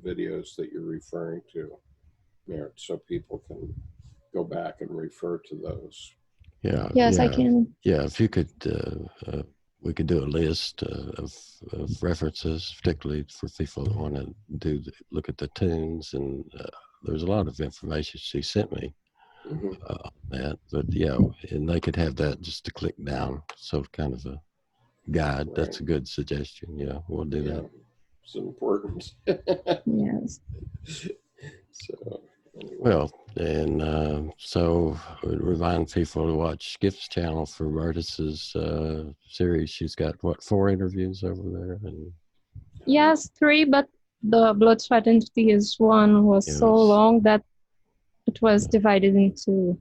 videos that you're referring to, Mirtes, so people can go back and refer to those. Yeah. Yes, I can. Yeah, if you could, we could do a list of references, particularly for people that want to look at the tunes, and there's a lot of information she sent me. That, but yeah, and they could have that just to click down, so kind of a guide. Right. That's a good suggestion. Yeah, we'll do that. It's important. Yes. So anyway. Well, and so we remind people to watch Skip's channel for Mirtes's series. She's got what, 4 interviews over there, and yes, 3, but the Blood, Sweat, and Tears one was so long that it was divided into